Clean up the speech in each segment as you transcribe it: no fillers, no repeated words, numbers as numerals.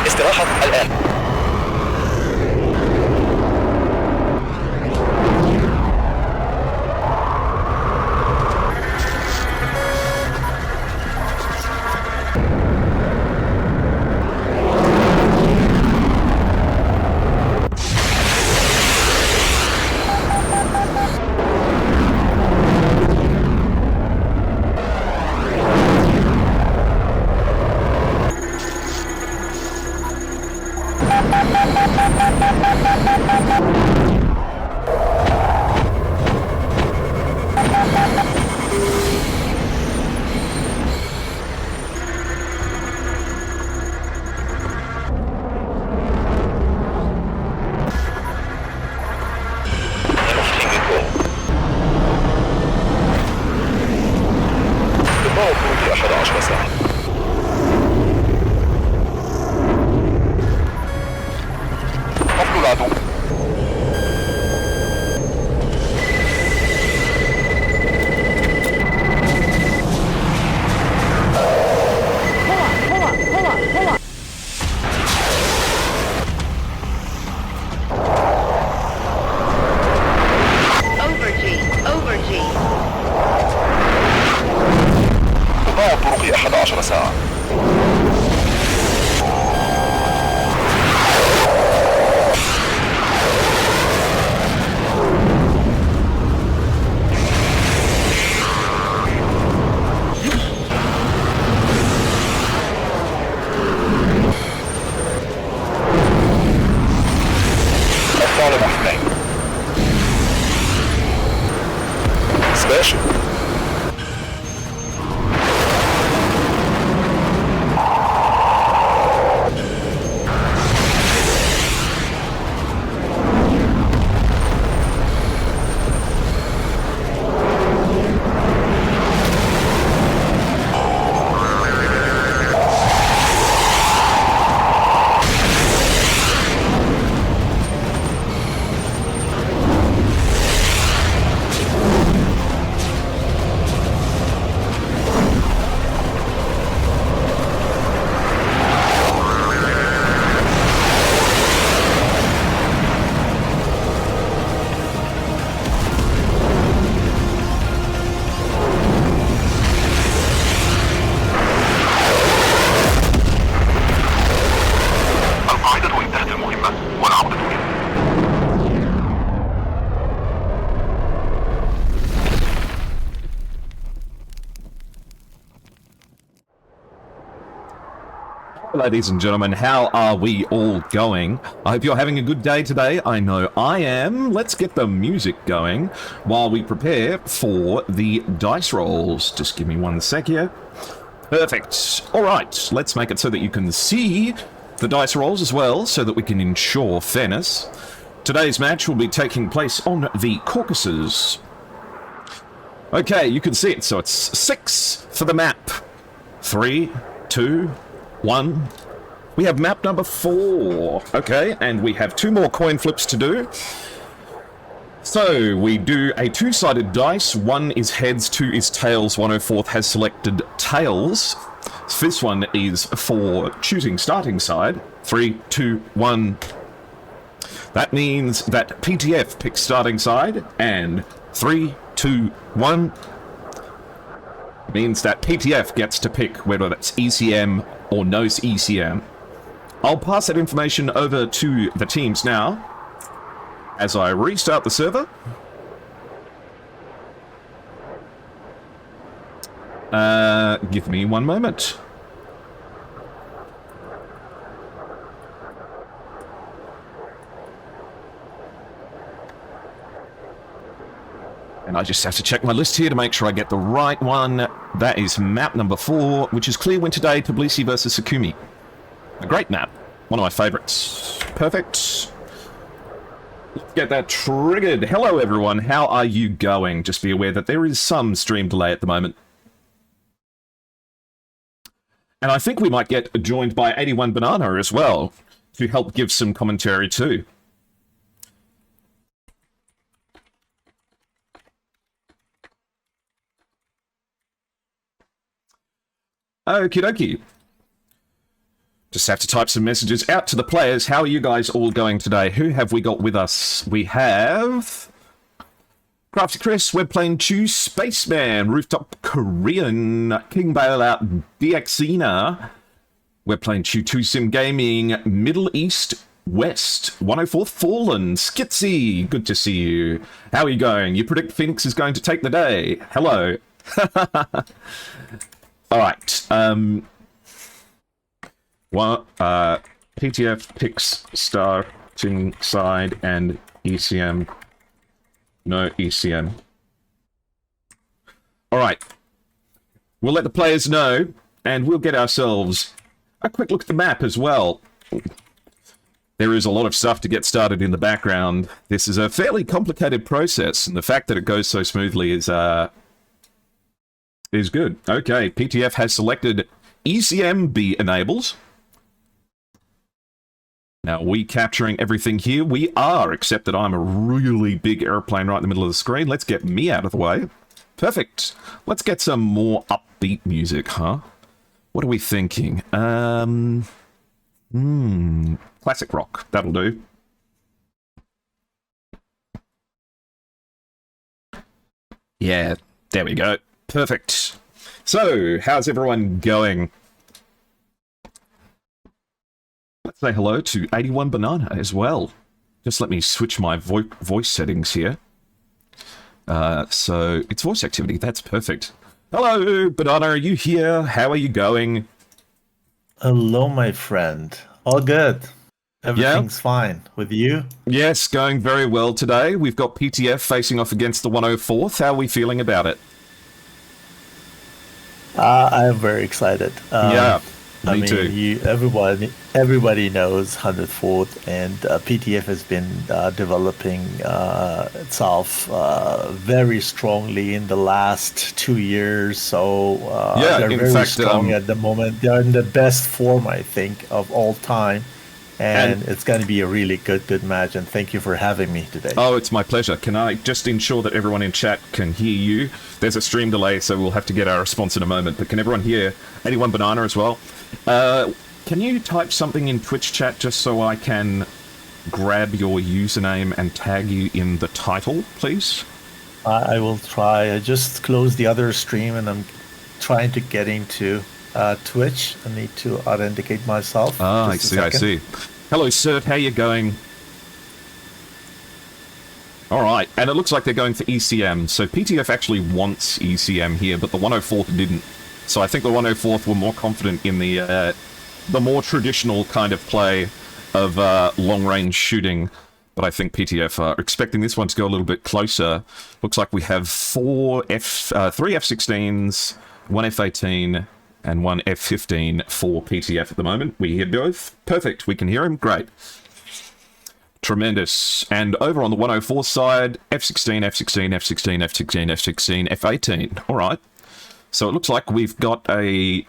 استراحة الآن. Ladies and gentlemen, how are we all going? I hope you're having a good day today. I know I am. Let's get the music going while we prepare for the dice rolls. Just give me 1 sec here. Perfect. All right, let's make it so that you can see the dice rolls as well, so that we can ensure fairness. Today's match will be taking place on the Caucasus. Okay, you can see it. So it's 6 for the map. 3, 2, 1. We have map number 4. Okay, and we have 2 more coin flips to do. So we do a 2-sided dice. 1 is heads, 2 is tails. 104th has selected tails. This one is for choosing starting side. 3, 2, 1. That means that PTF picks starting side, and 3, 2, 1 means that PTF gets to pick whether that's ECM or no ECM. I'll pass that information over to the teams now as I restart the server. Give me one moment. And I just have to check my list here to make sure I get the right one. That is map number 4, which is Clear Winter Day, Tbilisi versus Sukumi. A great map. One of my favorites. Perfect. Let's get that triggered. Hello, everyone. How are you going? Just be aware that there is some stream delay at the moment. And I think we might get joined by 81 Banana as well to help give some commentary too. Okie dokie. Just have to type some messages out to the players. How are you guys all going today? Who have we got with us? We have Crafty Chris, Webplane Chew, Spaceman, Rooftop Korean, King Bailout, DXina, Webplane Chew, 2 Sim Gaming, Middle East West, 104 Fallen, Skitsy, good to see you. How are you going? You predict Phoenix is going to take the day. Hello. Alright, PTF picks starting side and ECM. No ECM. Alright. We'll let the players know, and we'll get ourselves a quick look at the map as well. There is a lot of stuff to get started in the background. This is a fairly complicated process, and the fact that it goes so smoothly is good. Okay, PTF has selected ECM be enabled. Now, are we capturing everything here? We are, except that I'm a really big airplane right in the middle of the screen. Let's get me out of the way. Perfect. Let's get some more upbeat music, huh? What are we thinking? Classic rock. That'll do. Yeah, there we go. Perfect. So, how's everyone going? Let's say hello to 81 Banana as well. Just let me switch my voice settings here. So, it's voice activity. That's perfect. Hello, Banana. Are you here? How are you going? Hello, my friend. All good. Everything's fine. With you? Yes, going very well today. We've got PTF facing off against the 104th. How are we feeling about it? I am very excited. Yeah, I mean, too. Everybody knows 104th, and PTF has been developing itself very strongly in the last 2 years. So they're very strong at the moment. They're in the best form, I think, of all time. And it's going to be a really good match, and thank you for having me today. Oh, it's my pleasure. Can I just ensure that everyone in chat can hear you? There's a stream delay, so we'll have to get our response in a moment, but can everyone hear 81 Banana as well? Can you type something in Twitch chat just so I can grab your username and tag you in the title, please? I will try. I just closed the other stream, and I'm trying to get into Twitch. I need to authenticate myself. Ah, I see. Hello, Sir. How you going? All right, and it looks like they're going for ECM. So PTF actually wants ECM here, but the 104th didn't. So I think the 104th were more confident in the more traditional kind of play of long-range shooting. But I think PTF are expecting this one to go a little bit closer. Looks like we have 3 F-16s, 1 F-18, and 1 F-15 for PTF at the moment. We hear both. Perfect. We can hear him. Great. Tremendous. And over on the 104 side, F-16, F-16, F-16, F-16, F-16, F-18. All right. So it looks like we've got a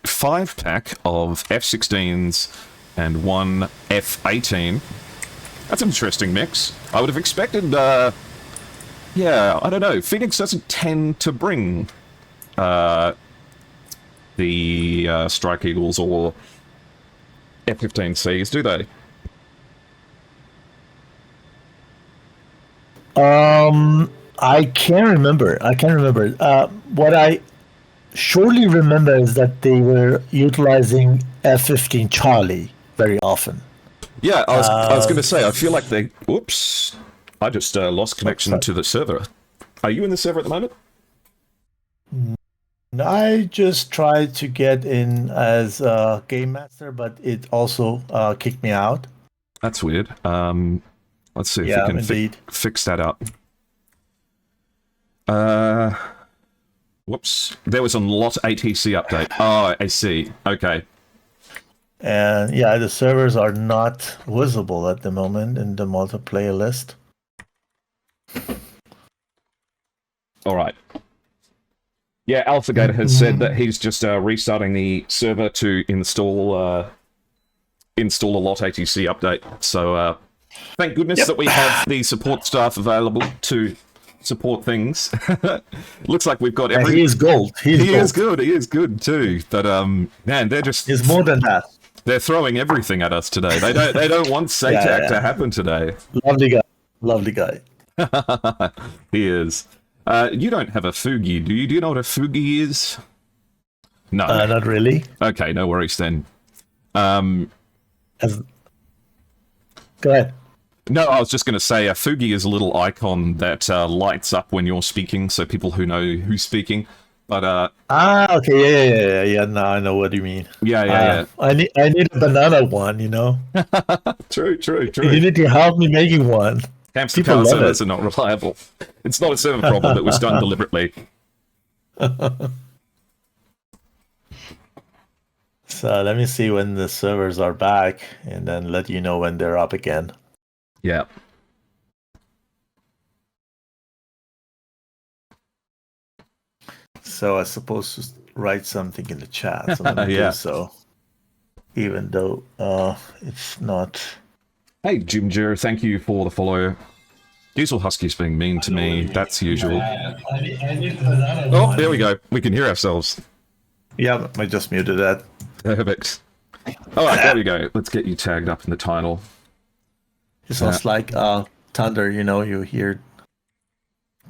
5-pack of F-16s and 1 F-18. That's an interesting mix. I would have expected, yeah, I don't know. Phoenix doesn't tend to bring the the Strike Eagles or F-15Cs, do they? I can't remember. What I surely remember is that they were utilizing F-15 Charlie very often. Yeah, I was going to say, I feel like they... Whoops. I just lost connection to the server. Are you in the server at the moment? I just tried to get in as a game master, but it also kicked me out. That's weird. Let's see if we can fix that up. Whoops. There was a lot ATC update. Oh, I see. Okay. And yeah, the servers are not visible at the moment in the multiplayer list. All right. Yeah, AlphaGator has said that he's just restarting the server to install a lot ATC update. So thank goodness that we have the support staff available to support things. Looks like we've got every... He is gold. He is good. He is good too. But man, they're just... He's more than that. They're throwing everything at us today. They don't want SATAC to happen today. Lovely guy. He is. You don't have a Fugi, do you? Do you know what a Fugi is? No. Not really. Okay, no worries then. Go ahead. No, I was just going to say a Fugi is a little icon that lights up when you're speaking, so people who know who's speaking. But okay, yeah. Now I know what you mean. Yeah. I need a banana one, you know. True. You need to help me making one. Hamster power servers are not reliable. It's not a server problem. It was done deliberately. So let me see when the servers are back, and then let you know when they're up again. Yeah. So I suppose to write something in the chat. So I'm gonna do so, even though it's not. Hey, Ginger, thank you for the follow. Diesel Husky's being mean to me. That's usual. Oh, there we go. We can hear ourselves. Yeah, I just muted that. Perfect. All right, there we go. Let's get you tagged up in the title. It sounds like thunder. You know, you hear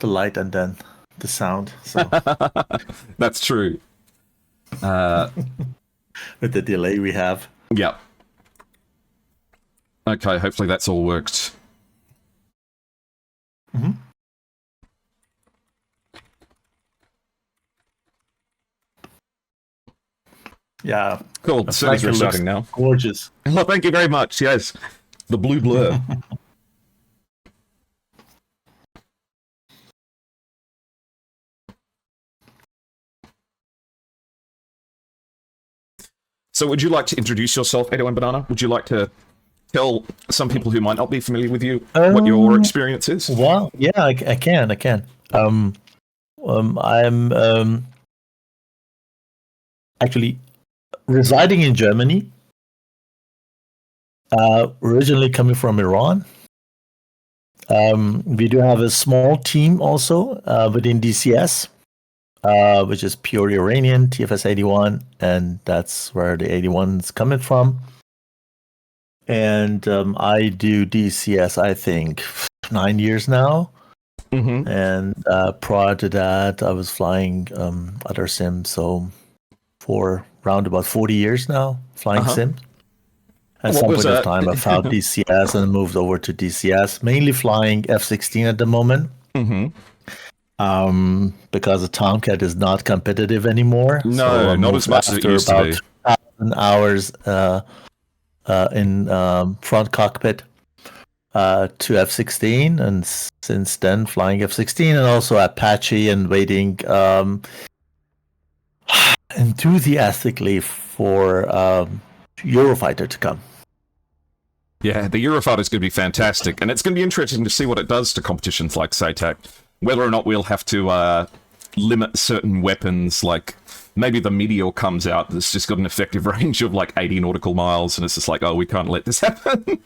the light and then the sound. So. That's true. With the delay we have. Yeah. Okay, hopefully that's all worked. Mm-hmm. Yeah. Cool. The servers are starting now. Gorgeous. Well, thank you very much. Yes. The blue blur. So would you like to introduce yourself, 81 Banana? Would you like to tell some people who might not be familiar with you what your experience is? Well, yeah, I can. I'm actually residing in Germany. Originally coming from Iran. We do have a small team also within DCS, which is pure Iranian, TFS 81, and that's where the 81's coming from. And I do DCS, I think, 9 years now. Mm-hmm. And prior to that, I was flying other sims, so for around about 40 years now, flying sims. At some point of time, I found DCS and moved over to DCS, mainly flying F-16 at the moment. Mm-hmm. Because the Tomcat is not competitive anymore. No, so not as much as it used to be. 2,000 hours in front cockpit to F-16, and since then flying F-16 and also Apache, and waiting enthusiastically for Eurofighter to come. Yeah, the Eurofighter is going to be fantastic, and it's going to be interesting to see what it does to competitions like SATAC. Whether or not we'll have to limit certain weapons, like maybe the Meteor comes out that's just got an effective range of like 80 nautical miles, and it's just like, oh, we can't let this happen.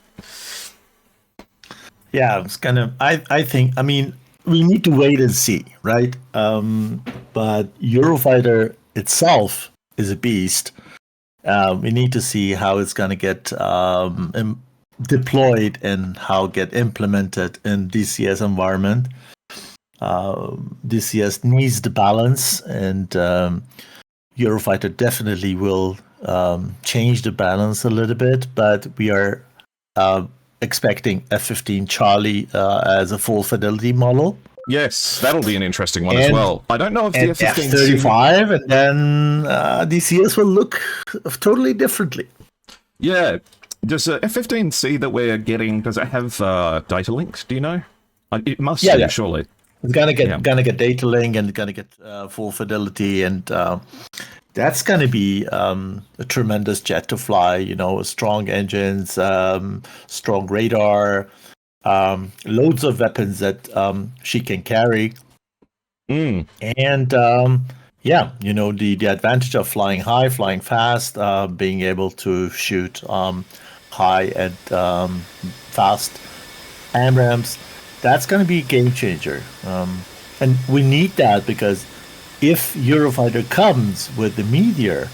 Yeah, it's kind of. I think. I mean, we need to wait and see, right? But Eurofighter itself is a beast. We need to see how it's going to get deployed and how get implemented in DCS environment. DCS needs the balance, and Eurofighter definitely will change the balance a little bit, but we are expecting F-15 Charlie as a full fidelity model. Yes, that'll be an interesting one as well. I don't know if the F-15 F-35, and then DCS will look totally differently. Yeah. Does F-15C that we're getting, does it have data links? Do you know? It must do, surely. It's gonna get data link, and it's gonna get full fidelity, and that's gonna be a tremendous jet to fly. You know, strong engines, strong radar, loads of weapons that she can carry. And you know, the advantage of flying high, flying fast, being able to shoot high and fast AMRAAMs. That's going to be a game changer. And we need that, because if Eurofighter comes with the Meteor,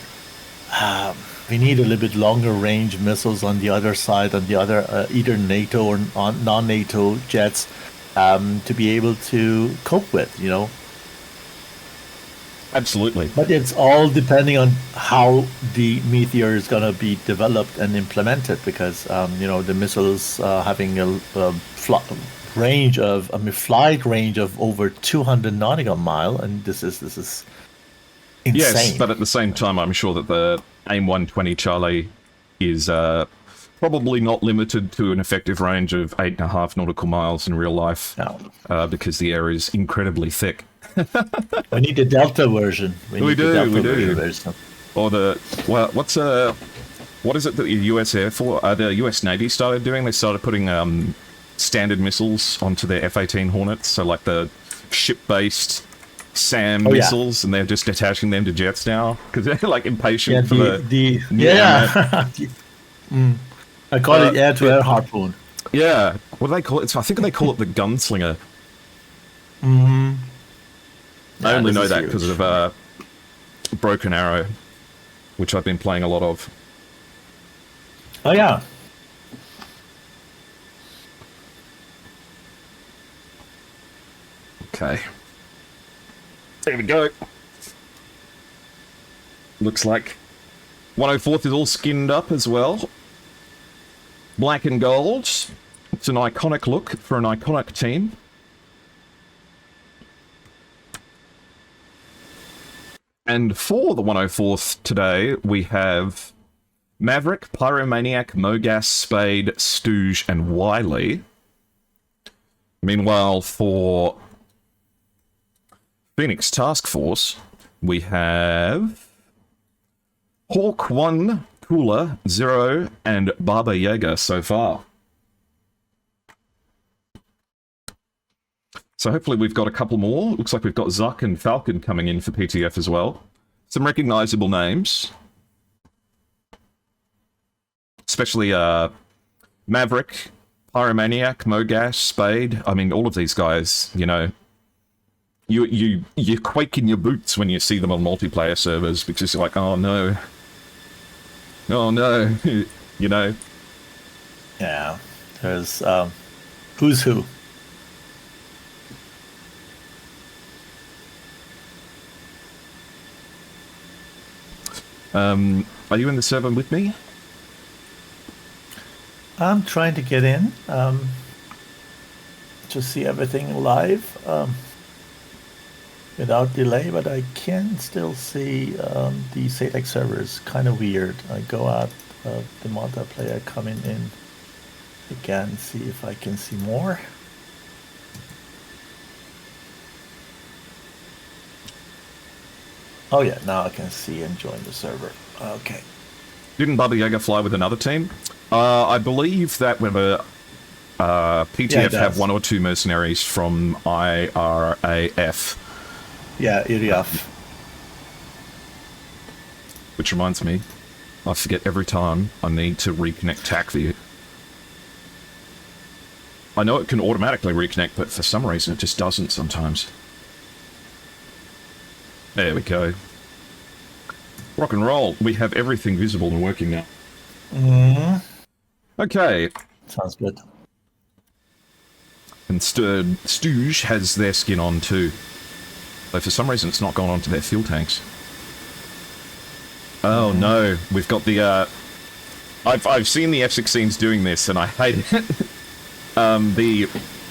we need a little bit longer range missiles on the other side, on the other either NATO or non-NATO jets, to be able to cope with, you know. Absolutely. But it's all depending on how the Meteor is going to be developed and implemented, because you know, the missiles having a flight range of over 200 nautical mile, and this is insane. Yes, but at the same time, I'm sure that the AIM-120 Charlie is probably not limited to an effective range of 8.5 nautical miles in real life, because the air is incredibly thick. We need the Delta version. We do. Or what is it that the US Air Force, the US Navy started doing? They started putting standard missiles onto their F-18 Hornets, so like the ship-based SAM missiles, and they're just attaching them to jets now because they're like impatient for the I call it air-to-air harpoon. Yeah, what do they call it? I think they call it the gunslinger. I only know that because of Broken Arrow, which I've been playing a lot of. Oh yeah. Okay. There we go. Looks like 104th is all skinned up as well. Black and gold. It's an iconic look for an iconic team. And for the 104th today, we have Maverick, Pyromaniac, Mogas, Spade, Stooge, and Wiley. Meanwhile, for Phoenix Task Force, we have Hawk 1, Cooler, Zero, and Baba Yaga so far. So hopefully we've got a couple more. Looks like we've got Zuck and Falcon coming in for PTF as well. Some recognizable names. Especially Maverick, Pyromaniac, Mogash, Spade. I mean, all of these guys, you know, you quake in your boots when you see them on multiplayer servers because you're like, oh no. Oh no. You know? Yeah. There's who's who. Are you in the server with me? I'm trying to get in to see everything live without delay, but I can still see the SATAC server is kind of weird. I go out of the multiplayer, coming in again, see if I can see more. Oh yeah, now I can see and join the server. Okay. Didn't Baba Yaga fly with another team? I believe that whenever PTF have one or two mercenaries from IRAF. Yeah, IRAF. Which reminds me, I forget every time I need to reconnect TACView. I know it can automatically reconnect, but for some reason it just doesn't sometimes. There we go. Rock and roll. We have everything visible and working now. Okay. Sounds good. And Stooge has their skin on too. Though for some reason it's not gone onto their fuel tanks. Oh no, we've got the I've seen the F-16s doing this and I hate it. The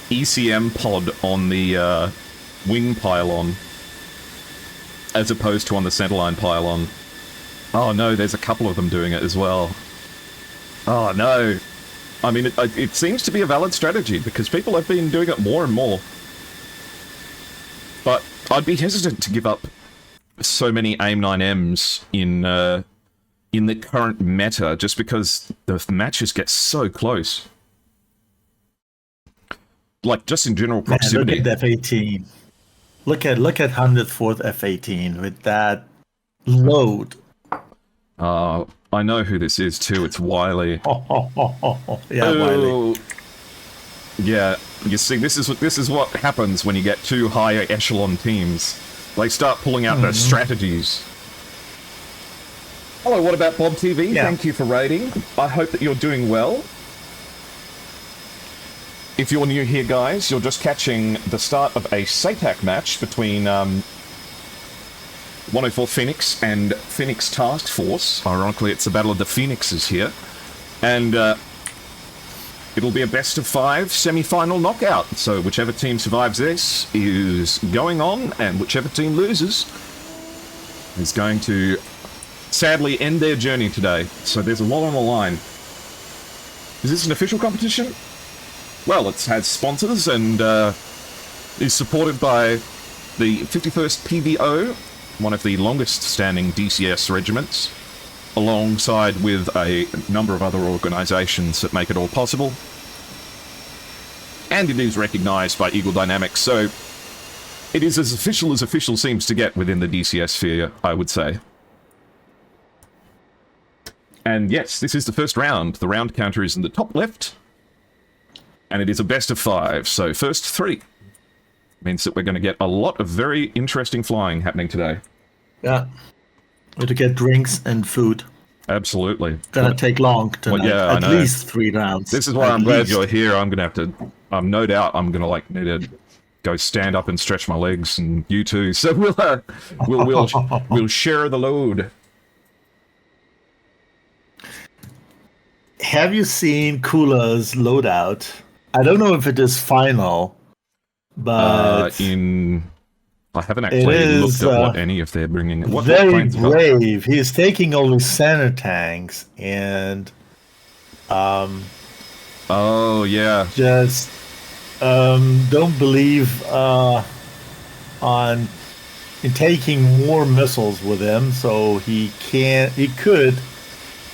ECM pod on the wing pylon as opposed to on the centerline pylon. Oh no, there's a couple of them doing it as well. Oh no. I mean, it seems to be a valid strategy, because people have been doing it more and more. But I'd be hesitant to give up so many AIM-9Ms in the current meta, just because the matches get so close. Like, just in general proximity. Man, look at F-18. Look at 104th F-18 with that load. I know who this is too. It's Wiley. Yeah, Wiley. Yeah, you see, this is what happens when you get two higher echelon teams. They start pulling out their strategies. Hello, what about Bob TV? Yeah. Thank you for raiding. I hope that you're doing well. If you're new here, guys, you're just catching the start of a SATAC match between 104 Phoenix and Phoenix Task Force. Ironically, it's the Battle of the Phoenixes here. And it'll be a best-of-5 semi-final knockout. So whichever team survives this is going on, and whichever team loses is going to sadly end their journey today. So there's a lot on the line. Is this an official competition? Well, it has sponsors and is supported by the 51st PVO, one of the longest-standing DCS regiments, alongside with a number of other organisations that make it all possible. And it is recognised by Eagle Dynamics, so it is as official seems to get within the DCS sphere, I would say. And yes, this is the first round. The round counter is in the top left, and it is a best-of-5, so first 3. Means that we're going to get a lot of very interesting flying happening today. Yeah. We're to get drinks and food. Absolutely. Gonna take long tonight. Well, yeah, at least 3 rounds. This is why I'm glad you're here. I'm gonna have to. No doubt I'm gonna need to go stand up and stretch my legs, and you too. So we'll share the load. Have you seen Kula's loadout? I don't know if it is final, but I haven't actually looked at what any of they're bringing. What very brave. He's taking only center tanks and oh yeah, just don't believe in taking more missiles with him. So he could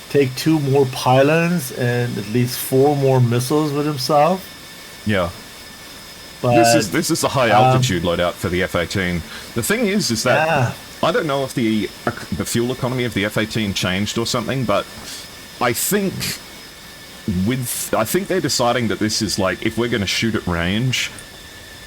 take 2 more pylons and at least 4 more missiles with himself. Yeah. But, this is a high altitude loadout for the F-18. The thing is that I don't know if the fuel economy of the F-18 changed or something, but I think they're deciding that this is like, if we're going to shoot at range,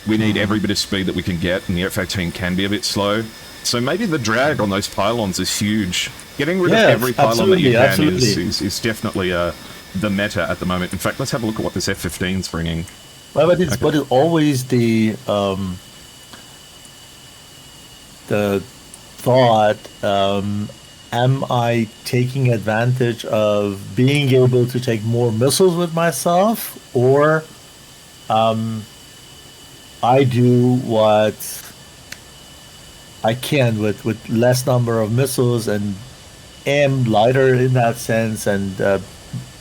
we need every bit of speed that we can get, and the F-18 can be a bit slow. So maybe the drag on those pylons is huge. Getting rid of every pylon that you can is definitely the meta at the moment. In fact, let's have a look at what this F-15's bringing. Well, but it's always the thought, am I taking advantage of being able to take more missiles with myself, or I do what I can with less number of missiles and am lighter in that sense and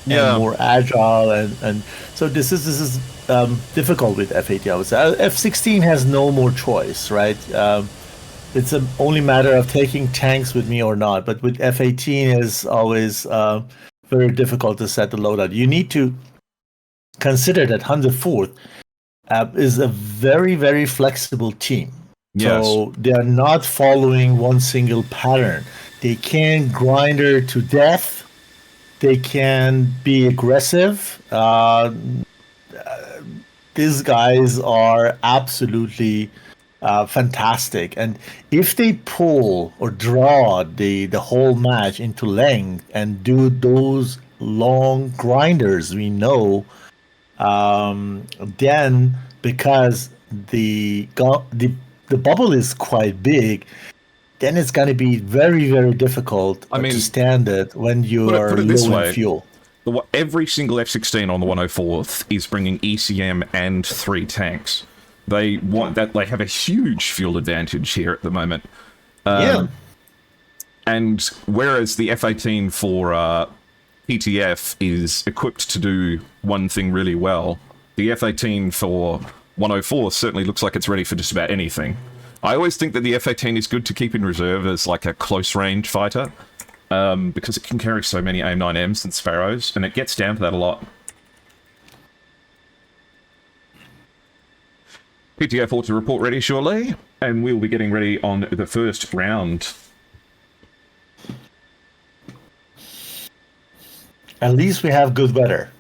more agile and so this is difficult with F-18. I would say F-16 has no more choice, right? It's only matter of taking tanks with me or not. But with F-18 is always very difficult to set the loadout. You need to consider that 104th is a very, very flexible team. Yes. So they are not following one single pattern. They can grinder to death. They can be aggressive. These guys are absolutely fantastic. And if they pull or draw the whole match into length and do those long grinders, we know, then because the bubble is quite big, then it's going to be very, very difficult I mean, to stand it when you are put it this low in way. fuel. Every single F-16 on the 104th is bringing ECM and 3 tanks. They want that. They have a huge fuel advantage here at the moment. Yeah. And whereas the F-18 for PTF is equipped to do one thing really well, the F-18 for 104 certainly looks like it's ready for just about anything. I always think that the F-18 is good to keep in reserve as like a close-range fighter, because it can carry so many AIM-9Ms and Sparrows, and it gets down to that a lot. PTF ought to report ready shortly, and we'll be getting ready on the first round. At least we have good weather.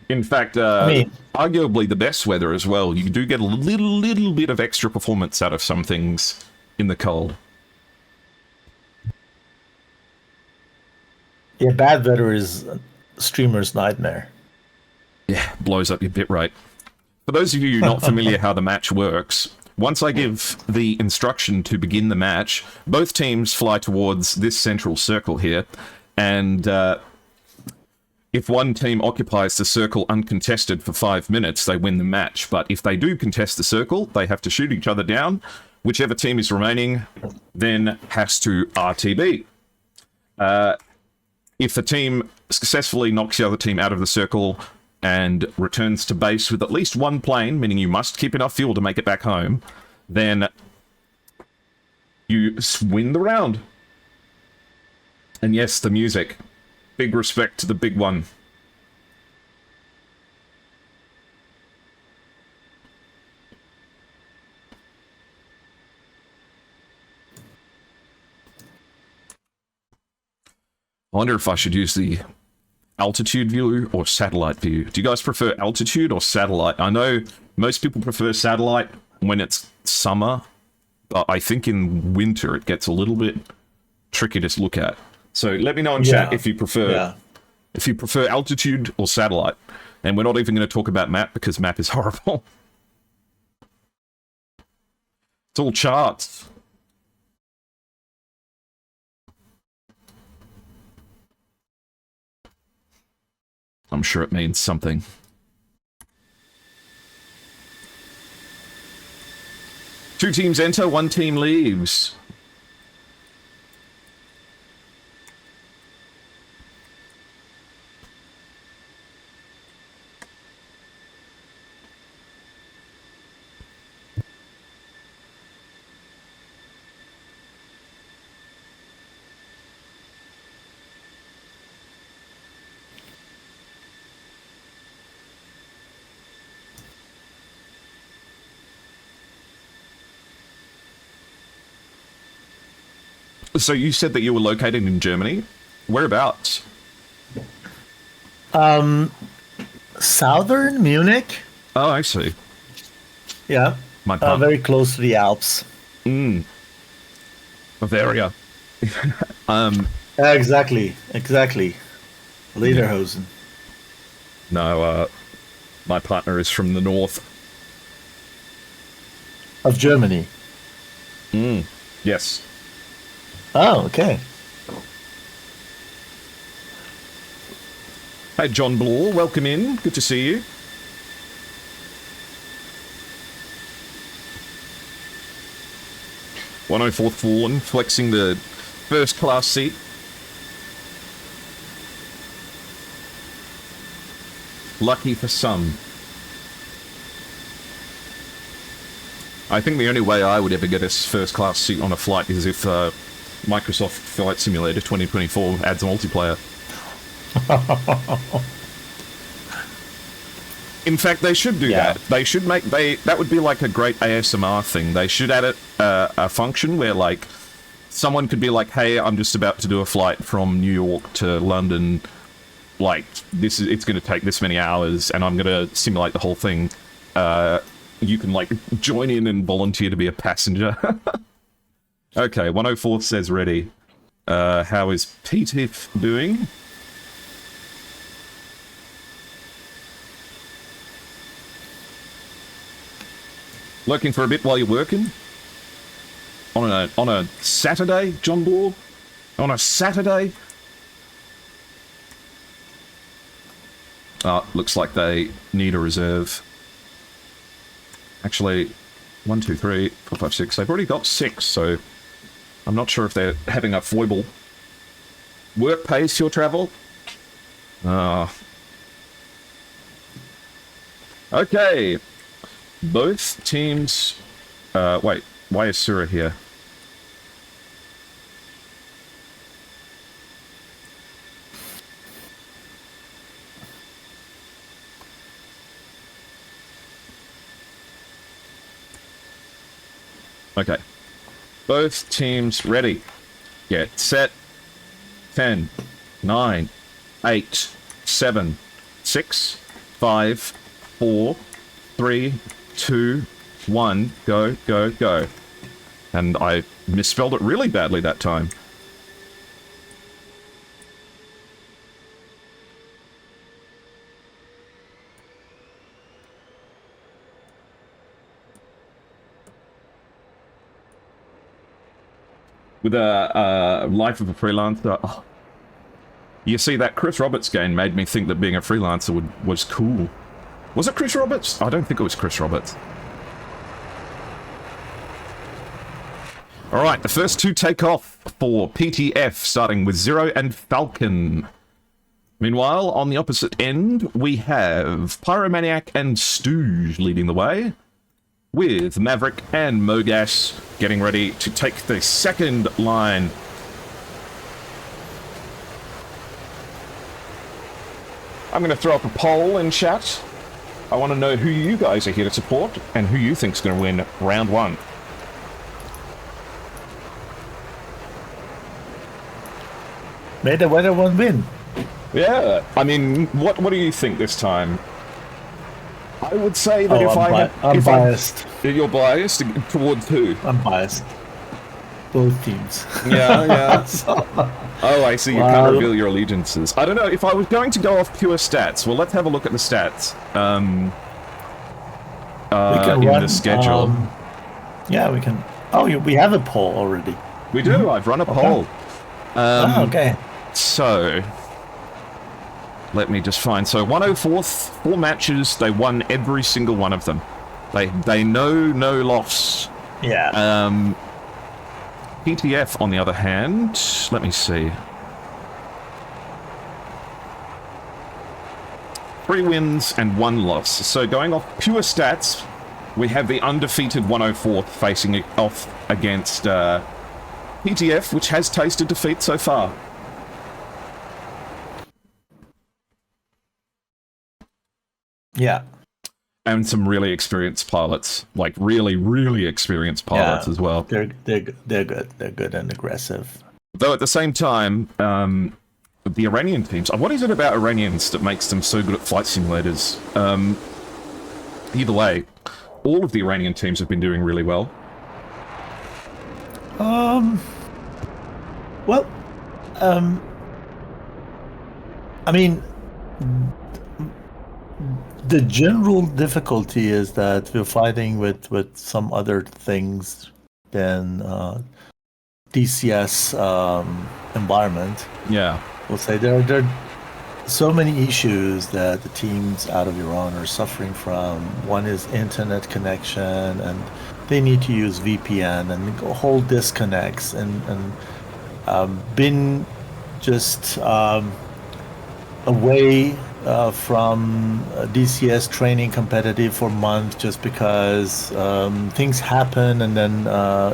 In fact, arguably the best weather as well. You do get a little bit of extra performance out of some things in the cold. Yeah, bad weather is a streamer's nightmare. Yeah, blows up your bitrate. For those of you not familiar how the match works, once I give the instruction to begin the match, both teams fly towards this central circle here, and if one team occupies the circle uncontested for 5 minutes, they win the match. But if they do contest the circle, they have to shoot each other down. Whichever team is remaining then has to RTB. If the team successfully knocks the other team out of the circle and returns to base with at least one plane, meaning you must keep enough fuel to make it back home, then you win the round. And yes, the music. Big respect to the big one. I wonder if I should use the altitude view or satellite view. Do you guys prefer altitude or satellite? I know most people prefer satellite when it's summer, but I think in winter it gets a little bit tricky to look at. So let me know in chat if you prefer altitude or satellite. And we're not even going to talk about map because map is horrible. It's all charts. I'm sure it means something. Two teams enter, one team leaves. So you said that you were located in Germany. Whereabouts? Southern Munich. Oh, I see. Yeah. Very close to the Alps. Bavaria. Exactly. Lederhosen. No, my partner is from the north. Of Germany. Yes. Oh, okay. Hey, John Blore, welcome in. Good to see you. "104th Fallen," flexing the first class seat. Lucky for some. I think the only way I would ever get a first class seat on a flight is if Microsoft Flight Simulator 2024 adds a multiplayer. In fact, they should do that. They should that would be like a great ASMR thing. They should add a function where like someone could be like, "Hey, I'm just about to do a flight from New York to London. Like it's going to take this many hours, and I'm going to simulate the whole thing. you can like join in and volunteer to be a passenger. Okay, 104 says ready. How is PTF doing? Lurking for a bit while you're working? On a Saturday, John Ball? On a Saturday? Looks like they need a reserve. Actually, 1, 2, 3, 4, 5, 6. They've already got 6, so I'm not sure if they're having a foible. Work pays your travel? Okay. Both teams... wait. Why is Sura here? Okay. Both teams ready. Get set. 10, 9, 8, 7, 6, 5, 4, 3, 2, 1. Go, go, go. And I misspelled it really badly that time. With a life of a freelancer. Oh. You see, that Chris Roberts game made me think that being a freelancer was cool. Was it Chris Roberts? I don't think it was Chris Roberts. Alright, the first two take off for PTF, starting with Zero and Falcon. Meanwhile, on the opposite end, we have Pyromaniac and Stooge leading the way, with Maverick and Mogas getting ready to take the second line. I'm going to throw up a poll in chat. I want to know who you guys are here to support and who you think's going to win round one. May the weather one win. Yeah, I mean, what do you think this time? I would say that I'm biased. You're biased towards who? I'm biased. Both teams. Yeah, yeah. Oh, I see. You can't reveal your allegiances. I don't know. If I was going to go off pure stats, well, let's have a look at the stats. In the schedule. Yeah, we can. Oh, we have a poll already. We do. I've run a poll. Okay. So, let me just find. So, 104th, 4 matches. They won every single one of them. They know no loss. Yeah. PTF, on the other hand, let me see. 3 wins and 1 loss. So going off pure stats, we have the undefeated 104th facing off against PTF, which has tasted defeat so far. Yeah. And some really experienced pilots, like really, really experienced pilots as well. They're good. They're good and aggressive. Though at the same time, the Iranian teams. What is it about Iranians that makes them so good at flight simulators? Either way, all of the Iranian teams have been doing really well. Well, I mean, the general difficulty is that we're fighting with some other things than DCS environment. Yeah. We'll say there are so many issues that the teams out of Iran are suffering from. One is internet connection, and they need to use VPN, and whole disconnects, and been just away from DCS training competitive for months just because things happen, and then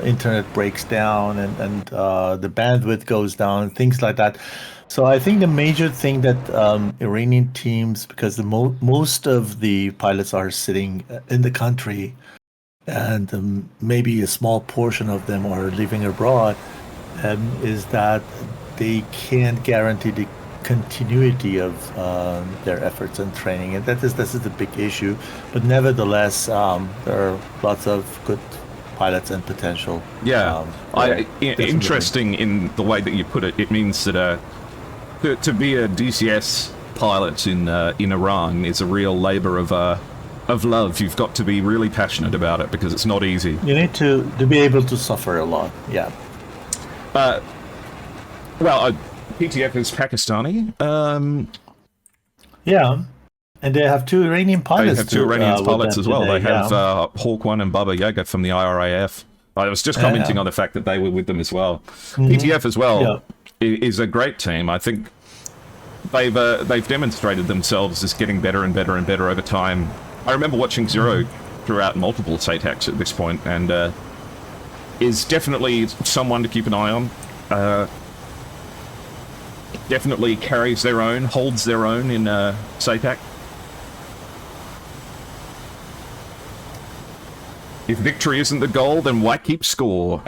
internet breaks down, and the bandwidth goes down, things like that. So I think the major thing that Iranian teams, because most of the pilots are sitting in the country, and maybe a small portion of them are living abroad, is that they can't guarantee the continuity of their efforts and training, and this is the big issue. But nevertheless, there are lots of good pilots and potential. Yeah, definitely. interesting in the way that you put it. It means that to be a DCS pilot in Iran is a real labour of love. You've got to be really passionate about it because it's not easy. You need to be able to suffer a lot. Yeah. Well, PTF is Pakistani. Yeah, and they have 2 Iranian pilots. They have 2 Iranian pilots as well. Today, they have Hawk One and Baba Yaga from the IRAF. I was just commenting on the fact that they were with them as well. PTF as well is a great team. I think they've demonstrated themselves as getting better and better and better over time. I remember watching Zero throughout multiple SATACs at this point, and is definitely someone to keep an eye on. Definitely carries their own, holds their own in SATAC. If victory isn't the goal, then why keep score?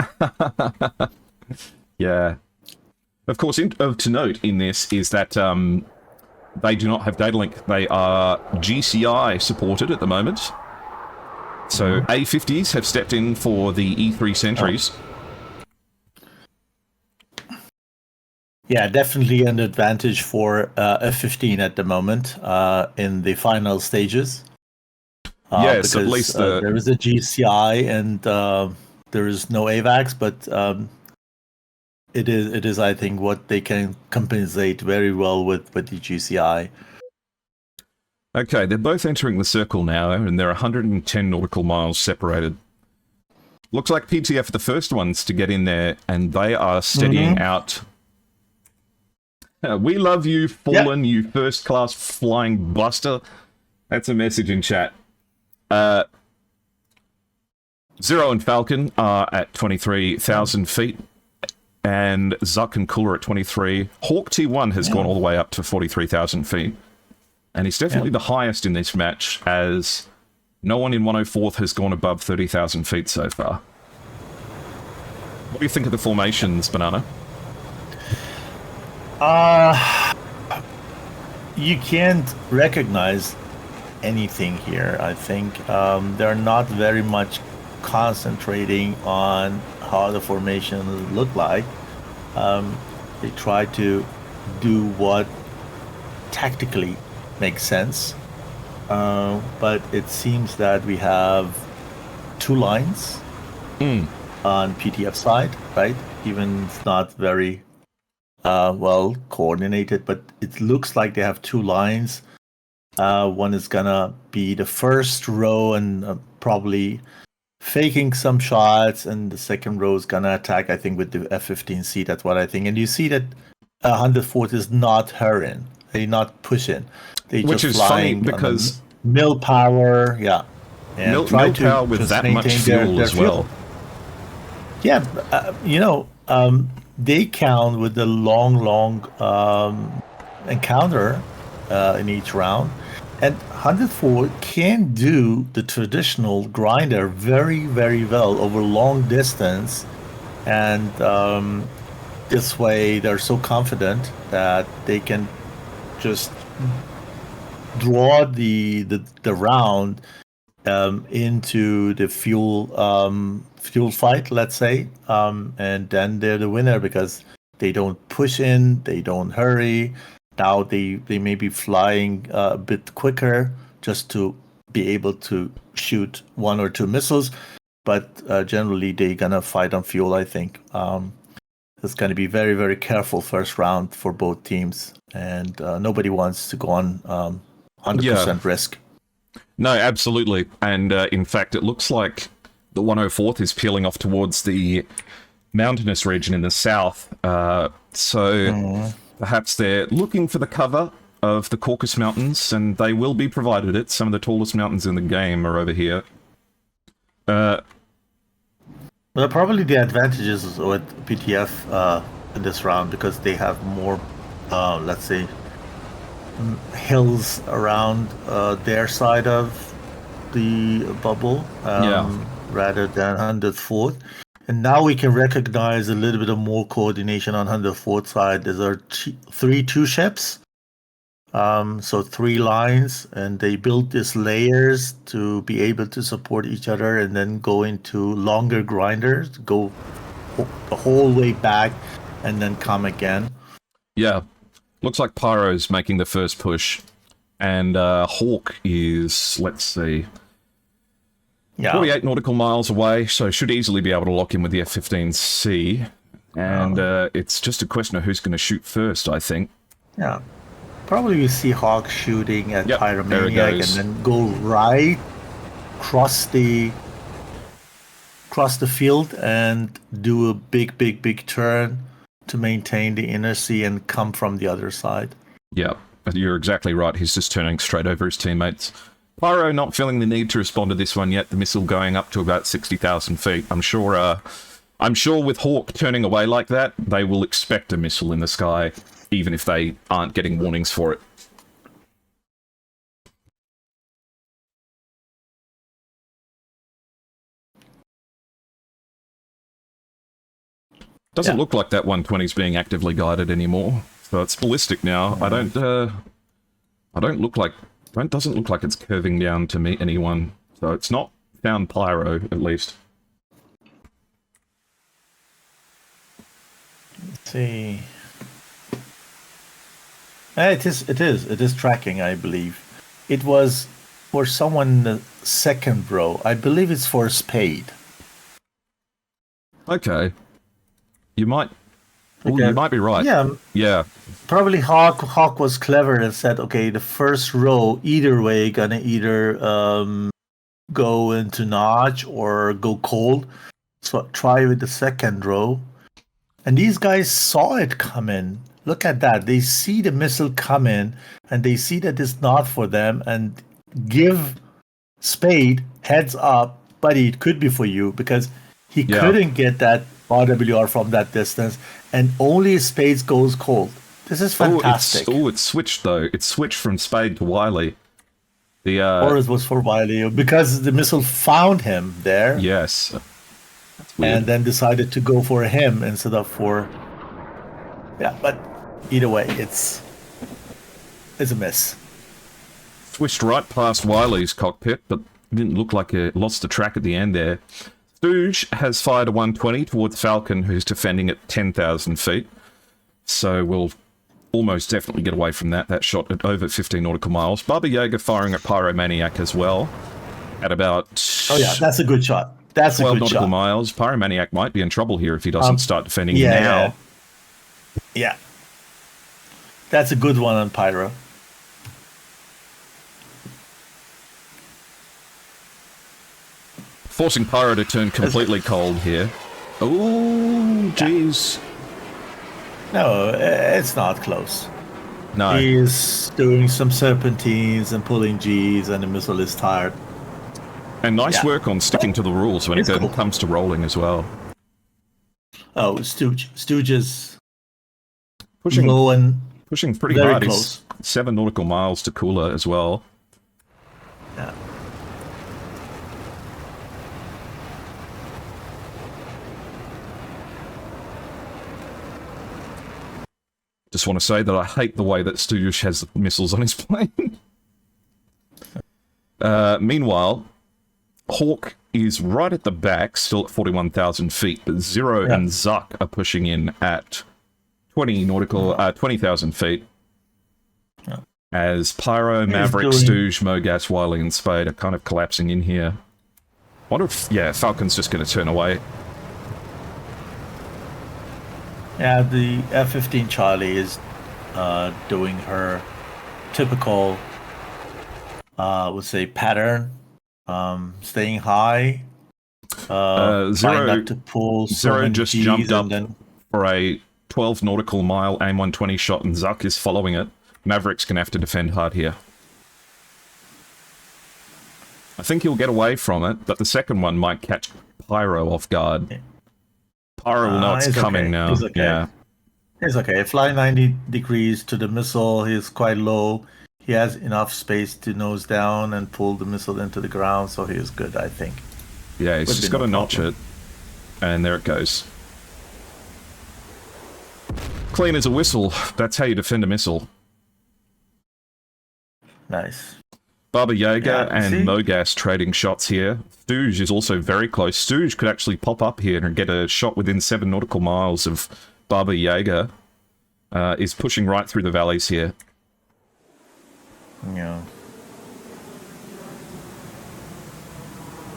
Yeah. Of course, to note in this is that they do not have data link. They are GCI supported at the moment. So A50s have stepped in for the E3 Sentries. Yeah, definitely an advantage for F-15 at the moment in the final stages. Yes, because, at least there is a GCI and there is no AVAX, but it is I think what they can compensate very well with the GCI. Okay, they're both entering the circle now, and they're 110 nautical miles separated. Looks like PTF are the first ones to get in there, and they are steadying out. We love you, Fallen, you first-class flying buster. That's a message in chat. Zero and Falcon are at 23,000 feet, and Zuck and Cooler at 23. Hawk T1 has gone all the way up to 43,000 feet, and he's definitely the highest in this match, as no one in 104th has gone above 30,000 feet so far. What do you think of the formations, Banana? You can't recognize anything here. I think they're not very much concentrating on how the formations look like. They try to do what tactically makes sense, but it seems that we have 2 lines on PTF side, right? Even it's not very well coordinated, but it looks like they have 2 lines. One is gonna be the first row and probably faking some shots, and the second row is gonna attack, I think, with the F-15C. That's what I think. And you see that 104th is not hurrying. They're not pushing. They Which just is funny flying because mill power, and mill try power to with just that much maintain fuel their as well. Yeah, they count with the long encounter in each round. And 104 can do the traditional grinder very, very well over long distance. And this way, they're so confident that they can just draw the round into the fuel fight, let's say, and then they're the winner because they don't push in, they don't hurry. Now they may be flying a bit quicker just to be able to shoot 1 or 2 missiles, but generally they're gonna fight on fuel. I think it's gonna be very, very careful first round for both teams, and nobody wants to go on 100% risk. No, absolutely. And in fact, it looks like the 104th is peeling off towards the mountainous region in the south. Perhaps they're looking for the cover of the Caucasus Mountains, and they will be provided it. Some of the tallest mountains in the game are over here. Well, probably the advantages with PTF in this round because they have more, let's say, hills around their side of the bubble rather than 104th. And now we can recognize a little bit of more coordination on 104th side. There are two ships. So 3 lines, and they built these layers to be able to support each other and then go into longer grinders, go the whole way back and then come again. Yeah. Looks like Pyro's making the first push. And Hawk is, let's see, 48 nautical miles away, so should easily be able to lock in with the F-15C. And it's just a question of who's going to shoot first, I think. Yeah. Probably we see Hawk shooting at Pyromaniac and then go right, cross the field and do a big turn to maintain the inner sea and come from the other side. Yeah, you're exactly right. He's just turning straight over his teammates. Pyro not feeling the need to respond to this one yet. The missile going up to about 60,000 feet. I'm sure with Hawk turning away like that, they will expect a missile in the sky, even if they aren't getting warnings for it. Doesn't look like that 120 is being actively guided anymore, so it's ballistic now. Doesn't look like it's curving down to meet anyone, so it's not found Pyro at least. Let's see. It is tracking, I believe. It was for someone in the second row. I believe it's for Spade. Okay. You might be right. Yeah. Probably Hawk was clever and said, okay, the first row, either way, gonna either go into notch or go cold. So try with the second row. And these guys saw it come in. Look at that. They see the missile come in, and they see that it's not for them, and give Spade heads up, buddy, it could be for you, because he couldn't get that RWR from that distance, and only Spades goes cold. This is fantastic. It's switched, though. It's switched from Spade to Wiley. Or it was for Wiley, because the missile found him there. Yes. And then decided to go for him instead of for... Yeah, but either way, it's a miss. Swished right past Wiley's cockpit, but didn't look like it lost the track at the end there. Stooge has fired a 120 towards Falcon, who's defending at 10,000 feet. So we'll almost definitely get away from that. That shot at over 15 nautical miles. Baba Yaga firing at Pyromaniac as well. At about... Oh yeah, that's a good shot. That's a good shot. 12 nautical miles. Pyromaniac might be in trouble here if he doesn't start defending now. Yeah. That's a good one on Pyro. Forcing Pyro to turn completely cold here. Oh, jeez. No, it's not close. No. He's doing some serpentines and pulling Gs, and the missile is tired. And nice work on sticking to the rules when it comes to rolling as well. Oh, Stooge is pushing low and pushing pretty very hard. Close. He's 7 nautical miles to Kula as well. Yeah. Just want to say that I hate the way that Stooge has missiles on his plane. Meanwhile, Hawk is right at the back, still at 41,000 feet, but Zero and Zuck are pushing in at 20,000 feet. Yeah. As Pyro, Maverick, Stooge, Mogas, Wiley, and Spade are kind of collapsing in here. I wonder if, Falcon's just going to turn away. Yeah, the F-15 Charlie is doing her typical, would say, pattern. Staying high. Zero, not to pull Zero just jumped up for a 12 nautical mile AIM 120 shot, and Zuck is following it. Maverick's going to have to defend hard here. I think he'll get away from it, but the second one might catch Pyro off guard. Pyro will know it's coming now. He's okay. Yeah. He's okay. Fly 90 degrees to the missile. He's quite low. He has enough space to nose down and pull the missile into the ground, so he is good, I think. Yeah, he's just got to notch it. And there it goes. Clean as a whistle. That's how you defend a missile. Nice. Baba Yaga Yeah, and see? Mogas trading shots here. Stooge is also very close. Stooge could actually pop up here and get a shot within 7 nautical miles of Baba Yaga. Is pushing right through the valleys here. Yeah.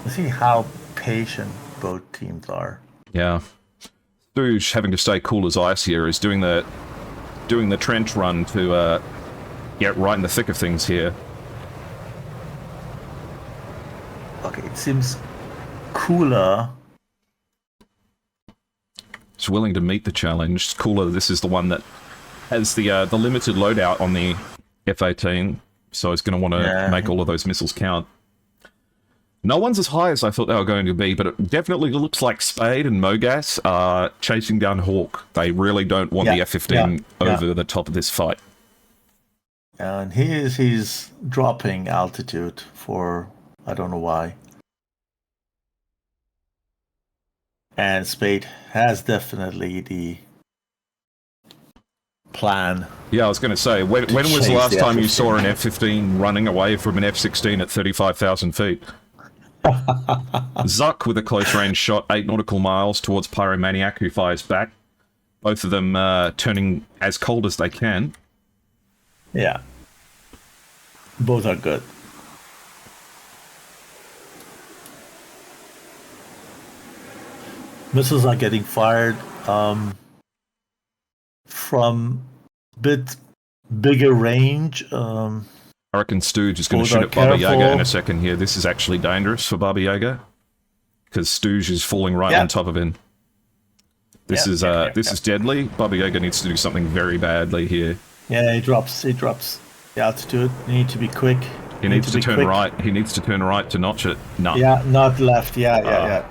See how patient both teams are. Yeah. Stooge, having to stay cool as ice here, is doing the trench run to get right in the thick of things here. Okay, it seems Cooler. It's willing to meet the challenge. Cooler, this is the one that has the limited loadout on the F-18, so it's going to want to make all of those missiles count. No one's as high as I thought they were going to be, but it definitely looks like Spade and Mogas are chasing down Hawk. They really don't want the F-15 over the top of this fight. And he's dropping altitude for I don't know why. And Spade has definitely the plan. Yeah, I was going to say, when was the last time you saw an F-15 running away from an F-16 at 35,000 feet? Zuck with a close-range shot, 8 nautical miles towards Pyromaniac, who fires back. Both of them turning as cold as they can. Yeah. Both are good. Missiles are getting fired from a bit bigger range. I reckon Stooge is going to shoot at Baba Yaga in a second here. This is actually dangerous for Baba Yaga, because Stooge is falling right on top of him. This is deadly. Baba Yaga needs to do something very badly here. Yeah, he drops the altitude. You need to be quick. He needs to turn right. He needs to turn right to notch it. No. Yeah, not left. Yeah.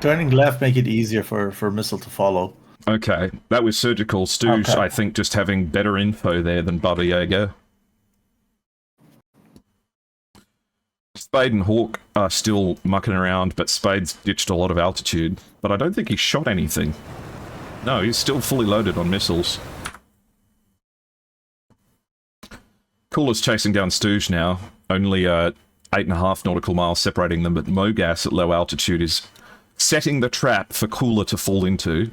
Turning left make it easier for missile to follow. Okay, that was surgical. Stooge, I think, just having better info there than Baba Yaga. Spade and Hawk are still mucking around, but Spade's ditched a lot of altitude. But I don't think he shot anything. No, he's still fully loaded on missiles. Cooler's chasing down Stooge now. Only 8.5 nautical miles separating them, but Mogas at low altitude is setting the trap for Cooler to fall into.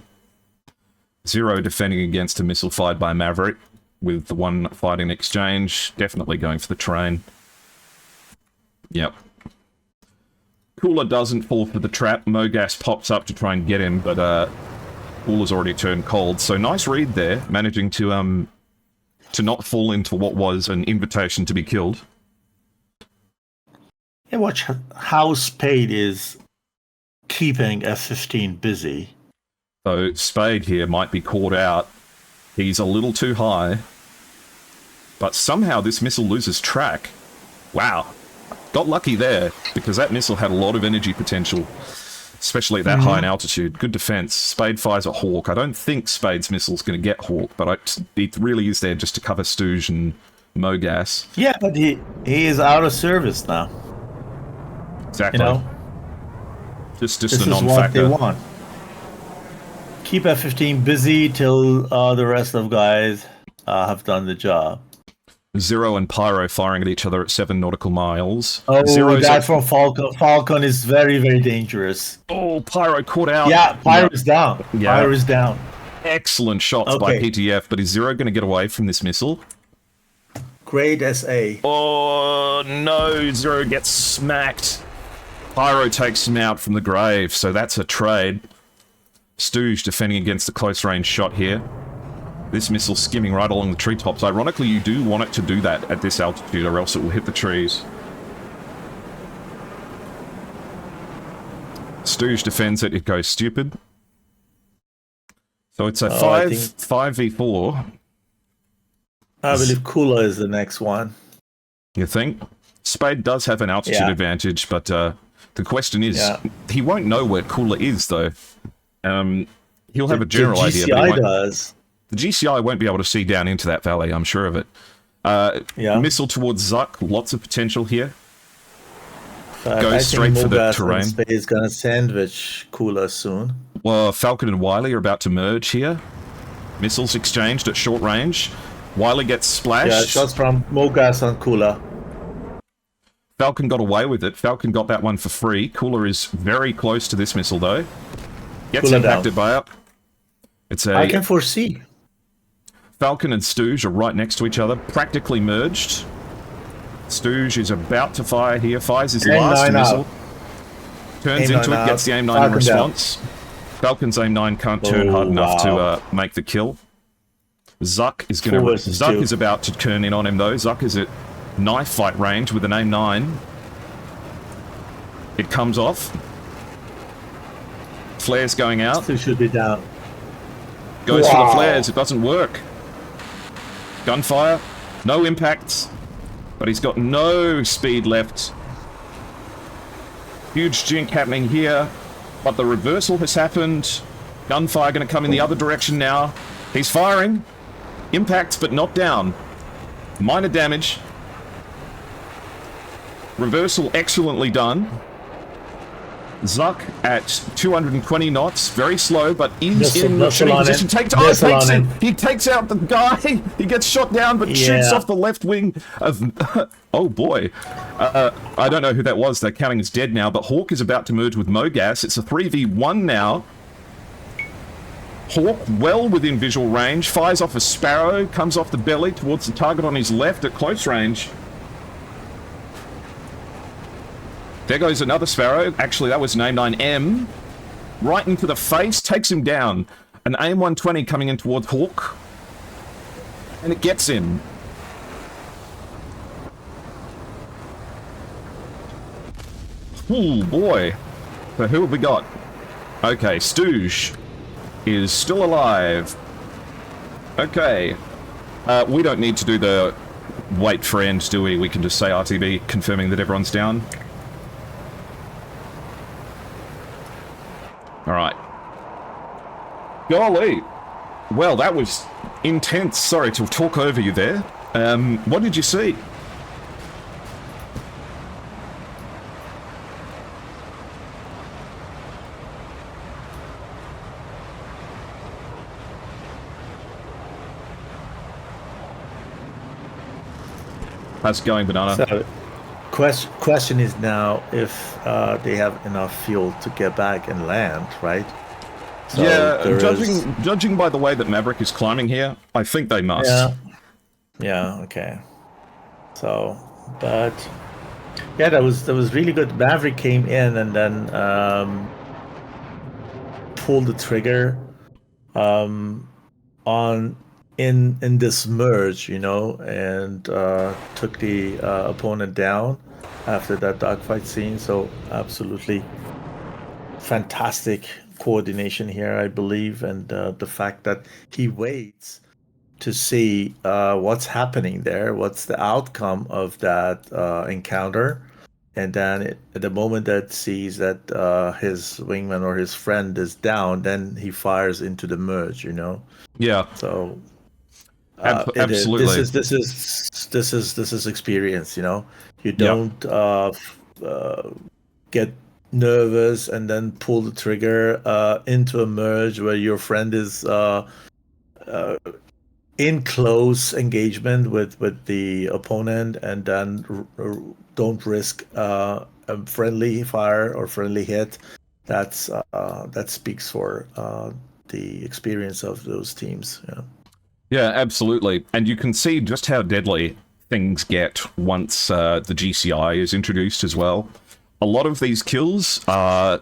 Zero defending against a missile fired by Maverick, with the one fighting exchange, definitely going for the train. Yep. Cooler doesn't fall for the trap. Mogas pops up to try and get him, but Cooler's already turned cold. So nice read there, managing to not fall into what was an invitation to be killed. Yeah, watch how Spade is keeping F-15 busy. So Spade here might be caught out. He's a little too high. But somehow this missile loses track. Wow. Got lucky there, because that missile had a lot of energy potential, especially at that high in altitude. Good defense. Spade fires at Hawk. I don't think Spade's missile's going to get Hawk, but it really is there just to cover Stooge and Mogas. Yeah, but he is out of service now. Exactly. You know? Just This a non-factor. is what they want. Keep F-15 busy till the rest of guys have done the job. Zero and Pyro firing at each other at 7 nautical miles. Oh, Zero's that from Falcon. Falcon is very, very dangerous. Oh, Pyro caught out. Yeah, Pyro is down. Yeah. Pyro is down. Excellent shots by PTF, but is Zero going to get away from this missile? Great SA. Oh, no. Zero gets smacked. Pyro takes him out from the grave, so that's a trade. Stooge defending against the close-range shot here. This missile skimming right along the treetops. Ironically, you do want it to do that at this altitude, or else it will hit the trees. Stooge defends it. It goes stupid. So it's a 5v4. I believe Kula is the next one. You think? Spade does have an altitude advantage, but the question is, he won't know where Kula is, though. He'll have a general idea. The GCI does. The GCI won't be able to see down into that valley, I'm sure of it. Missile towards Zuck, lots of potential here. Goes I straight think for the Mogas terrain. and Space is gonna sandwich Cooler soon. Well, Falcon and Wily are about to merge here. Missiles exchanged at short range. Wily gets splashed. Yeah, shots from Mogas on Cooler. Falcon got away with it. Falcon got that one for free. Cooler is very close to this missile, though. Gets Cooler impacted down. by it. It's a... I can foresee. Falcon and Stooge are right next to each other, practically merged. Stooge is about to fire here. Fires his last missile. Turns into it, gets the aim 9 in response. Falcon's aim 9 can't turn hard enough to make the kill. Zuck is going to... Zuck is about to turn in on him, though. Zuck is at knife fight range with an aim 9. It comes off. Flares going out. Still should be down. Goes for the flares. It doesn't work. Gunfire. No impacts. But he's got no speed left. Huge jink happening here. But the reversal has happened. Gunfire going to come in the other direction now. He's firing. Impacts, but not down. Minor damage. Reversal excellently done. Zuck at 220 knots, very slow, but is in shooting position. He takes out the guy. He gets shot down, but shoots off the left wing of... oh boy. I don't know who that was. They're counting as dead now, but Hawk is about to merge with Mogas. It's a 3v1 now. Hawk, well within visual range, fires off a Sparrow, comes off the belly towards the target on his left at close range. There goes another Sparrow. Actually, that was an AIM-9M. Right into the face, takes him down. An AIM-120 coming in towards Hawk. And it gets him. Oh, boy. So who have we got? Okay, Stooge is still alive. Okay. We don't need to do the wait for end, do we? We can just say RTB, confirming that everyone's down. Alright. Golly! Well, that was intense. Sorry to talk over you there. What did you see? How's it going, Banana? So, question is now if they have enough fuel to get back and land, right? So yeah, judging by the way that Maverick is climbing here, I think they must. Yeah, okay. So, but yeah, that was really good. Maverick came in and then pulled the trigger on in this merge, you know, and took the opponent down after that dogfight scene. So absolutely fantastic coordination here, I believe, and the fact that he waits to see what's happening there, what's the outcome of that encounter, and then at the moment that sees that his wingman or his friend is down, then he fires into the merge, you know. Yeah. So absolutely, this is experience, you know. You don't get nervous and then pull the trigger into a merge where your friend is in close engagement with the opponent, and then don't risk a friendly fire or friendly hit. That speaks for the experience of those teams. Yeah, absolutely. And you can see just how deadly things get once the GCI is introduced as well. A lot of these kills are,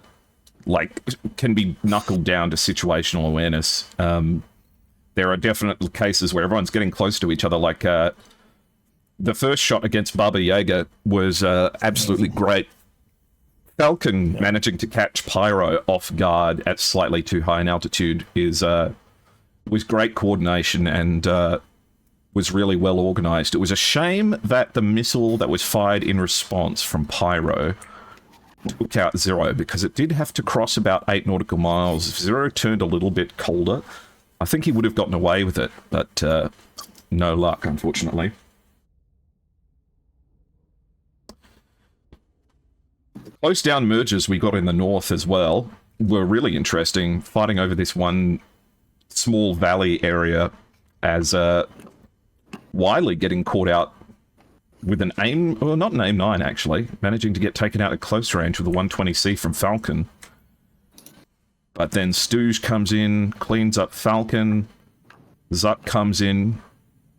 can be knuckled down to situational awareness. There are definite cases where everyone's getting close to each other, like the first shot against Baba Yaga was absolutely great. Falcon managing to catch Pyro off guard at slightly too high an altitude was great coordination and was really well organized. It was a shame that the missile that was fired in response from Pyro took out Zero, because it did have to cross about 8 nautical miles. If Zero turned a little bit colder, I think he would have gotten away with it, but no luck, unfortunately. close down mergers we got in the north as well were really interesting, fighting over this one small valley area as Wiley getting caught out with an aim, well, not an aim 9 actually, managing to get taken out at close range with a 120C from Falcon. But then Stooge comes in, cleans up Falcon. Zuck comes in,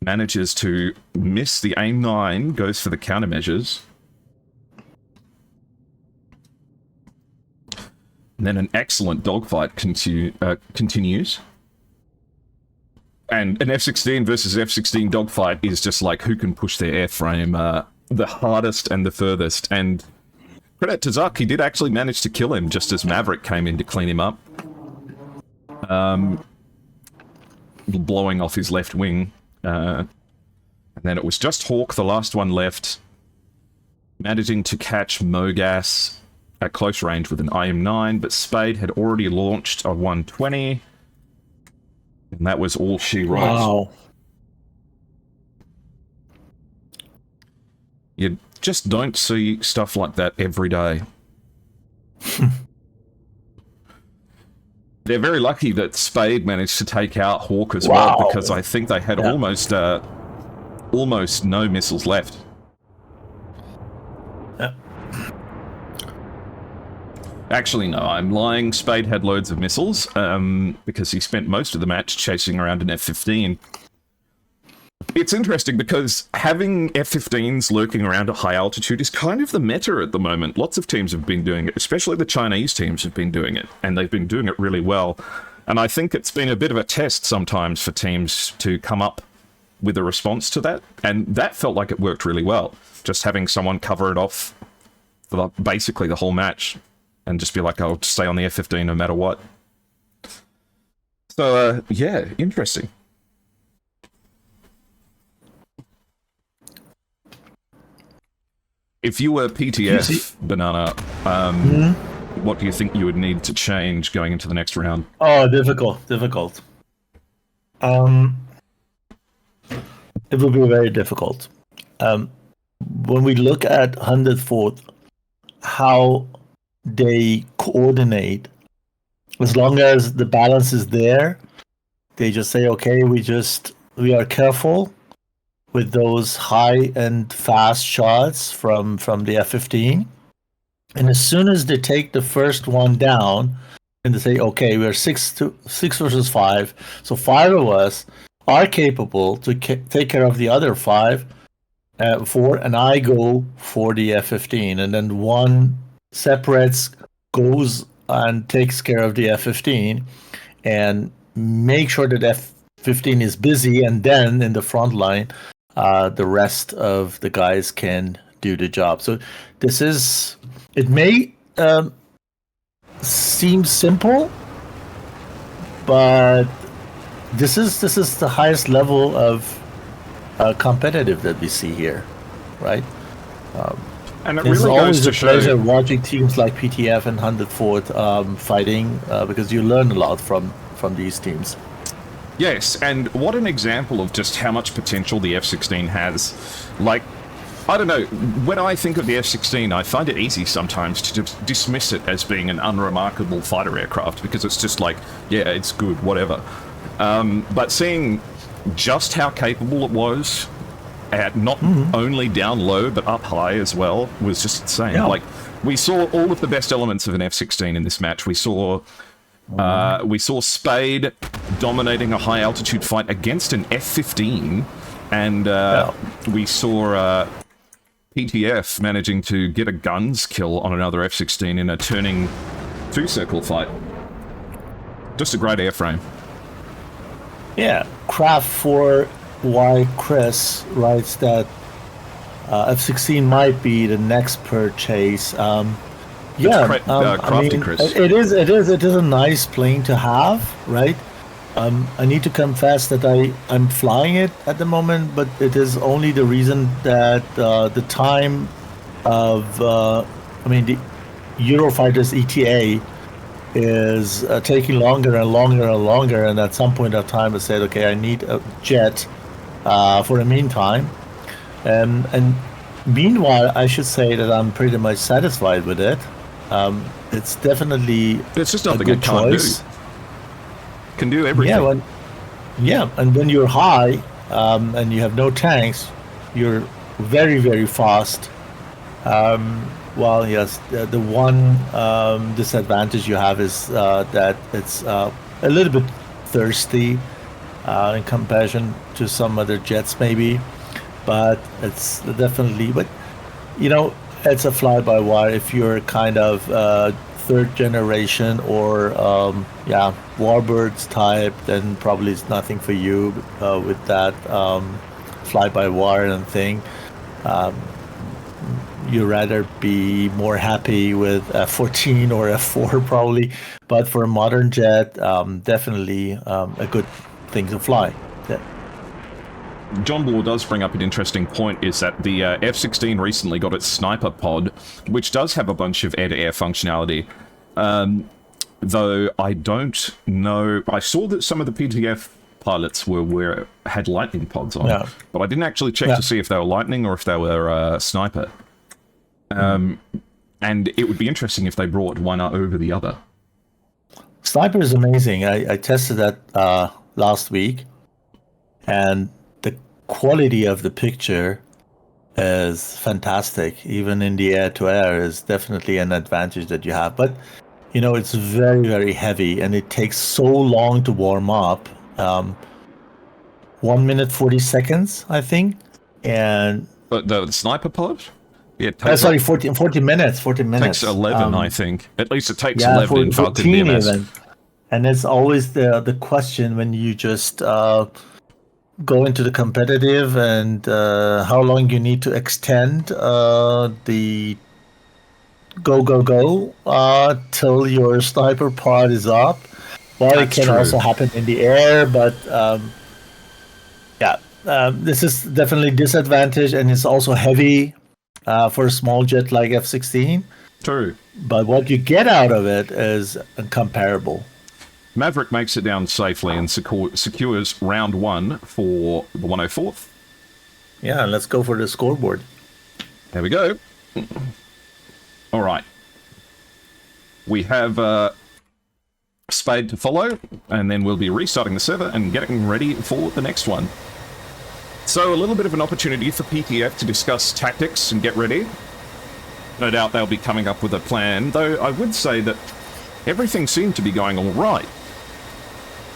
manages to miss the aim 9, goes for the countermeasures. And then an excellent dogfight continues. And an F-16 versus F-16 dogfight is just like who can push their airframe the hardest and the furthest. And credit to Zuck, he did actually manage to kill him just as Maverick came in to clean him up. Blowing off his left wing. And then it was just Hawk, the last one left, managing to catch Mogas at close range with an IM-9, but Spade had already launched a 120. And that was all she wrote. Wow. You just don't see stuff like that every day. They're very lucky that Spade managed to take out Hawk as well, because I think they had almost no missiles left. Yeah. Actually, no, I'm lying. Spade had loads of missiles, because he spent most of the match chasing around an F-15. It's interesting because having F-15s lurking around at high altitude is kind of the meta at the moment. Lots of teams have been doing it, especially the Chinese teams have been doing it, and they've been doing it really well. And I think it's been a bit of a test sometimes for teams to come up with a response to that, and that felt like it worked really well. Just having someone cover it off for basically the whole match, and just be like, I'll stay on the F-15 no matter what. So, yeah, interesting. If you were PTF, Banana, what do you think you would need to change going into the next round? Oh, difficult. It will be very difficult. When we look at 104th, how they coordinate, as long as the balance is there, they just say, okay, we are careful with those high and fast shots from the F-15. And as soon as they take the first one down and they say, okay, we're 6 versus 5, so 5 of us are capable to take care of the other 4, and I go for the F-15, and then one separates, goes and takes care of the F-15, and make sure that F-15 is busy, and then in the front line, the rest of the guys can do the job. So it may seem simple, but this is the highest level of competitive that we see here, right? And it it's really always goes to a pleasure show watching teams like PTF and 104th fighting, because you learn a lot from these teams. Yes, and what an example of just how much potential the F-16 has. Like, I don't know, when I think of the F-16, I find it easy sometimes to just dismiss it as being an unremarkable fighter aircraft, because it's just like, yeah, it's good, whatever. But seeing just how capable it was, at not only down low, but up high as well, was just insane. Yeah. Like, we saw all of the best elements of an F-16 in this match. We saw Spade dominating a high altitude fight against an F-15, and we saw PTF managing to get a guns kill on another F-16 in a turning 2-circle fight. Just a great airframe. Yeah, Craft 4Y Chris writes that F-16 might be the next purchase. Crafty Chris. It is a nice plane to have, right? I need to confess that I'm flying it at the moment, but it is only the reason that the time of the Eurofighters ETA is taking longer and longer and longer, and at some point of time I said, okay, I need a jet for the meantime, and meanwhile I should say that I'm pretty much satisfied with it. it's definitely It's just a nothing good it can't choice. do. Can do everything. And when you're high and you have no tanks, you're very, very fast. Well, yes, the one disadvantage you have is that it's a little bit thirsty in comparison to some other jets, maybe. But it's definitely, but you know, it's a fly-by-wire. If you're kind of third generation or Warbirds type, then probably it's nothing for you with that fly-by-wire and thing. You rather be more happy with F-14 or F4 probably, but for a modern jet, definitely a good thing to fly. Yeah. John Bloor does bring up an interesting point, is that the F-16 recently got its sniper pod, which does have a bunch of air-to-air functionality. Though I don't know... I saw that some of the PTF pilots had lightning pods on, but I didn't actually check to see if they were lightning or if they were sniper. And it would be interesting if they brought one over the other. Sniper is amazing. I tested that last week, and the quality of the picture is fantastic. Even in the air-to-air is definitely an advantage that you have. But, you know, it's very, very heavy, and it takes so long to warm up. 1 minute, 40 seconds, I think. But the sniper pod? Yeah, 40 minutes. 40 minutes. Takes 11, I think. At least it takes 11 for in Falcon VMS. Event. And it's always the question when you just go into the competitive and how long you need to extend the go till your sniper pod is up. Well, That's it can true. also happen in the air, but this is definitely disadvantage, and it's also heavy for a small jet like F-16. True. But what you get out of it is incomparable. Maverick makes it down safely and secures round 1 for the 104th. Yeah, let's go for the scoreboard. There we go. All right. We have Spade to follow, and then we'll be restarting the server and getting ready for the next one. So a little bit of an opportunity for PTF to discuss tactics and get ready. No doubt they'll be coming up with a plan, though I would say that everything seemed to be going all right.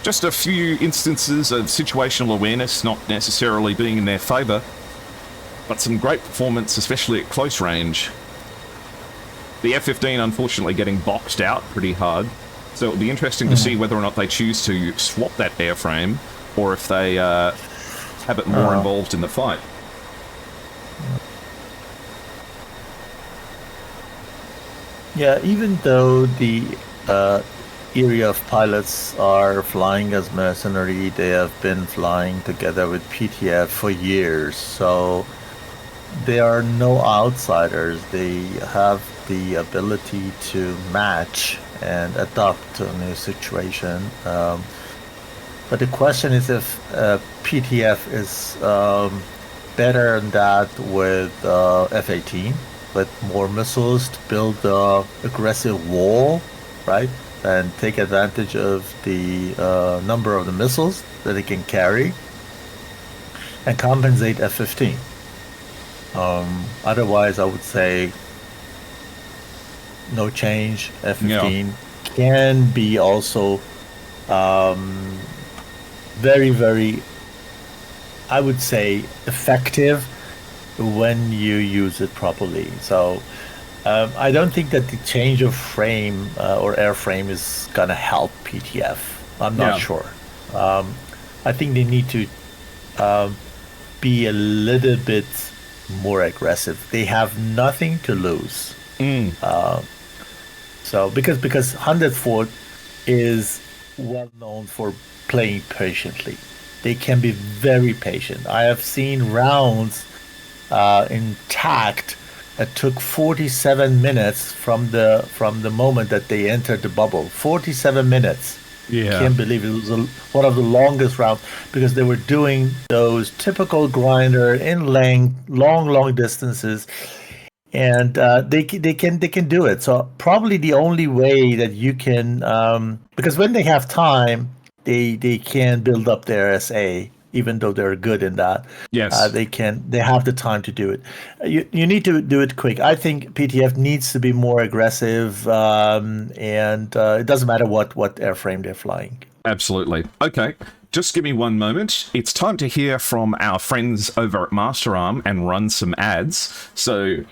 Just a few instances of situational awareness not necessarily being in their favour, but some great performance, especially at close range. The F-15 unfortunately getting boxed out pretty hard, so it'll be interesting to see whether or not they choose to swap that airframe, or if they have it more involved in the fight. Yeah, even though the area of pilots are flying as mercenary, they have been flying together with PTF for years, so they are no outsiders. They have the ability to match and adapt to a new situation. But the question is if PTF is better than that with F-18, with more missiles to build the aggressive wall, right? And take advantage of the number of the missiles that it can carry and compensate F-15. Otherwise, I would say no change. F-15 can be also very, very, I would say, effective when you use it properly. So I don't think that the change of frame or airframe is gonna help PTF. I'm not sure. I think they need to be a little bit more aggressive. They have nothing to lose. So because 104th is well known for playing patiently. They can be very patient. I have seen rounds intact that took 47 minutes from the moment that they entered the bubble. 47 minutes. Yeah. Can't believe it was one of the longest rounds because they were doing those typical grinder in length, long distances. and they can do it. So probably the only way that you can, because when they have time, they can build up their SA, even though they're good in that. Yes. They have the time to do it. You need to do it quick. I think PTF needs to be more aggressive, and it doesn't matter what airframe they're flying. Absolutely. Okay, just give me one moment. It's time to hear from our friends over at Masterarm and run some ads. So,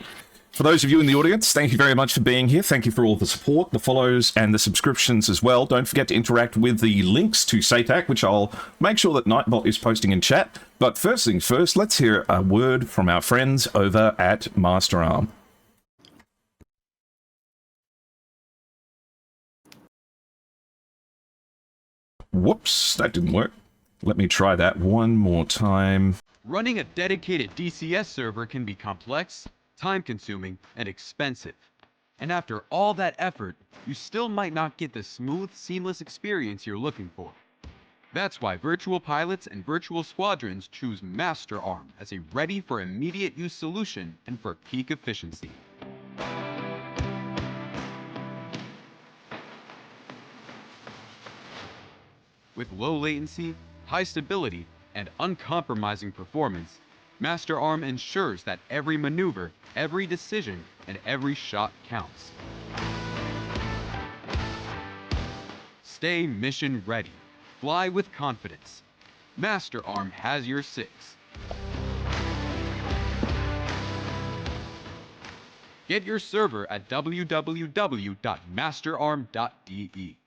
for those of you in the audience, thank you very much for being here. Thank you for all the support, the follows, and the subscriptions as well. Don't forget to interact with the links to SATAC, which I'll make sure that Nightbot is posting in chat. But first things first, let's hear a word from our friends over at Masterarm. Whoops, that didn't work. Let me try that one more time. Running a dedicated DCS server can be complex, time-consuming, and expensive. And after all that effort, you still might not get the smooth, seamless experience you're looking for. That's why virtual pilots and virtual squadrons choose MasterArm as a ready for immediate use solution and for peak efficiency. With low latency, high stability, and uncompromising performance, MasterArm ensures that every maneuver, every decision, and every shot counts. Stay mission ready. Fly with confidence. MasterArm has your six. Get your server at www.masterarm.de.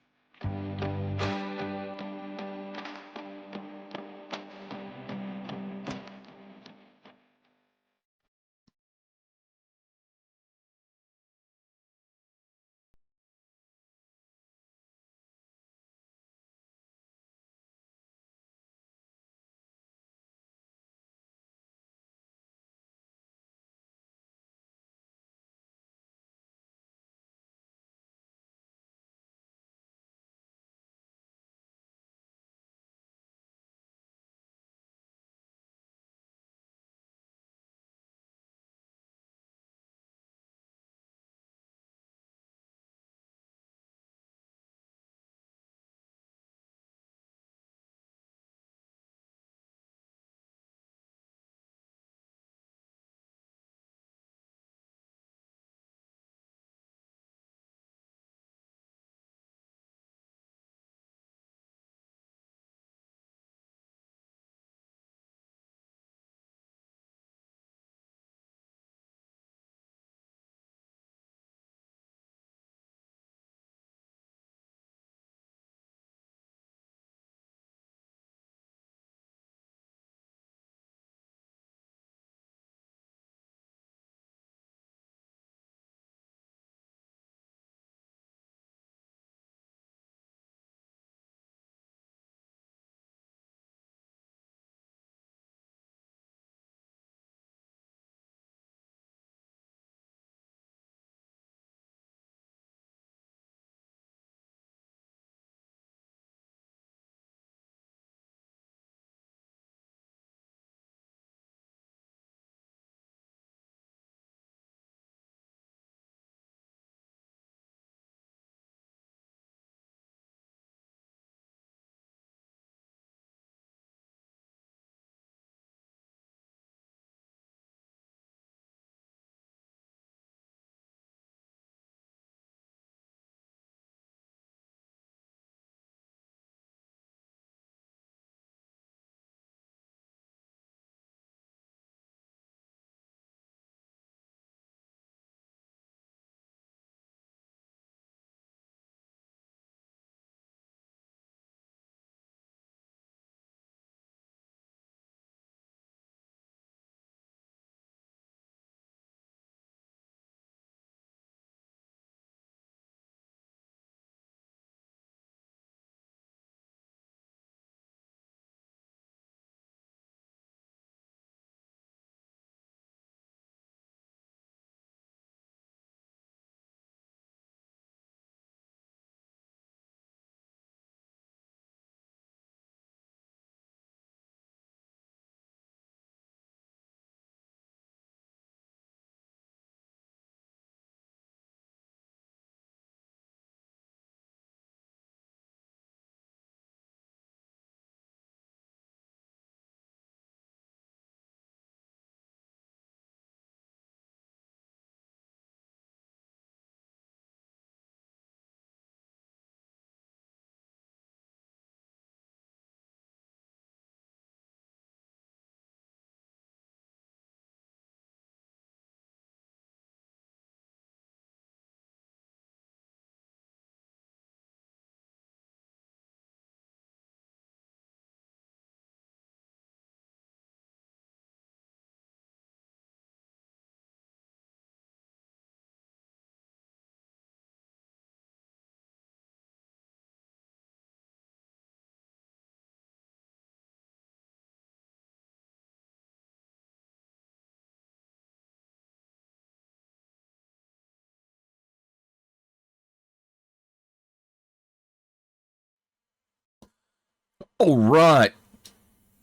All right.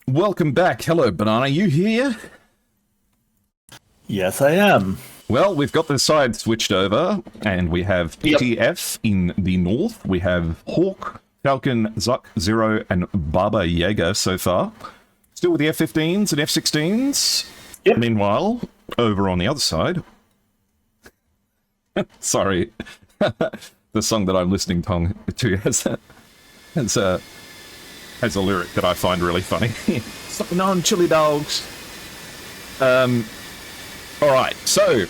Welcome back. Hello, Banana. You here? Yes, I am. Well, we've got the side switched over, and we have PTF in the north. We have Hawk, Falcon, Zuck, Zero, and Baba Yaga so far. Still with the F-15s and F-16s. Yep. Meanwhile, over on the other side... Sorry. The song that I'm listening to has a lyric that I find really funny. Something on chili dogs. Alright, so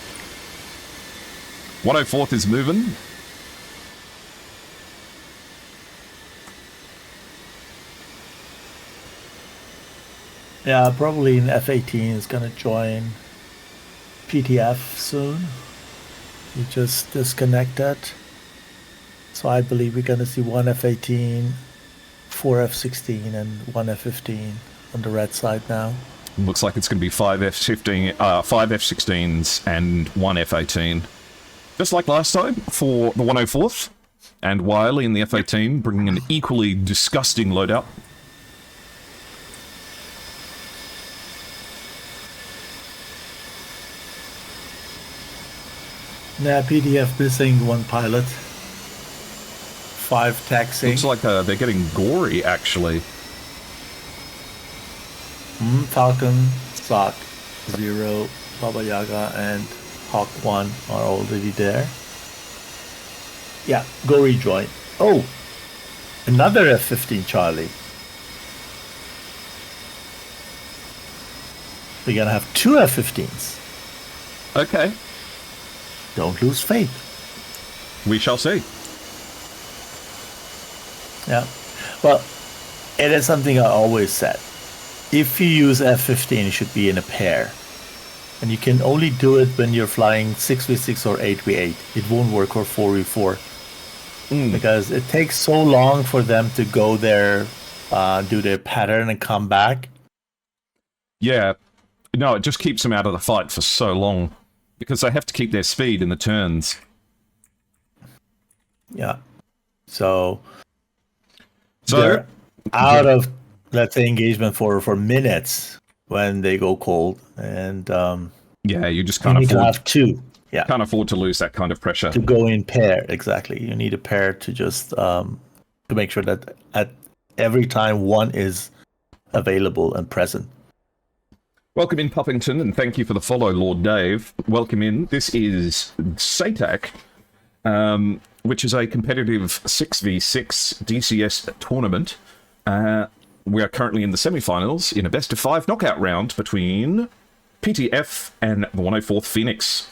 104th is moving. Yeah, probably an F-18 is gonna join PTF soon. You just disconnected. So I believe we're gonna see one F-18, 4 F-16, and 1 F-15 on the red side now. Looks like it's going to be 5 F-16s and 1 F-18. Just like last time for the 104th. And Wiley in the F-18 bringing an equally disgusting loadout. Yeah, PDF missing one pilot. 5 taxing. Looks like they're getting gory, actually. Falcon, Sock, Zero, Baba Yaga, and Hawk 1 are already there. Yeah, go rejoin. Oh, another F-15 Charlie. We're gonna have 2 F-15s. Okay. Don't lose faith. We shall see. Yeah. Well, it is something I always said. If you use F-15, it should be in a pair. And you can only do it when you're flying 6v6 or 8v8. It won't work for 4v4. Because it takes so long for them to go there, do their pattern and come back. Yeah. No, it just keeps them out of the fight for so long. Because they have to keep their speed in the turns. Yeah. So they're out of, let's say, engagement for minutes when they go cold. And yeah, you just you can't need to afford have 2. Yeah. can't afford to lose that kind of pressure. To go in pair, exactly. You need a pair to just to make sure that at every time one is available and present. Welcome in, Puppington, and thank you for the follow, Lord Dave. Welcome in. This is SATAC, which is a competitive 6v6 DCS tournament. We are currently in the semi-finals in a best-of-5 knockout round between PTF and the 104th Phoenix.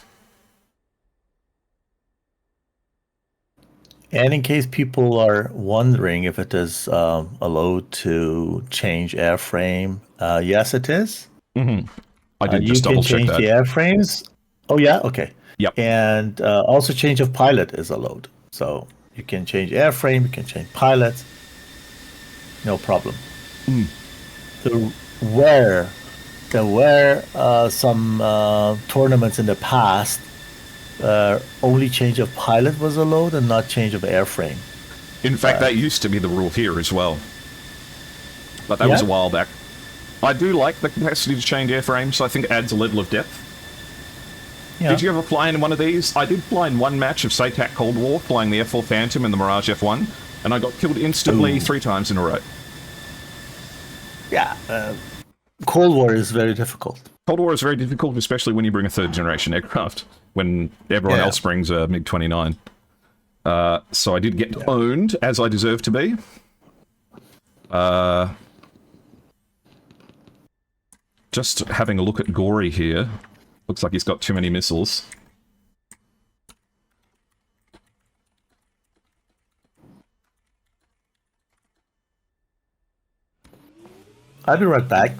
And in case people are wondering if it is allowed to change airframe, yes, it is. I did just double check that. You can change the airframes. Oh, yeah? Okay. Yep. And also change of pilot is allowed. So you can change airframe, you can change pilots. No problem. There were some tournaments in the past only change of pilot was allowed and not change of airframe. In fact, that used to be the rule here as well. But that was a while back. I do like the capacity to change airframes. I think it adds a level of depth. Yeah. Did you ever fly in one of these? I did fly in one match of SATAC Cold War, flying the F4 Phantom and the Mirage F1, and I got killed instantly 3 times in a row. Yeah, Cold War is very difficult. Cold War is very difficult, especially when you bring a 3rd generation aircraft, when everyone else brings a MiG-29. So I did get owned, as I deserve to be. Just having a look at Gory here. Looks like he's got too many missiles. I'll be right back.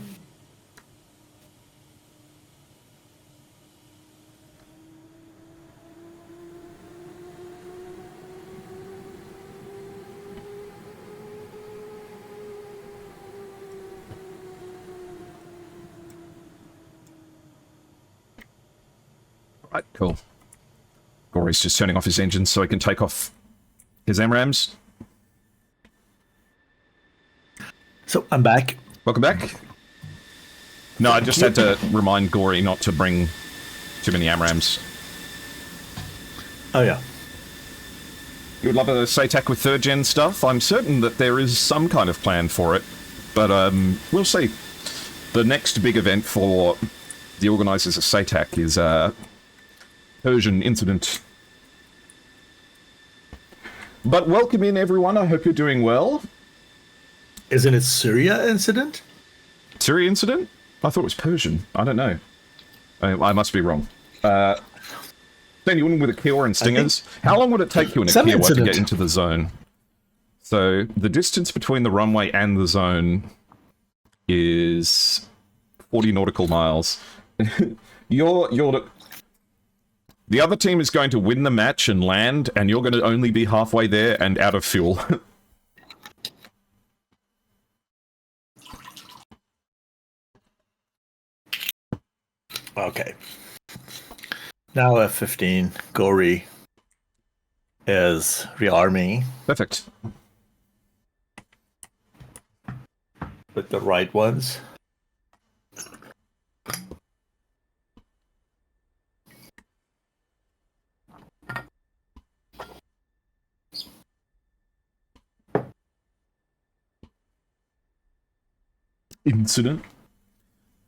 Right, cool. Gory's just turning off his engines so he can take off his MRAMs. So I'm back. Welcome back. No, I just had to remind Gory not to bring too many AMRAMs. Oh, yeah. You would love a SATAC with 3rd gen stuff? I'm certain that there is some kind of plan for it, but we'll see. The next big event for the organisers of SATAC is Persian Incident. But welcome in, everyone. I hope you're doing well. Isn't it Syria incident? Syria Incident? I thought it was Persian. I don't know. I must be wrong. Anyone with a Kiowa and stingers? How long would it take you in a Kiowa to get into the zone? So the distance between the runway and the zone is 40 nautical miles. The other team is going to win the match and land, and you're going to only be halfway there and out of fuel. Okay. Now F-15, Gory is rearming. Perfect. With the right ones. Incident.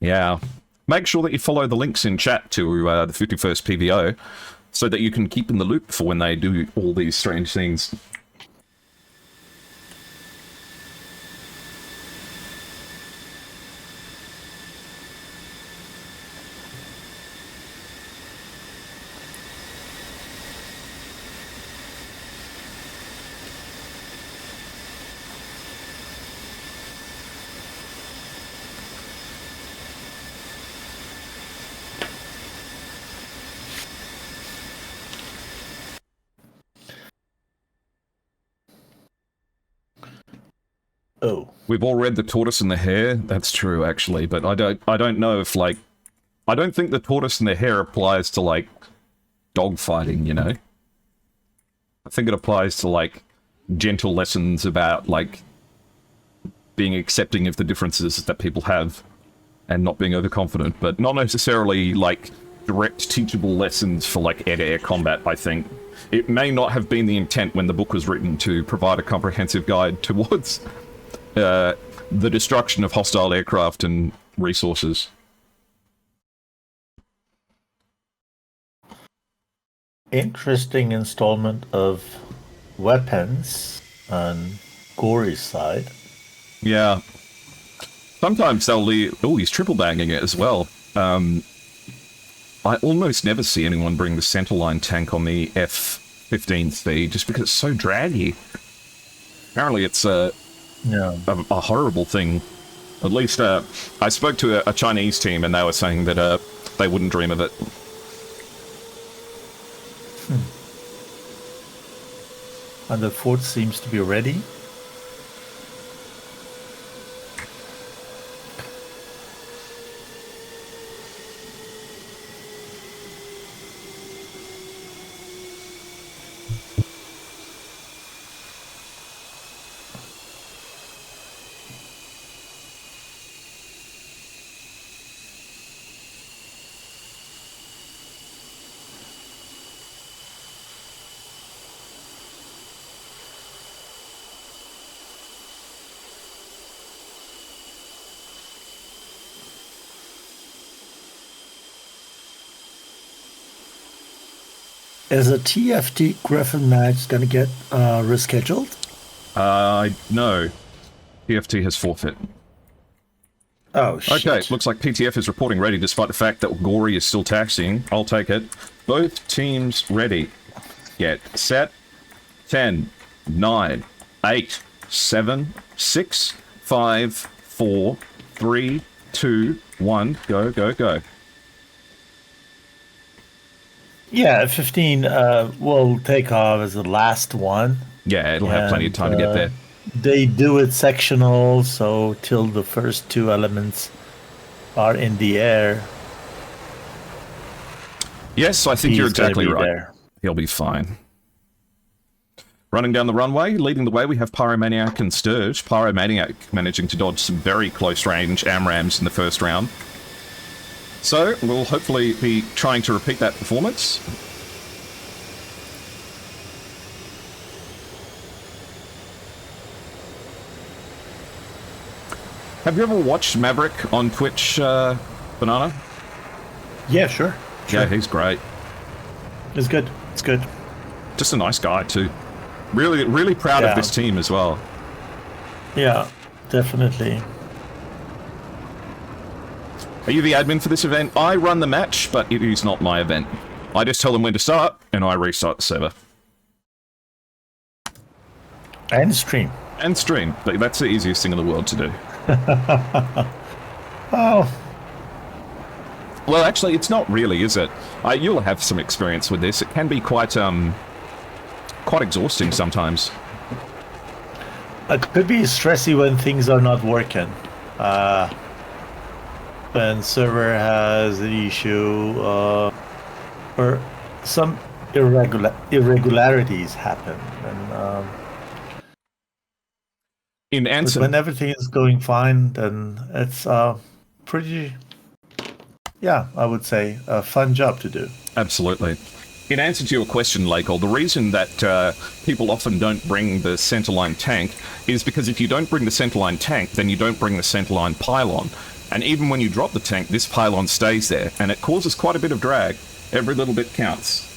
Yeah. Make sure that you follow the links in chat to the 51st PVO so that you can keep in the loop for when they do all these strange things. Oh. We've all read The Tortoise and the Hare. That's true, actually, but I don't know if, like... I don't think The Tortoise and the Hare applies to, like, dogfighting, you know? I think it applies to, like, gentle lessons about, like, being accepting of the differences that people have and not being overconfident, but not necessarily, like, direct teachable lessons for, like, air-to-air combat, I think. It may not have been the intent when the book was written to provide a comprehensive guide towards... the destruction of hostile aircraft and resources. Interesting installment of weapons on Gory's side. Yeah. Sometimes they'll leave... Oh, he's triple banging it as well. I almost never see anyone bring the centerline tank on the F-15 speed just because it's so draggy. Apparently it's a horrible thing. At least I spoke to a Chinese team and they were saying that they wouldn't dream of it. And the fort seems to be ready. Is a TFT Griffin match going to get rescheduled? No. PFT has forfeit. Oh, shit. Okay, looks like PTF is reporting ready despite the fact that Gory is still taxiing. I'll take it. Both teams ready. Get set. 10, 9, 8, 7, 6, 5, 4, 3, 2, 1. Go, go, go. Yeah, 15 will take off as the last one. Yeah, it'll have plenty of time to get there. They do it sectional, so till the first two elements are in the air. Yes, I think you're exactly right. There. He'll be fine. Running down the runway, leading the way, we have Pyromaniac and Sturge. Pyromaniac managing to dodge some very close range AMRAMs in the first round. So, we'll hopefully be trying to repeat that performance. Have you ever watched Maverick on Twitch, Banana? Yeah, sure. Yeah, he's great. It's good. It's good. Just a nice guy, too. Really, really proud of this team as well. Yeah, definitely. Are you the admin for this event? I run the match, but it is not my event. I just tell them when to start, and I restart the server. And stream. And stream. That's the easiest thing in the world to do. Oh. Well, actually, it's not really, is it? You'll have some experience with this. It can be quite exhausting sometimes. It could be stressy when things are not working. When server has an issue, or some irregularities happen. And, in answer, when everything is going fine, then it's pretty, I would say, a fun job to do. Absolutely. In answer to your question, Lakel, the reason that people often don't bring the centerline tank is because if you don't bring the centerline tank, then you don't bring the centerline pylon. And even when you drop the tank, this pylon stays there, and it causes quite a bit of drag. Every little bit counts.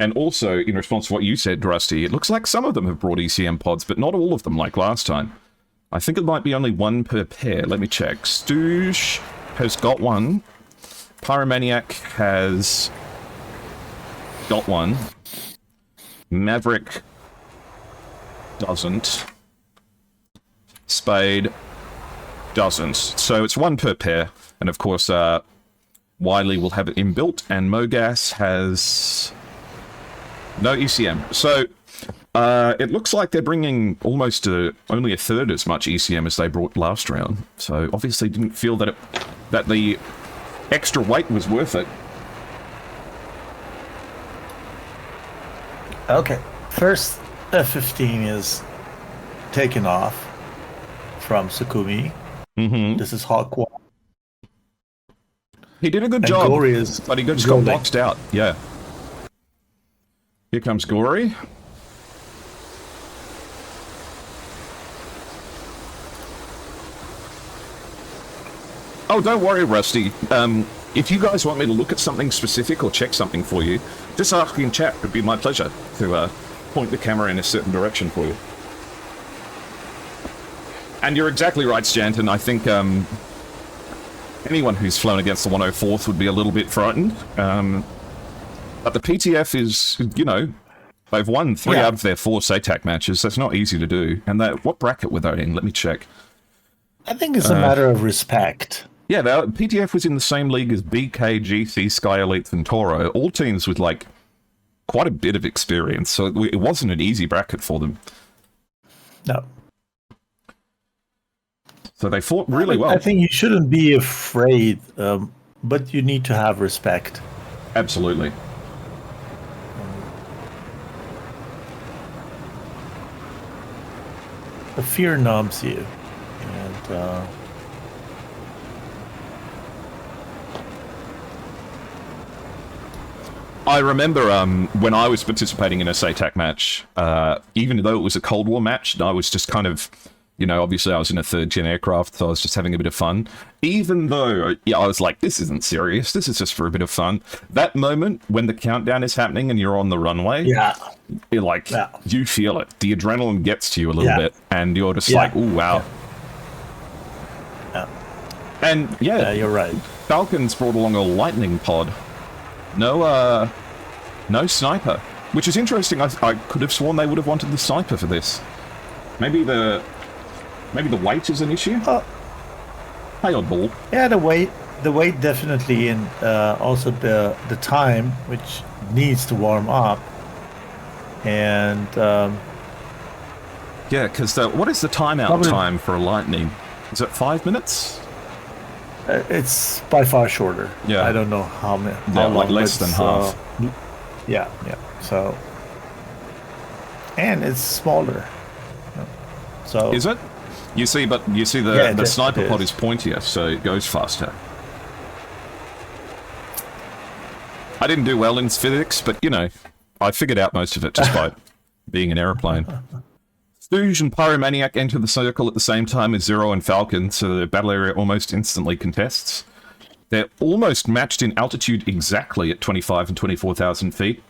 And also, in response to what you said, Rusty, it looks like some of them have brought ECM pods, but not all of them like last time. I think it might be only one per pair. Let me check. Stooge has got one. Pyromaniac has got one. Maverick doesn't. Spade doesn't. So it's one per pair. And of course, Wiley will have it inbuilt, and Mogas has no ECM. So it looks like they're bringing almost only a third as much ECM as they brought last round. So obviously didn't feel that that the extra weight was worth it. Okay, first F-15 is taken off from Sukumi. This is Hawk 1. He did a good job, but he just got boxed out. Yeah. Here comes Gory. Oh, don't worry, Rusty. If you guys want me to look at something specific or check something for you, just ask in chat. It'd be my pleasure to point the camera in a certain direction for you. And you're exactly right, Stanton. I think anyone who's flown against the 104th would be a little bit frightened. But the PTF is, you know, they've won 3 out of their 4 SATAC matches. That's not easy to do. And what bracket were they in? Let me check. I think it's a matter of respect. Yeah, PTF was in the same league as BK, GC, Sky Elite, and Toro. All teams with, like, quite a bit of experience. So it wasn't an easy bracket for them. No. So they fought really well. I think you shouldn't be afraid, but you need to have respect. Absolutely. The fear numbs you. And I remember when I was participating in a SATAC match, even though it was a Cold War match, I was just kind of, you know, obviously I was in a 3rd-gen aircraft, so I was just having a bit of fun. Even though, I was like, this isn't serious, this is just for a bit of fun. That moment when the countdown is happening and you're on the runway, you're like, you feel it. The adrenaline gets to you a little bit, and you're just like, ooh, wow. And yeah, you're right. Falcons brought along a lightning pod. No sniper, which is interesting. I could have sworn they would have wanted the sniper for this. Maybe the weight is an issue. Hey, oddball. Yeah, the weight definitely, and also the time, which needs to warm up. And yeah, because what is the timeout time for a lightning? Is it 5 minutes? It's by far shorter. Yeah, I don't know how many. Yeah, like less than half. Yeah. So and it's smaller. So Is it? You see, but you see the sniper pod is pointier, so it goes faster. I didn't do well in physics, but you know, I figured out most of it just by being an aeroplane. Stooge and Pyromaniac enter the circle at the same time as Zero and Falcon, so the battle area almost instantly contests. They're almost matched in altitude exactly at 25 and 24,000 feet.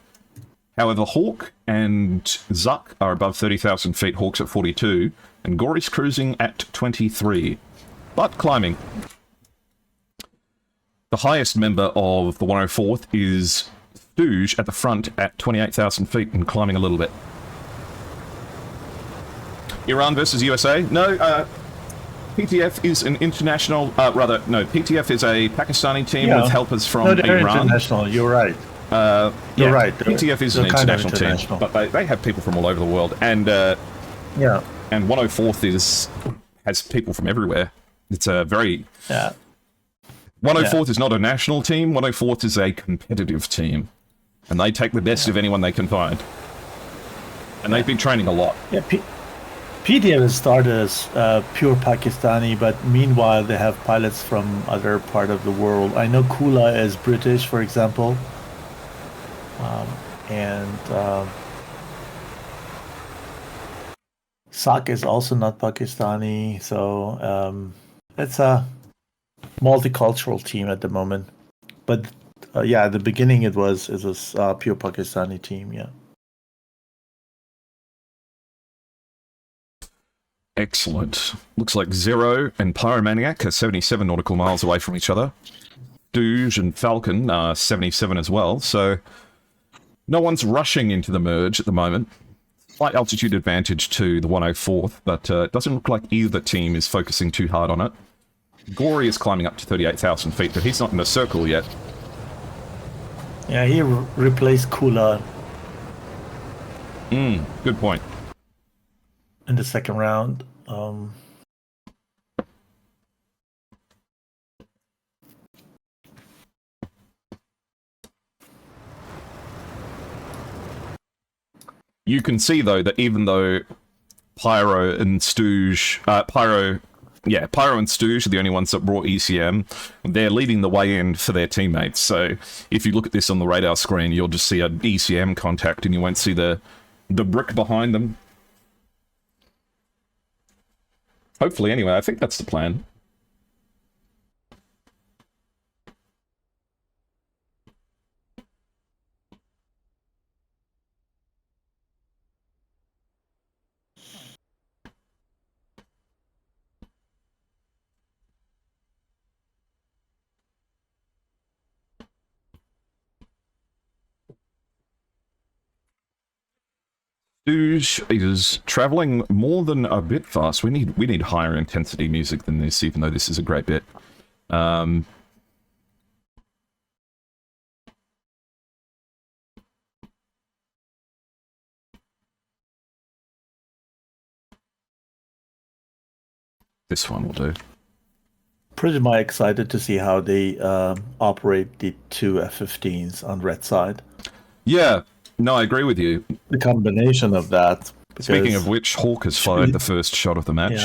However, Hawk and Zuck are above 30,000 feet, Hawk's at 42, and Gory's cruising at 23, but climbing. The highest member of the 104th is Stooge at the front at 28,000 feet and climbing a little bit. Iran versus USA? No, PTF is an international, PTF is a Pakistani team with helpers from they're Iran. International, you're right. You're right. PTF is an international team, but they have people from all over the world, and and 104th has people from everywhere. It's a very 104th is not a national team. 104th is a competitive team, and they take the best of anyone they can find. And they've been training a lot. Yeah, PTF has started as pure Pakistani, but meanwhile they have pilots from other part of the world. I know Kula is British, for example, and SATAC is also not Pakistani. So it's a multicultural team at the moment. But at the beginning it was a pure Pakistani team. Yeah. Excellent. Looks like Zero and Pyromaniac are 77 nautical miles away from each other. Stooge and Falcon are 77 as well, so no one's rushing into the merge at the moment. Slight altitude advantage to the 104th, but it doesn't look like either team is focusing too hard on it. Gory is climbing up to 38,000 feet, but he's not in the circle yet. Yeah, he replaced Kula. Good point. In the second round. You can see, though, that even though Pyro and Stooge... Pyro and Stooge are the only ones that brought ECM, they're leading the way in for their teammates. So if you look at this on the radar screen, you'll just see an ECM contact and you won't see the brick behind them. Hopefully, anyway. I think that's the plan. Stooge is traveling more than a bit fast. We need higher intensity music than this, even though this is a great bit. This one will do. Pretty much excited to see how they operate the two F-15s on red side. Yeah. No, I agree with you. The combination of that. Speaking of which, Hawk has fired the first shot of the match.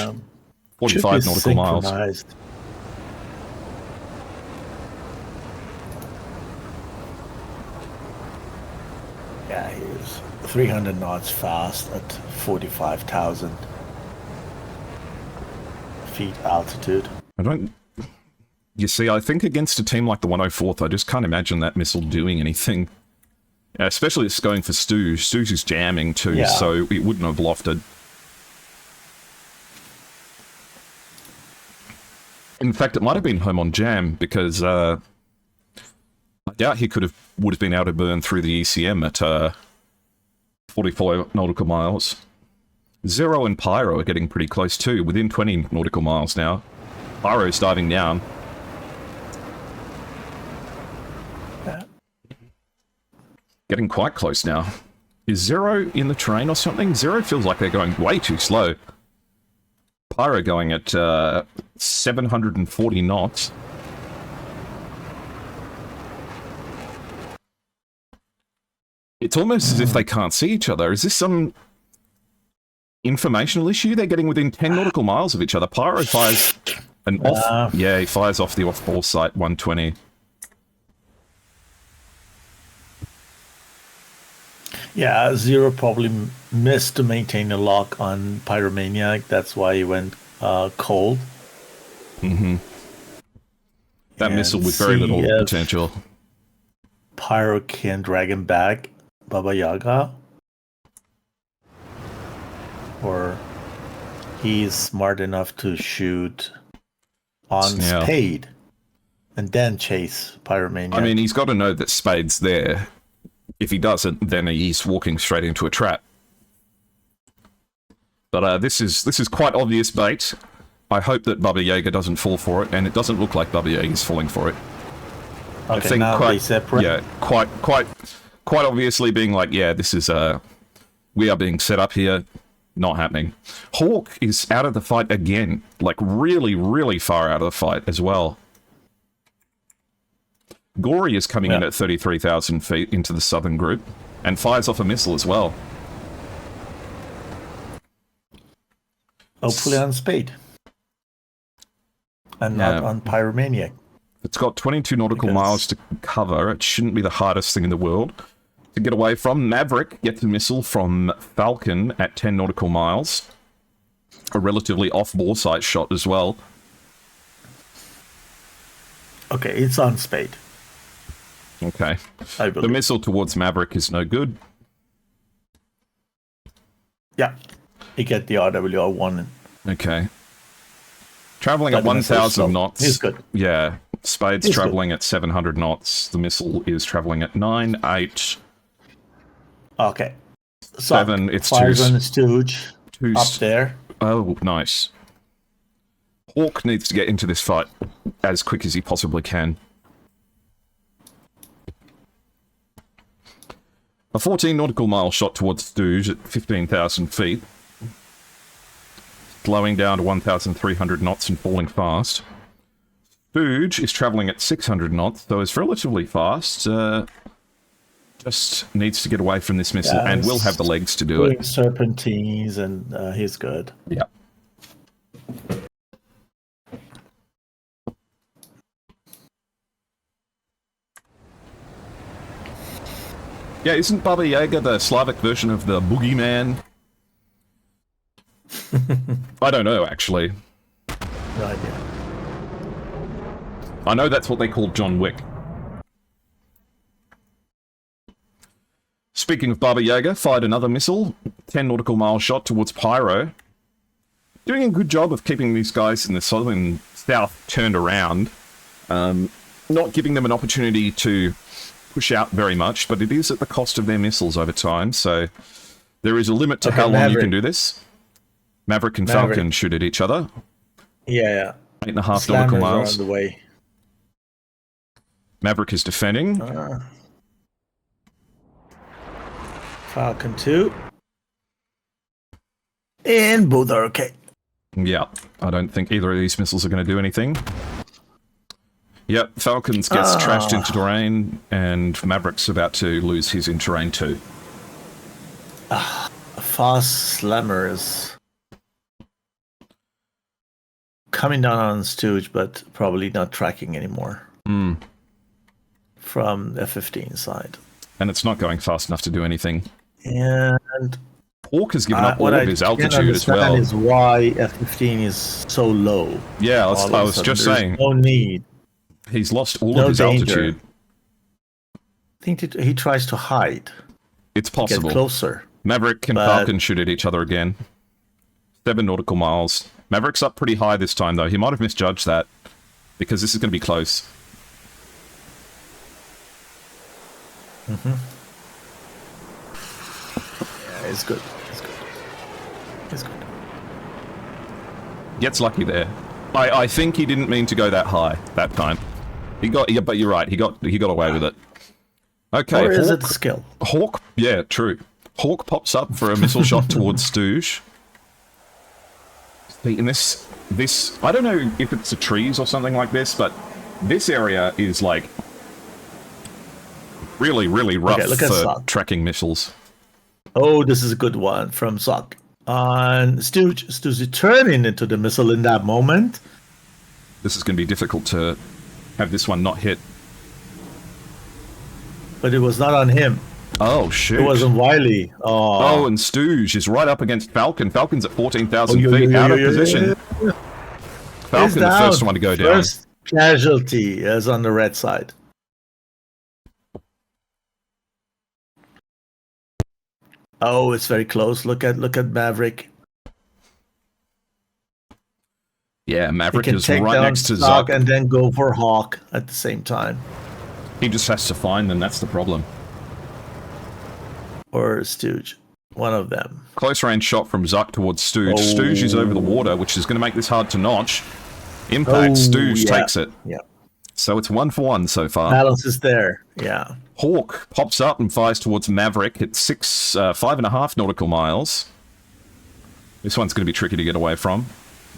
45 nautical miles. Yeah, he is 300 knots fast at 45,000 feet altitude. You see, I think against a team like the 104th, I just can't imagine that missile doing anything. Especially it's going for Stooge. Stooge is jamming too, so it wouldn't have lofted. In fact, it might have been home on jam, because I doubt he would have been able to burn through the ECM at 44 nautical miles. Zero and Pyro are getting pretty close too, within 20 nautical miles now. Pyro's diving down. Getting quite close now. Is Zero in the terrain or something? Zero feels like they're going way too slow. Pyro going at 740 knots. It's almost as if they can't see each other. Is this some informational issue. They're getting within 10 nautical miles of each other. Pyro fires an off... yeah, he fires off the off-ball sight 120. Yeah, Zero probably missed to maintain a lock on Pyromaniac. That's why he went cold. Mm-hmm. That And missile with very see little if potential. Pyro can drag him back, Baba Yaga. Or he's smart enough to shoot on Yeah. Spade and then chase Pyromaniac. I mean, he's got to know that Spade's there. If he doesn't, then he's walking straight into a trap. But this is quite obvious bait. I hope that Baba Yaga doesn't fall for it, and it doesn't look like Baba Yaga's falling for it. okay, I think now quite, they separate. yeah, quite obviously being like, yeah, this is we are being set up here. Not happening. Hawk is out of the fight again, like really, really far out of the fight as well. Gory is coming in at 33,000 feet into the southern group and fires off a missile as well. Hopefully on Spade. And not on Pyromaniac. It's got 22 nautical miles to cover. It shouldn't be the hardest thing in the world to get away from. Maverick gets a missile from Falcon at 10 nautical miles. A relatively off-bore sight shot as well. Okay, it's on Spade. Okay. I The believe. missile towards Maverick is no good. Yeah. You get the RWR1. Okay. Traveling at But the missile's 1,000 slow. knots. He's good. Yeah. Spade's He's traveling at 700 knots. The missile is traveling at 9, 8, Okay. So 7. It's fires two. on the Stooge two up there. Oh, nice. Hawk needs to get into this fight as quick as he possibly can. A 14 nautical mile shot towards Stooge at 15,000 feet. Slowing down to 1,300 knots and falling fast. Stooge is traveling at 600 knots, so it's relatively fast. Just needs to get away from this missile and will have the legs to do Doing it. serpentines, and he's good. Yeah. Yeah, isn't Baba Yaga the Slavic version of the boogeyman? I don't know, actually. No idea. I know that's what they called John Wick. Speaking of Baba Yaga, fired another missile, 10 nautical mile shot towards Pyro. Doing a good job of keeping these guys in the southern south turned around. Not giving them an opportunity to push out very much, but it is at the cost of their missiles over time, so there is a limit to how long you can do this. Maverick and Falcon shoot at each other. Yeah. 8.5 nautical miles. On the way. Maverick is defending. Falcon 2. And both are okay. Yeah, I don't think either of these missiles are going to do anything. Yep, Falcons gets trashed into terrain, and Maverick's about to lose his in terrain too. A fast slammer is coming down on Stooge, but probably not tracking anymore. From F-15 side. And it's not going fast enough to do anything. And Hawk has given up all of his altitude as well. What is why F-15 is so low. Yeah, I was just saying. No need. He's lost all of his altitude. I think he tries to hide. It's possible. Get closer. Maverick and Falcon shoot at each other again. 7 nautical miles. Maverick's up pretty high this time, though. He might have misjudged that, because this is going to be close. Yeah, it's good. It's good. Gets lucky there. I think he didn't mean to go that high that time. He got, yeah, but you're right. He got away with it. Okay. Or is it skill? Hawk, yeah, true. Hawk pops up for a missile shot towards Stooge. See, in this, I don't know if it's the trees or something like this, but this area is like really, really rough for tracking missiles. Oh, this is a good one from Sock. on Stooge. Stooge turning into the missile in that moment. This is going to be difficult to have this one not hit. But it was not on him. Oh, shoot. It wasn't Wiley. Oh, and Stooge is right up against Falcon. Falcon's at 14,000 feet, out of position. Falcon, the first one to go down. First casualty is on the red side. Oh, it's very close. Look at Maverick. Yeah, Maverick He can is take right down next to Zoc Zuck. and then go for Hawk at the same time. He just has to find them, that's the problem. Or Stooge. One of them. Close range shot from Zuck towards Stooge. Oh. Stooge is over the water, which is going to make this hard to notch. Impact, Stooge takes it. Yeah. So it's 1-for-1 so far. Balance is there. Yeah. Hawk pops up and fires towards Maverick at 5.5 nautical miles. This one's going to be tricky to get away from,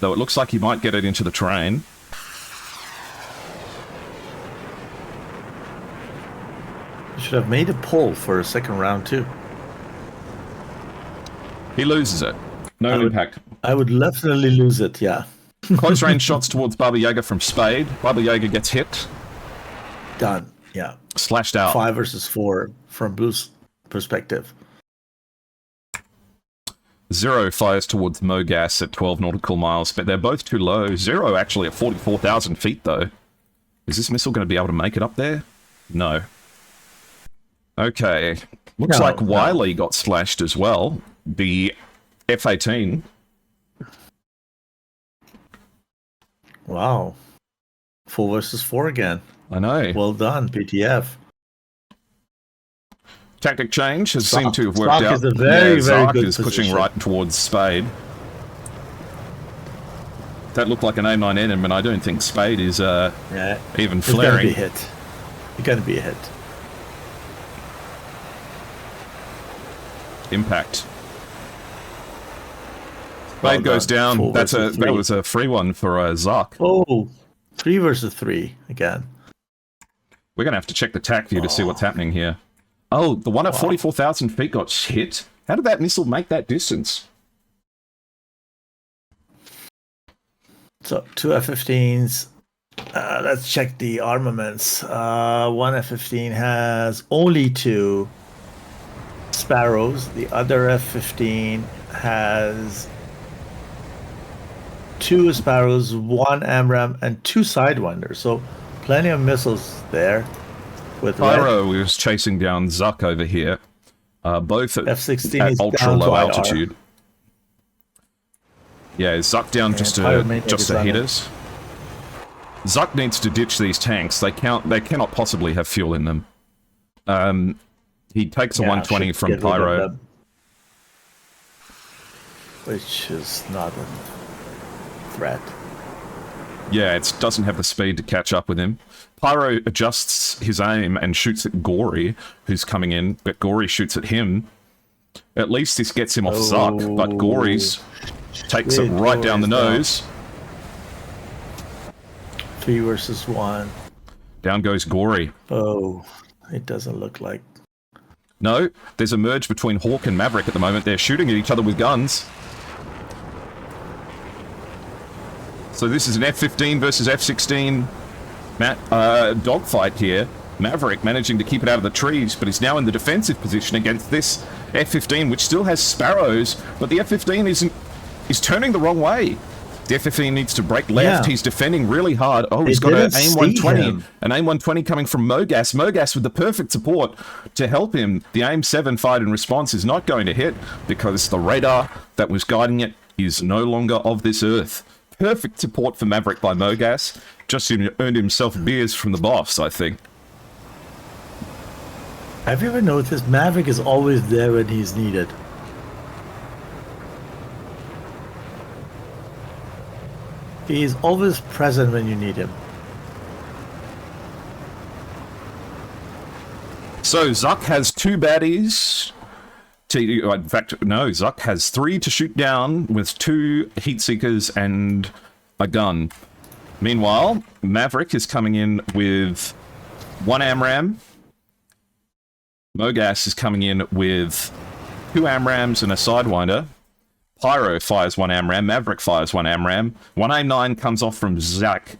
though it looks like he might get it into the terrain. You should have made a pull for a second round too. He loses it. No impact. I would definitely lose it, yeah. Close range shots towards Baba Yaga from Spade. Baba Yaga gets hit. Done. Yeah. Slashed out. 5 versus 4 from Blue's perspective. Zero fires towards Mogas at 12 nautical miles, but they're both too low. Zero actually at 44,000 feet, though. Is this missile going to be able to make it up there? No. Okay. Looks like Wiley got slashed as well. The F-18. Wow. 4 versus 4 again. I know. Well done, PTF. Tactic change has seemed to have worked Zoc out. is a very Zoc good is pushing position. right towards Spade. That looked like an A9 enemy, and I don't think Spade is Yeah. even It's gonna flaring. be a hit. It's gonna be a hit. Impact. Well Spade goes done. down. 4 That versus 3. was a free one for Zoc. Oh, 3 versus 3 again. We're going to have to check the TAC view to see what's happening here. Oh, the one at 44,000 feet got hit? How did that missile make that distance? So 2 F-15s. Let's check the armaments. One F-15 has only 2 Sparrows. The other F-15 has 2 Sparrows, 1 AMRAAM, and 2 Sidewinders. So plenty of missiles there. With Pyro was chasing down Zuck over here. Both at F-16 is ultra down to low IR. altitude. Yeah, Zuck down And just Pyromaniac is to on hit it. us. Zuck needs to ditch these tanks. They cannot possibly have fuel in them. He takes a Yeah, 120 should from get rid of Pyro. them. Which is not a threat. Yeah, it doesn't have the speed to catch up with him. Pyro adjusts his aim and shoots at Gory, who's coming in, but Gory shoots at him. At least this gets him off Zuck, but Gory's takes it right down the nose. 3 versus 1. Down goes Gory. Oh, it doesn't look like. No, there's a merge between Hawk and Maverick at the moment. They're shooting at each other with guns. So this is an F-15 versus F-16 dogfight here. Maverick managing to keep it out of the trees, but is now in the defensive position against this F-15, which still has Sparrows, but the F-15 is turning the wrong way. The F-15 needs to break left. Yeah. He's defending really hard. Oh, he's They got an didn't see AIM-120. him. An AIM-120 coming from Mogas. Mogas with the perfect support to help him. The AIM-7 fight in response is not going to hit because the radar that was guiding it is no longer of this earth. Perfect support for Maverick by Mogas. Just earned himself beers from the boss, I think. Have you ever noticed Maverick is always there when he's needed? He is always present when you need him. So Zuck has 2 baddies. In fact, no, Zuck has 3 to shoot down with 2 heat seekers and a gun. Meanwhile, Maverick is coming in with 1 AMRAAM. Mogas is coming in with 2 AMRAAMs and a Sidewinder. Pyro fires 1 AMRAM. Maverick fires 1 AMRAM. 1 AIM-9 comes off from Zuck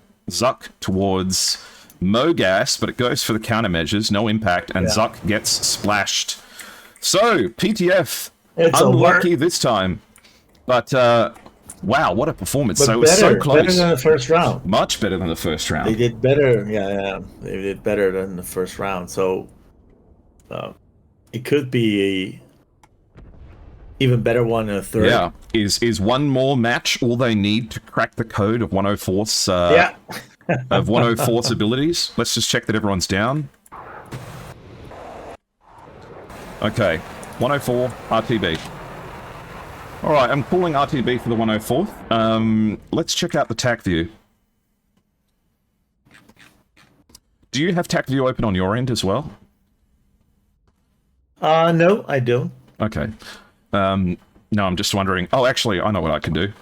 towards Mogas, but it goes for the countermeasures. No impact, and Zuck gets splashed. So, PTF, It's unlucky over. this time. But, wow, what a performance. But So it was so close. better than the first round. Much better than the first round. They did better. Yeah. They did better than the first round. So it could be a even better one in a third. Yeah. Is one more match all they need to crack the code of 104's of 104's abilities? Let's just check that everyone's down. Okay. 104 RTB. Alright, I'm calling RTB for the 104th. Let's check out the TAC view. Do you have TAC view open on your end as well? No, I don't. Okay. No, I'm just wondering. Oh, actually, I know what I can do.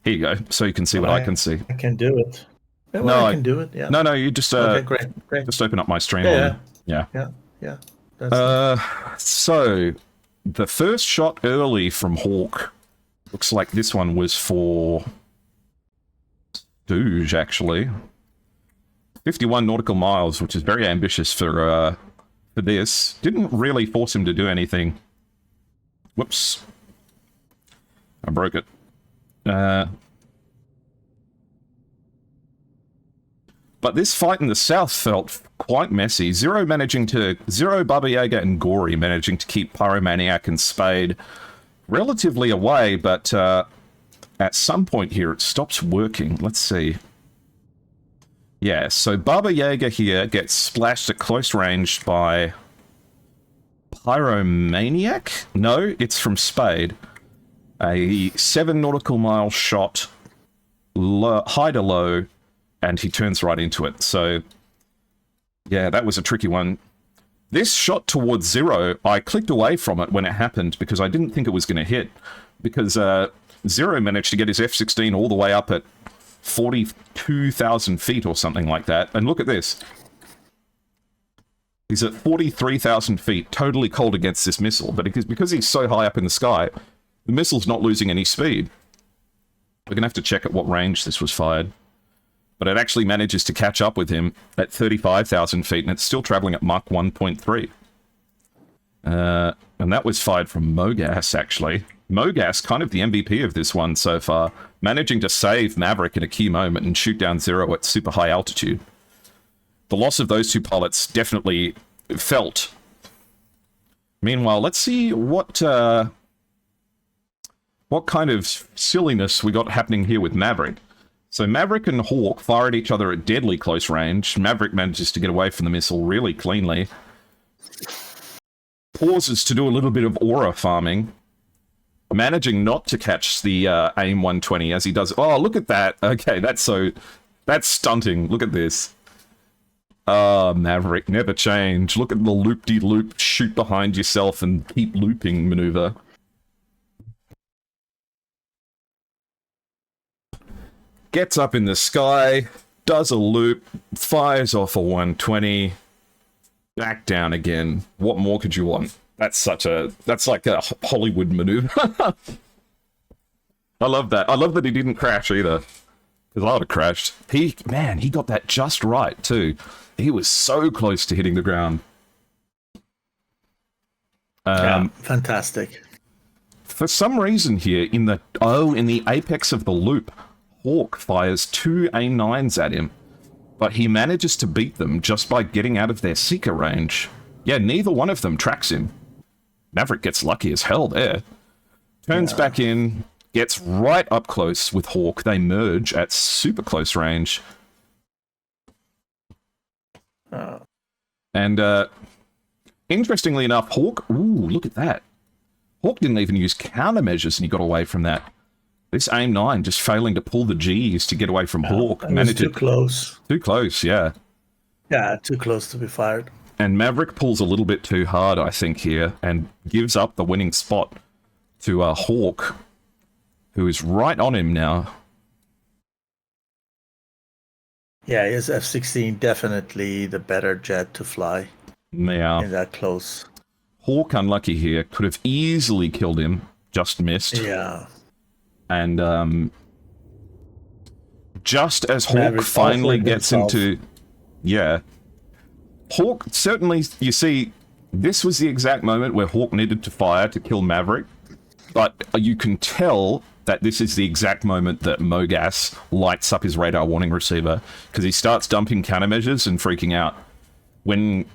Here you go, so you can see what I can see. I can do it. Yeah, No, I can do it. Yeah. No, you just Okay, great. just open up my stream. Yeah. Yeah. That's So the first shot early from Hawk looks like this one was for Stooge, actually. 51 nautical miles, which is very ambitious for this. Didn't really force him to do anything. Whoops. I broke it. But this fight in the south felt quite messy. Zero, Baba Yaga, and Gory managing to keep Pyromaniac and Spade relatively away, but at some point here it stops working. Let's see. Yeah, so Baba Yaga here gets splashed at close range by Pyromaniac? No, it's from Spade. A 7 nautical mile shot, high to low, and he turns right into it. So, yeah, that was a tricky one. This shot towards Zero, I clicked away from it when it happened because I didn't think it was going to hit. Because Zero managed to get his F-16 all the way up at 42,000 feet or something like that. And look at this. He's at 43,000 feet, totally cold against this missile. But because he's so high up in the sky, the missile's not losing any speed. We're going to have to check at what range this was fired. But it actually manages to catch up with him at 35,000 feet, and it's still traveling at Mach 1.3. And that was fired from Mogas, actually. Mogas, kind of the MVP of this one so far, managing to save Maverick at a key moment and shoot down Zero at super high altitude. The loss of those two pilots definitely felt. Meanwhile, let's see what kind of silliness we got happening here with Maverick. So Maverick and Hawk fire at each other at deadly close range. Maverick manages to get away from the missile really cleanly. Pauses to do a little bit of aura farming. Managing not to catch the AIM 120 as he does. Oh, look at that. Okay, that's stunting. Look at this. Maverick, never change. Look at the loop-de-loop, shoot behind yourself and keep looping maneuver. Gets up in the sky, does a loop, fires off a 120, back down again. What more could you want? That's like a Hollywood maneuver. I love that. I love that he didn't crash either. Because I would have crashed. He got that just right too. He was so close to hitting the ground. Yeah, fantastic. For some reason here, in the apex of the loop, Hawk fires 2 AIM-9s at him, but he manages to beat them just by getting out of their seeker range. Yeah, neither one of them tracks him. Maverick gets lucky as hell there. Turns back in, gets right up close with Hawk. They merge at super close range. And, interestingly enough, Hawk... Ooh, look at that. Hawk didn't even use countermeasures and he got away from that. This AIM-9 just failing to pull the G's to get away from Hawk. It was too close. Too close, yeah. Yeah, too close to be fired. And Maverick pulls a little bit too hard, I think, here, and gives up the winning spot to Hawk, who is right on him now. Yeah, his F-16 definitely the better jet to fly Yeah. in that close. Hawk unlucky here. Could have easily killed him. Just missed. Yeah. And just as Hawk Maverick finally offered gets himself. into... Yeah. Hawk, certainly, you see, this was the exact moment where Hawk needed to fire to kill Maverick. But you can tell that this is the exact moment that Mogas lights up his radar warning receiver, because he starts dumping countermeasures and freaking out. When...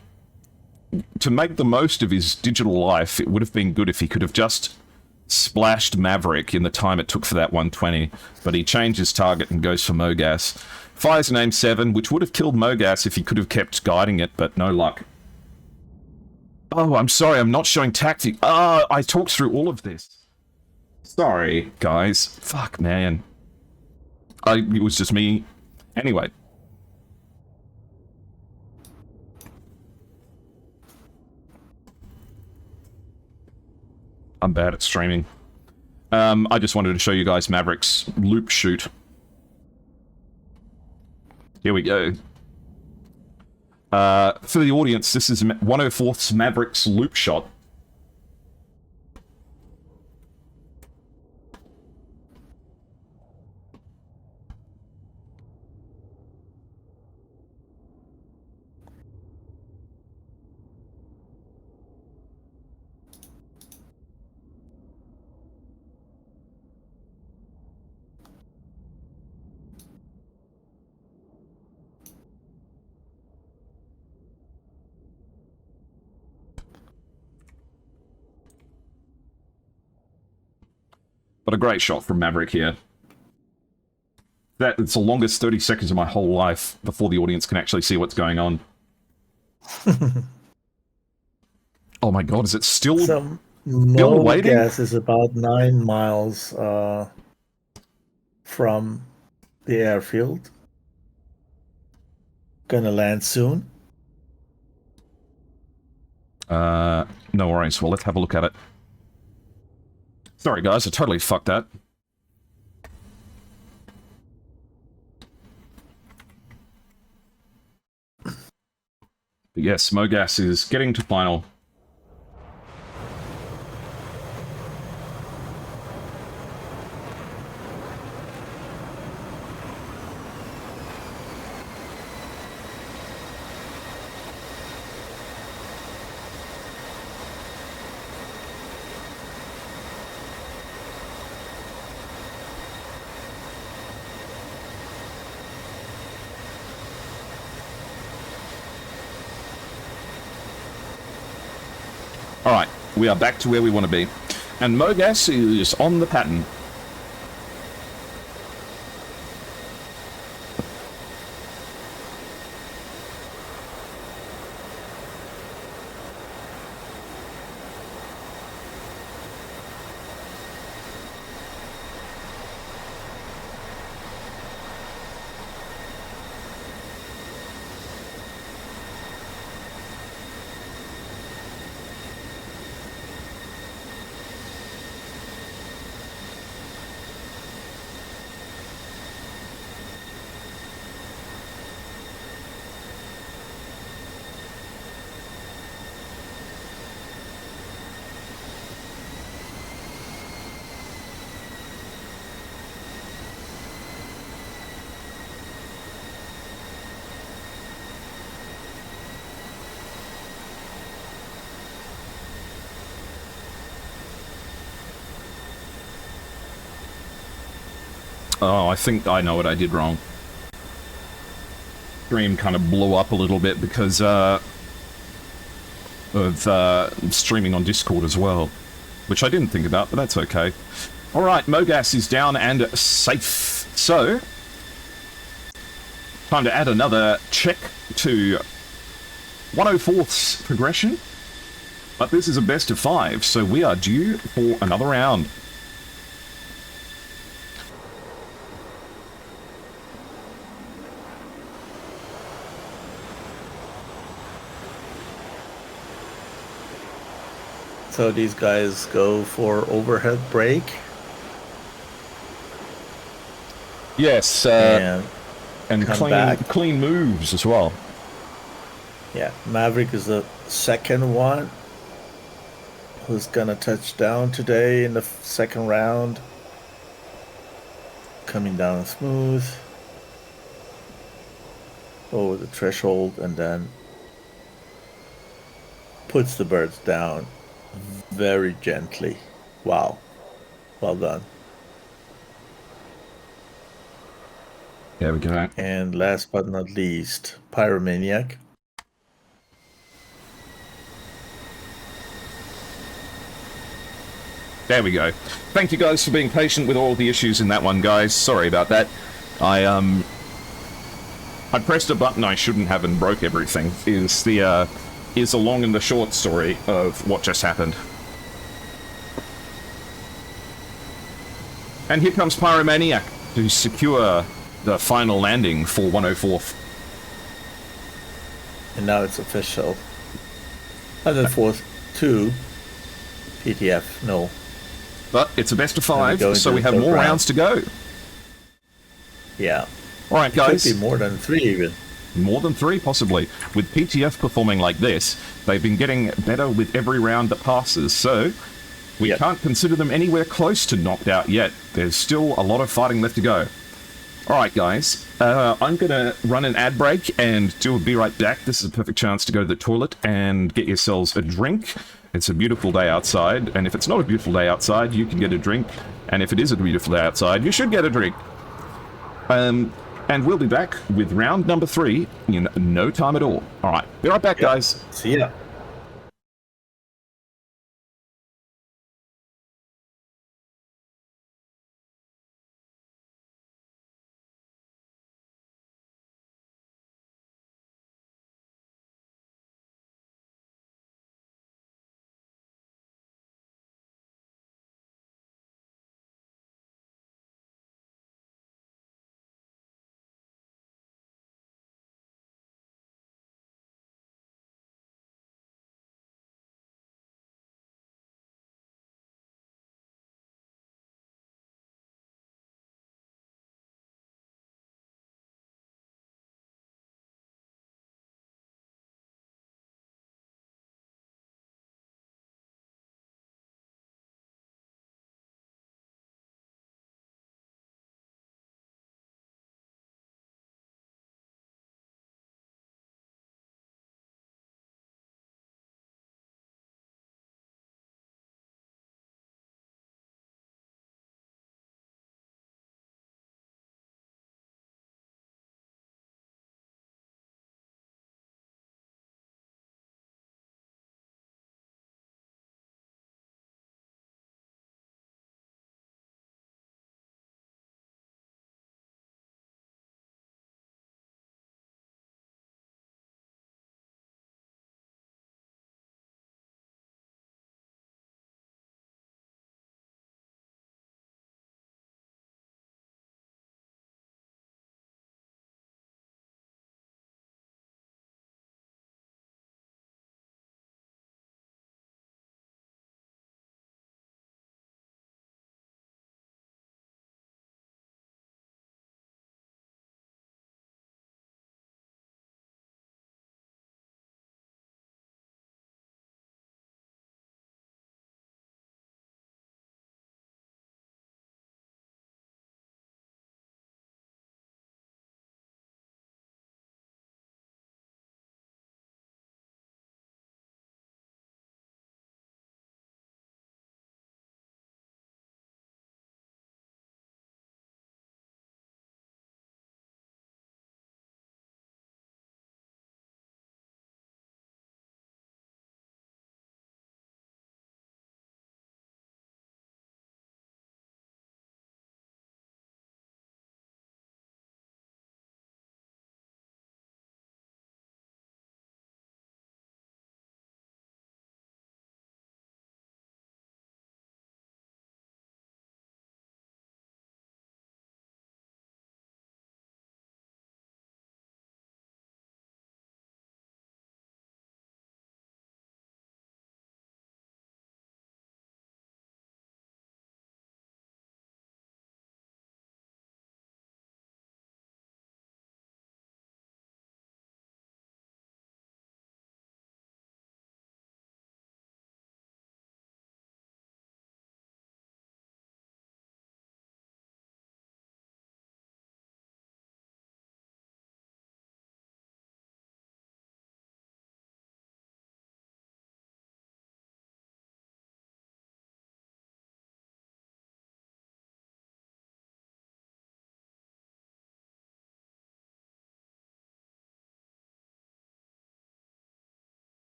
To make the most of his digital life, it would have been good if he could have just splashed Maverick in the time it took for that 120, but he changed his target and goes for Mogas. Fires an aim 7, which would have killed Mogas if he could have kept guiding it, but no luck. Oh, I'm sorry, I'm not showing tactic. I talked through all of this. Sorry, guys. Fuck, man. It was just me. Anyway. I'm bad at streaming. I just wanted to show you guys Maverick's loop shoot. Here we go. For the audience, this is 104th's Maverick's loop shot. But a great shot from Maverick here. It's the longest 30 seconds of my whole life before the audience can actually see what's going on. Oh my god, is it still Some waiting? Mogas is about 9 miles from the airfield. Gonna land soon. No worries. Well, let's have a look at it. Sorry, guys, I totally fucked that. But yes, Mogas is getting to final. Alright, we are back to where we want to be. And Mogas is on the pattern. Oh, I think I know what I did wrong. Stream kind of blew up a little bit because of streaming on Discord as well, which I didn't think about, but that's okay. Alright, Mogas is down and safe. So, time to add another check to 104th's progression. But this is a best of 5, so we are due for another round. So these guys go for overhead brake. Yes, And and come back. clean moves as well. Yeah, Maverick is the second one. who's gonna touch down today in the second round. Coming down smooth over the threshold and then puts the birds down very gently. Wow. Well done. There we go. And last but not least, Pyromaniac. There we go. Thank you guys for being patient with all the issues in that one, guys. Sorry about that. I pressed a button I shouldn't have and broke everything. Is the long and the short story of what just happened. And here comes Pyromaniac to secure the final landing for 104th. And now it's official. 104th 2 PTF, no. But it's a best of 5, go so into we the have third more round. rounds to go. Yeah. Alright, guys. Could be more than 3 even. More than 3, possibly. With PTF performing like this, they've been getting better with every round that passes, so we Yep. can't consider them anywhere close to knocked out yet. There's still a lot of fighting left to go. Alright, guys. I'm going to run an ad break and be right back. This is a perfect chance to go to the toilet and get yourselves a drink. It's a beautiful day outside, and if it's not a beautiful day outside, you can get a drink. And if it is a beautiful day outside, you should get a drink. And we'll be back with round number 3 in no time at all. Alright, be right back, guys. See ya.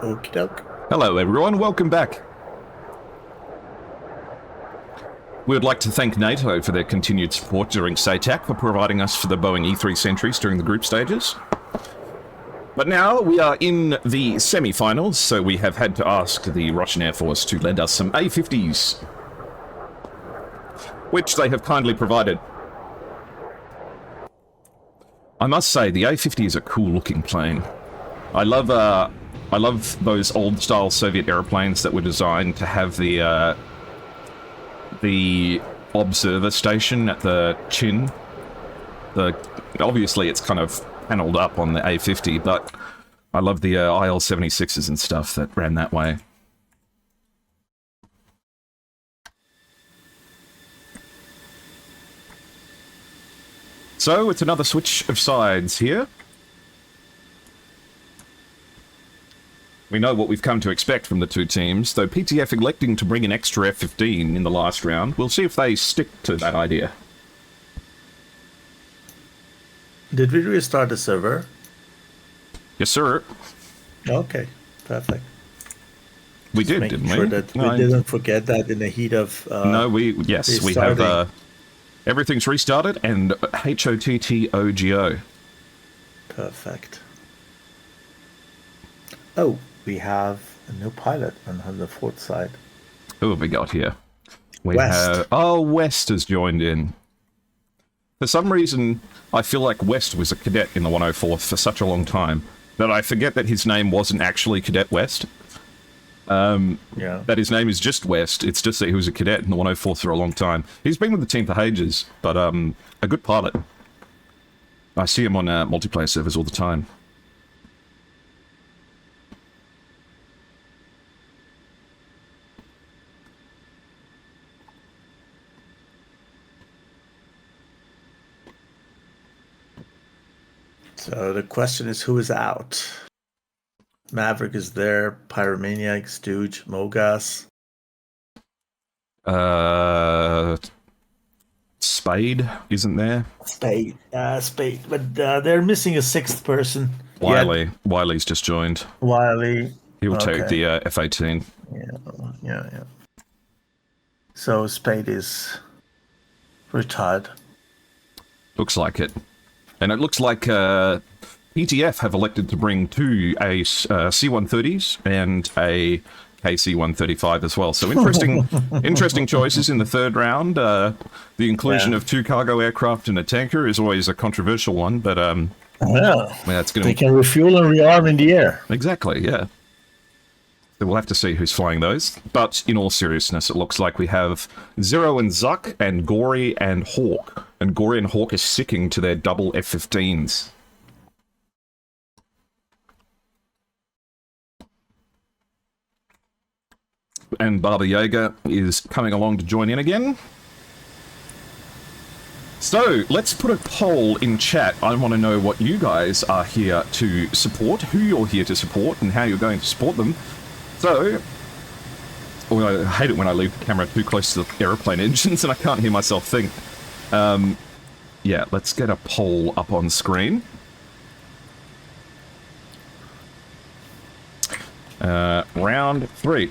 Okie doke. Hello, everyone. Welcome back. We would like to thank NATO for their continued support during SATAC for providing us for the Boeing E-3 Sentries during the group stages. But now we are in the semi-finals, so we have had to ask the Russian Air Force to lend us some A-50s, which they have kindly provided. I must say, the A-50 is a cool-looking plane. I love those old-style Soviet airplanes that were designed to have the observer station at the chin. Obviously, it's kind of panelled up on the A-50, but I love the IL-76s and stuff that ran that way. So, it's another switch of sides here. We know what we've come to expect from the two teams, though PTF electing to bring an extra F-15 in the last round. We'll see if they stick to that idea. Did we restart the server? Yes, sir. Okay, perfect. We did, Making didn't sure we? that we didn't forget that in the heat of no, we restarting. have everything's restarted and HOTTOGO. Perfect. Oh, we have a new pilot on the fourth side. Who have we got here? We West. have West has joined in. For some reason, I feel like West was a cadet in the 104th for such a long time that I forget that his name wasn't actually Cadet West. Yeah. That his name is just West. It's just that he was a cadet in the 104th for a long time. He's been with the team for ages, but a good pilot. I see him on multiplayer servers all the time. So the question is, who is out? Maverick is there, Pyromaniac, Stooge, Mogas. Spade isn't there. Spade, but they're missing a sixth person. Wiley. Wiley's just joined. Wiley. He will take the F-18. Yeah. So Spade is retired. Looks like it. And it looks like PTF have elected to bring two C-130s and a KC-135 as well. So interesting choices in the third round. The inclusion of two cargo aircraft and a tanker is always a controversial one, but it's going to They can refuel and rearm in the air. Exactly, yeah. So we'll have to see who's flying those. But in all seriousness, it looks like we have Zero and Zuck and Gory and Hawk. And Gory and Hawk is sticking to their double F-15s. And Baba Yaga is coming along to join in again. So, let's put a poll in chat. I want to know what you guys are here to support, who you're here to support, and how you're going to support them. So, I hate it when I leave the camera too close to the aeroplane engines and I can't hear myself think. Yeah, let's get a poll up on screen. Round 3.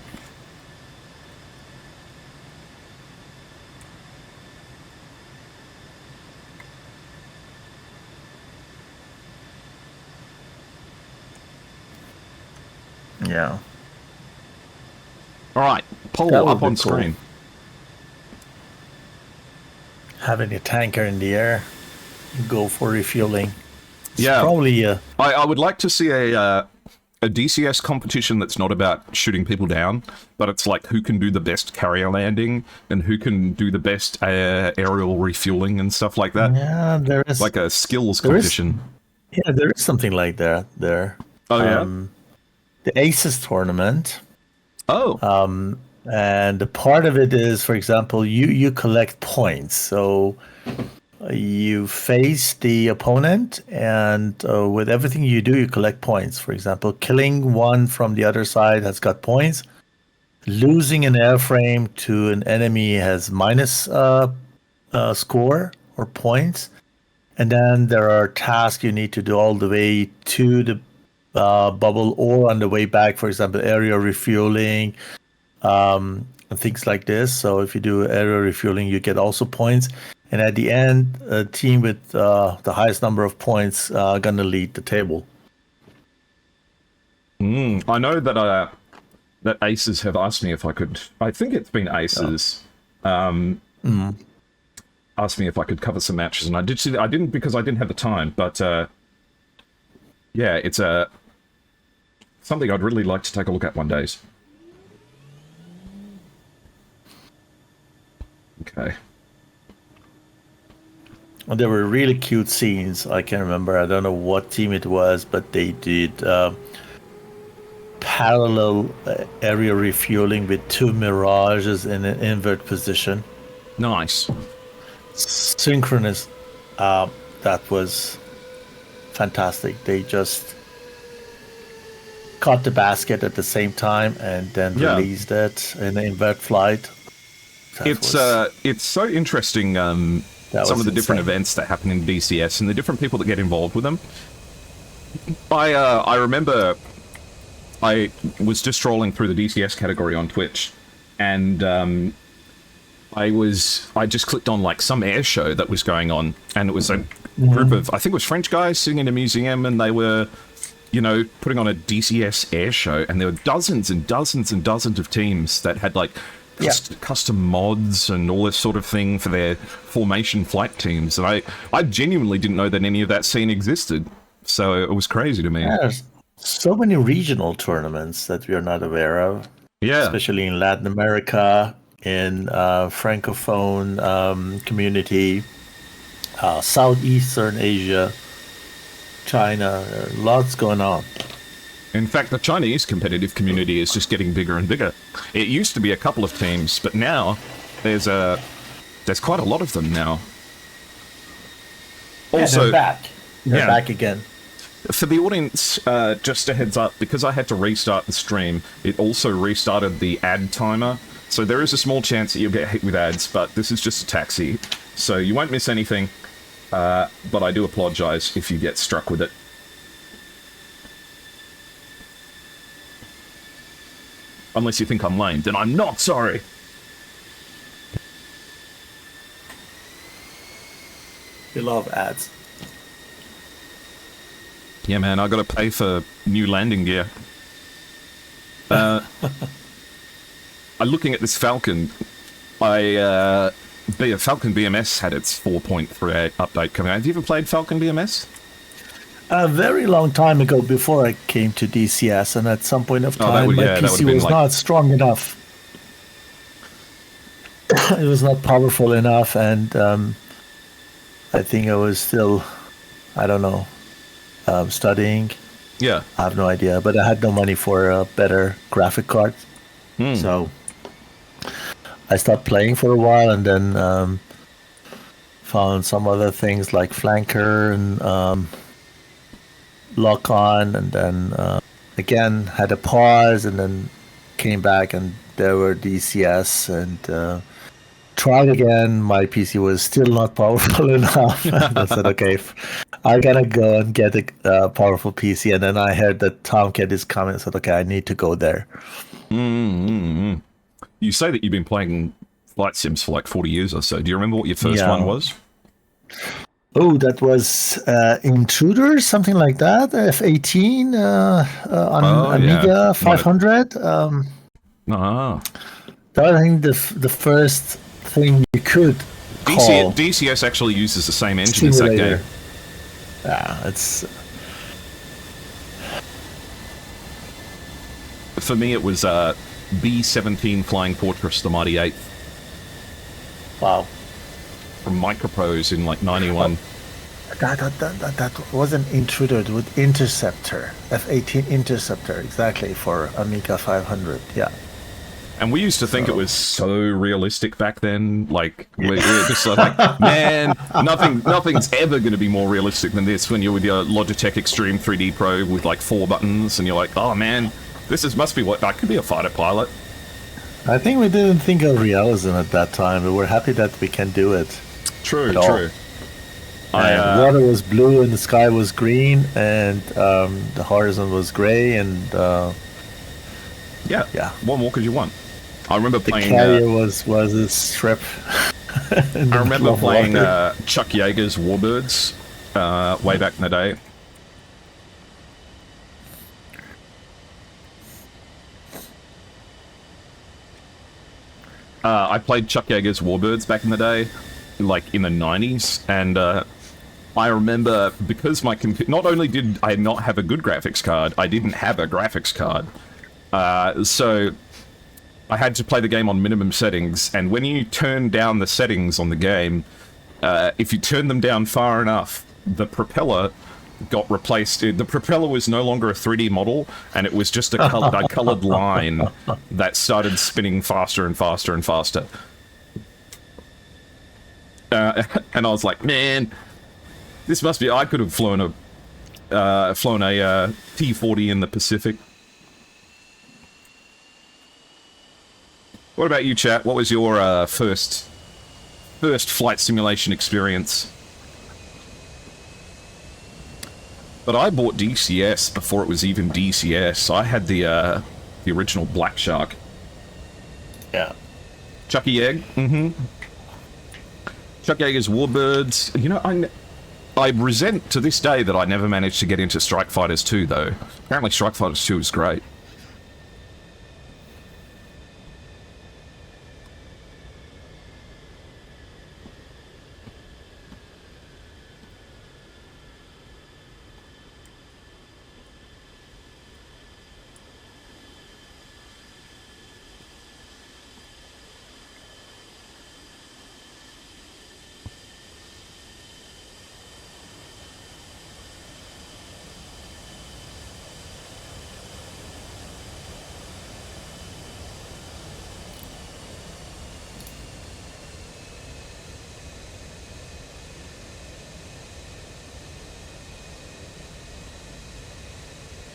Yeah. All right, poll That would up be on cool. screen. Having a tanker in the air, go for refueling. It's Yeah. probably I would like to see a DCS competition that's not about shooting people down, but it's like who can do the best carrier landing and who can do the best aerial refueling and stuff like that. yeah, there is Like a skills There is- competition. there is something like that there. Oh, yeah? The Aces tournament. Oh, And the part of it is, for example, you collect points. So you face the opponent, and with everything you do, you collect points. For example, killing one from the other side has got points. Losing an airframe to an enemy has minus score or points. And then there are tasks you need to do all the way to the bubble, or on the way back, for example, area refueling, and things like this. So if you do area refueling, you get also points. And at the end, a team with the highest number of points gonna lead the table. I know that that Aces have asked me if I could. I think it's been Aces. Asked me if I could cover some matches, and I did. I didn't because I didn't have the time. But yeah, it's something I'd really like to take a look at one day. Okay. Well, there were really cute scenes. I can remember. I don't know what team it was, but they did parallel area refueling with 2 Mirages in an invert position. Nice. Synchronous. That was fantastic. They just caught the basket at the same time and then released it in an invert flight. It's so interesting. Some of the different events that happen in DCS and the different people that get involved with them. I remember I was just scrolling through the DCS category on Twitch, and I just clicked on like some air show that was going on, and it was a group of, I think it was French guys sitting in a museum, and they were, putting on a DCS air show, and there were dozens and dozens and dozens of teams that had like custom mods and all this sort of thing for their formation flight teams, and I genuinely didn't know that any of that scene existed, so it was crazy to me. Yeah, there's so many regional tournaments that we are not aware of, especially in Latin America, in Francophone community, Southeastern Asia, China. Lots going on. In fact, the Chinese competitive community is just getting bigger and bigger. It used to be a couple of teams, but now there's quite a lot of them now. Also, they're back. They're back again. For the audience, just a heads up, because I had to restart the stream, it also restarted the ad timer. So there is a small chance that you'll get hit with ads, but this is just a taxi. So you won't miss anything, but I do apologize if you get struck with it. Unless you think I'm lame, then I'm not sorry. We love ads. Yeah, man, I gotta pay for new landing gear. I'm looking at this Falcon. Falcon BMS had its 4.38 update coming out. Have you ever played Falcon BMS? A very long time ago, before I came to DCS, and at some point of time, my PC was not strong enough. It was not powerful enough, and I think I was still, I don't know, studying. Yeah. I have no idea, but I had no money for a better graphic card. So I stopped playing for a while, and then found some other things like Flanker and Lock On, and then again had a pause, and then came back, and there were DCS, and tried again. My PC was still not powerful enough. I said, okay, I gotta go and get a powerful PC. And then I heard that Tomcat is coming. I said, okay, I need to go there. You say that you've been playing flight sims for like 40 years or so. Do you remember what your first one was? Oh, that was Intruder, something like that. F-18 on Amiga 500. That I think the first thing you could call DCS actually uses the same engine as that game. Yeah, it's... For me, it was B-17 Flying Fortress, the Mighty 8. Wow. From Microprose in like 91. That wasn't Intruder, it was Interceptor. F-18 Interceptor, exactly, for Amiga 500, yeah. And we used to think it was so realistic back then. Like, we're just like, man, nothing's ever going to be more realistic than this when you're with your Logitech Extreme 3D Pro with like 4 buttons, and you're like, oh man, must be what I could be a fighter pilot. I think we didn't think of realism at that time, but we're happy that we can do it. True. And water was blue and the sky was green, and the horizon was gray, and yeah. What more could you want? I remember the playing. carrier was a strip. I remember playing Chuck Yeager's Warbirds way back in the day. I played Chuck Yeager's Warbirds back in the day, like in the 90s, and I remember because my computer, not only did I not have a good graphics card, I didn't have a graphics card. So I had to play the game on minimum settings, and when you turn down the settings on the game, if you turn them down far enough, the propeller got replaced. The propeller was no longer a 3D model, and it was just a colored line that started spinning faster and faster and faster. And I was like, man, this must be... I could have flown a T-40 in the Pacific. What about you, chat? What was your first flight simulation experience? But I bought DCS before it was even DCS. I had the original Black Shark. Yeah. Chucky Egg. Mm-hmm. Chuck Yeager's Warbirds. You know, I resent to this day that I never managed to get into Strike Fighters 2, though. Apparently Strike Fighters 2 is great.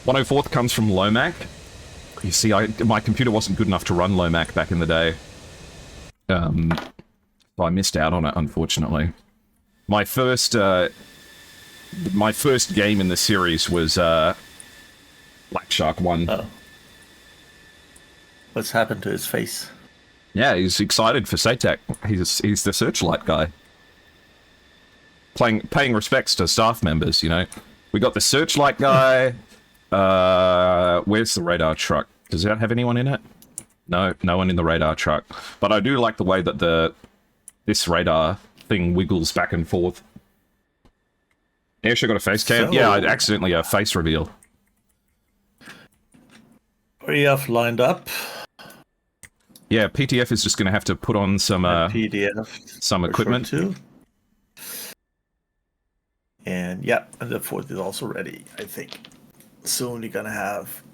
.104th comes from Lomac. You see, my computer wasn't good enough to run Lomac back in the day. So I missed out on it, unfortunately. My first game in the series was Black Shark 1. Oh. What's happened to his face? Yeah, he's excited for SATAC. He's the Searchlight guy. Paying respects to staff members, you know. We got the Searchlight guy... where's the radar truck? Does that have anyone in it? No, no one in the radar truck. But I do like the way that this radar thing wiggles back and forth. Airshot got a face cam? Yeah, I accidentally a face reveal. We have lined up. Yeah, PTF is just going to have to put on some PDF some equipment too. And yeah, and the 4th is also ready, I think. Soon you're gonna have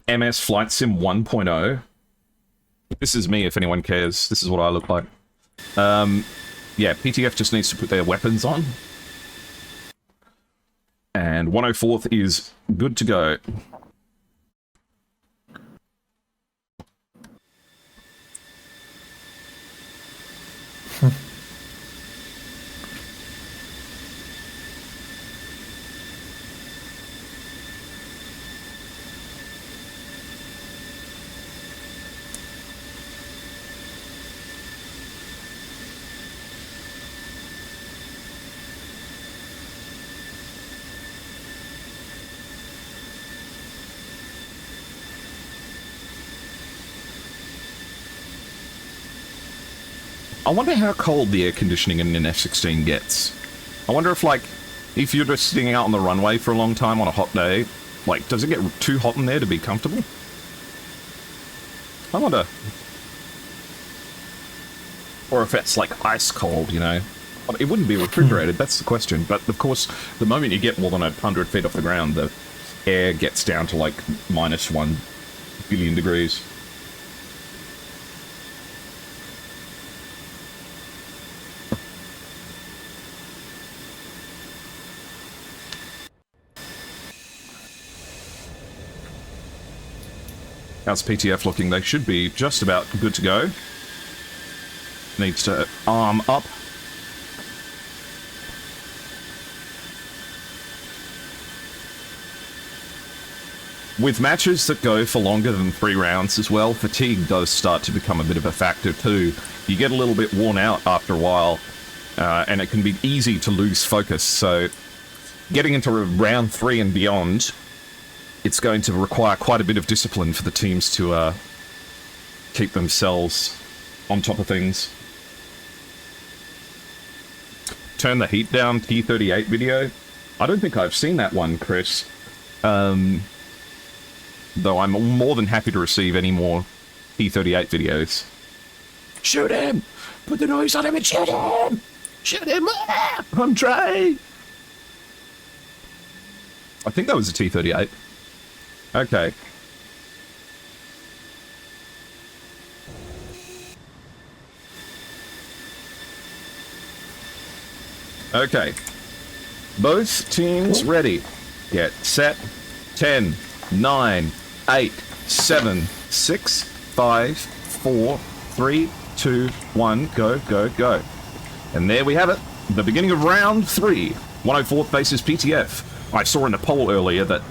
MS Flight Sim 1.0. This is me, if anyone cares. This is what I look like. Yeah, PTF just needs to put their weapons on. And 104th is good to go. I wonder how cold the air conditioning in an F-16 gets. I wonder if, like, if you're just sitting out on the runway for a long time on a hot day, like, does it get too hot in there to be comfortable? I wonder. Or if it's, like, ice cold, you know? But it wouldn't be refrigerated, that's the question. But, of course, the moment you get more than 100 feet off the ground, the air gets down to, like, -1 billion degrees. How's PTF looking? They should be just about good to go. Needs to arm up. With matches that go for longer than 3 rounds as well, fatigue does start to become a bit of a factor too. You get a little bit worn out after a while, and it can be easy to lose focus, so getting into round 3 and beyond, it's going to require quite a bit of discipline for the teams to keep themselves on top of things. Turn the heat down T38 video. I don't think I've seen that one, Chris. Though I'm more than happy to receive any more T38 videos. Shoot him! Put the noise on him and shoot him! Shoot him! Ah! I'm trying! I think that was a T38. Okay. Okay. Both teams ready. Get set. 10, 9, 8, 7, 6, 5, 4, 3, 2, 1, go, go, go. And there we have it. The beginning of round 3. 104th faces PTF. I saw in the poll earlier that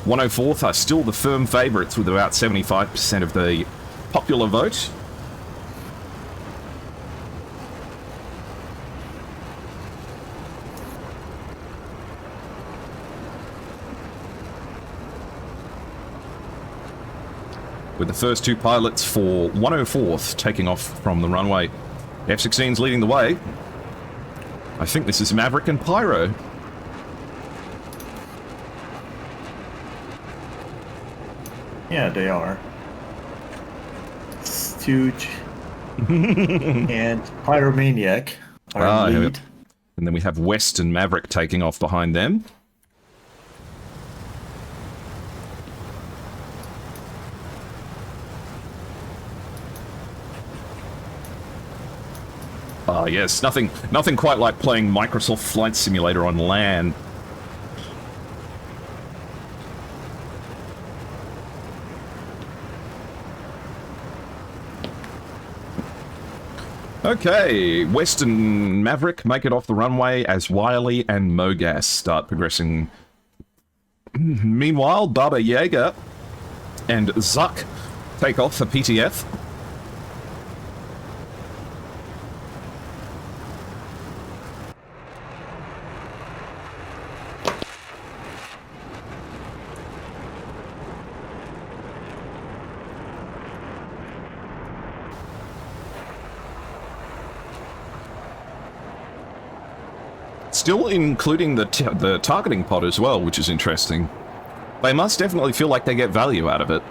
104th are still the firm favourites with about 75% of the popular vote. With the first 2 pilots for 104th taking off from the runway. F-16's leading the way. I think this is Maverick and Pyro. Yeah, they are. Stooge and Pyromaniac are in lead. And then we have West and Maverick taking off behind them. Ah, yes, nothing quite like playing Microsoft Flight Simulator on LAN. Okay, West and Maverick make it off the runway as Wiley and Mogas start progressing. Meanwhile, Baba Yaga and Zuck take off for PTF. Still including the targeting pod as well, which is interesting. They must definitely feel like they get value out of it.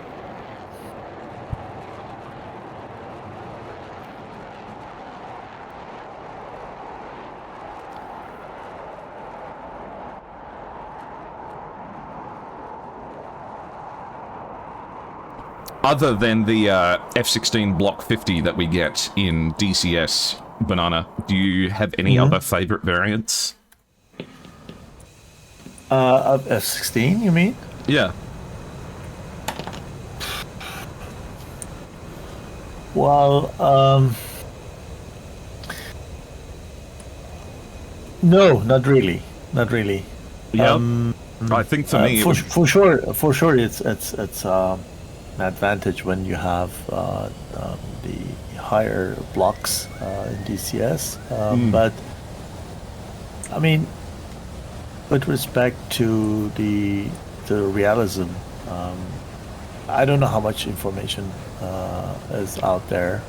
Other than the F-16 Block 50 that we get in DCS, Banana, do you have any other favorite variants? Of F-16, you mean? Yeah. Well, no, not really. Not really. Yeah. I think for me, for sure, it's an advantage when you have the higher blocks in DCS. But I mean, with respect to the realism, I don't know how much information is out there.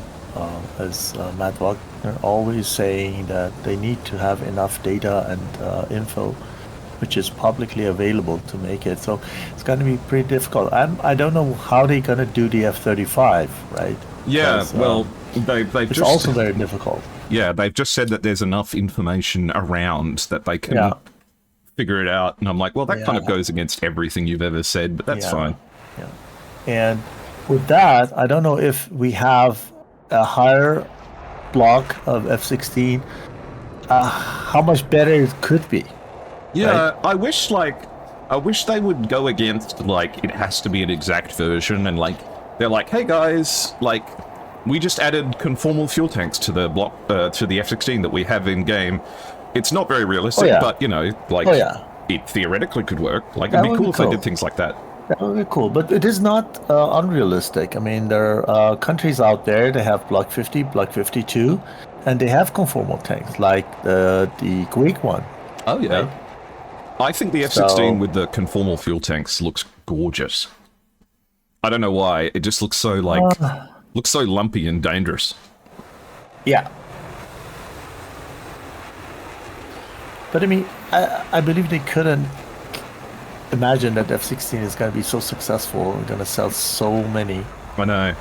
As Matt Wagner always saying that they need to have enough data and info which is publicly available to make it. So it's going to be pretty difficult. I don't know how they're going to do the F-35, right? Yeah, well, they've it's just... also very difficult. Yeah, they've just said that there's enough information around that they can figure it out. And I'm like, well, that kind of goes against everything you've ever said, but that's fine. Yeah. And with that, I don't know if we have a higher block of F-16, how much better it could be. Yeah, right? I wish they would go against, like, it has to be an exact version and, like, They're like, hey guys, like, we just added conformal fuel tanks to the block, to the F-16 that we have in game. It's not very realistic, but, you know, like, it theoretically could work. Like, it'd be cool if they did things like that. That would be cool, but it is not unrealistic. I mean, there are countries out there, they have Block 50, Block 52, and they have conformal tanks, like the Greek one. Oh, yeah. Right? I think the F-16 with the conformal fuel tanks looks gorgeous. I don't know why. It just looks so, like, looks so lumpy and dangerous. Yeah. But I mean, I believe they couldn't imagine that F-16 is going to be so successful and going to sell so many. I know.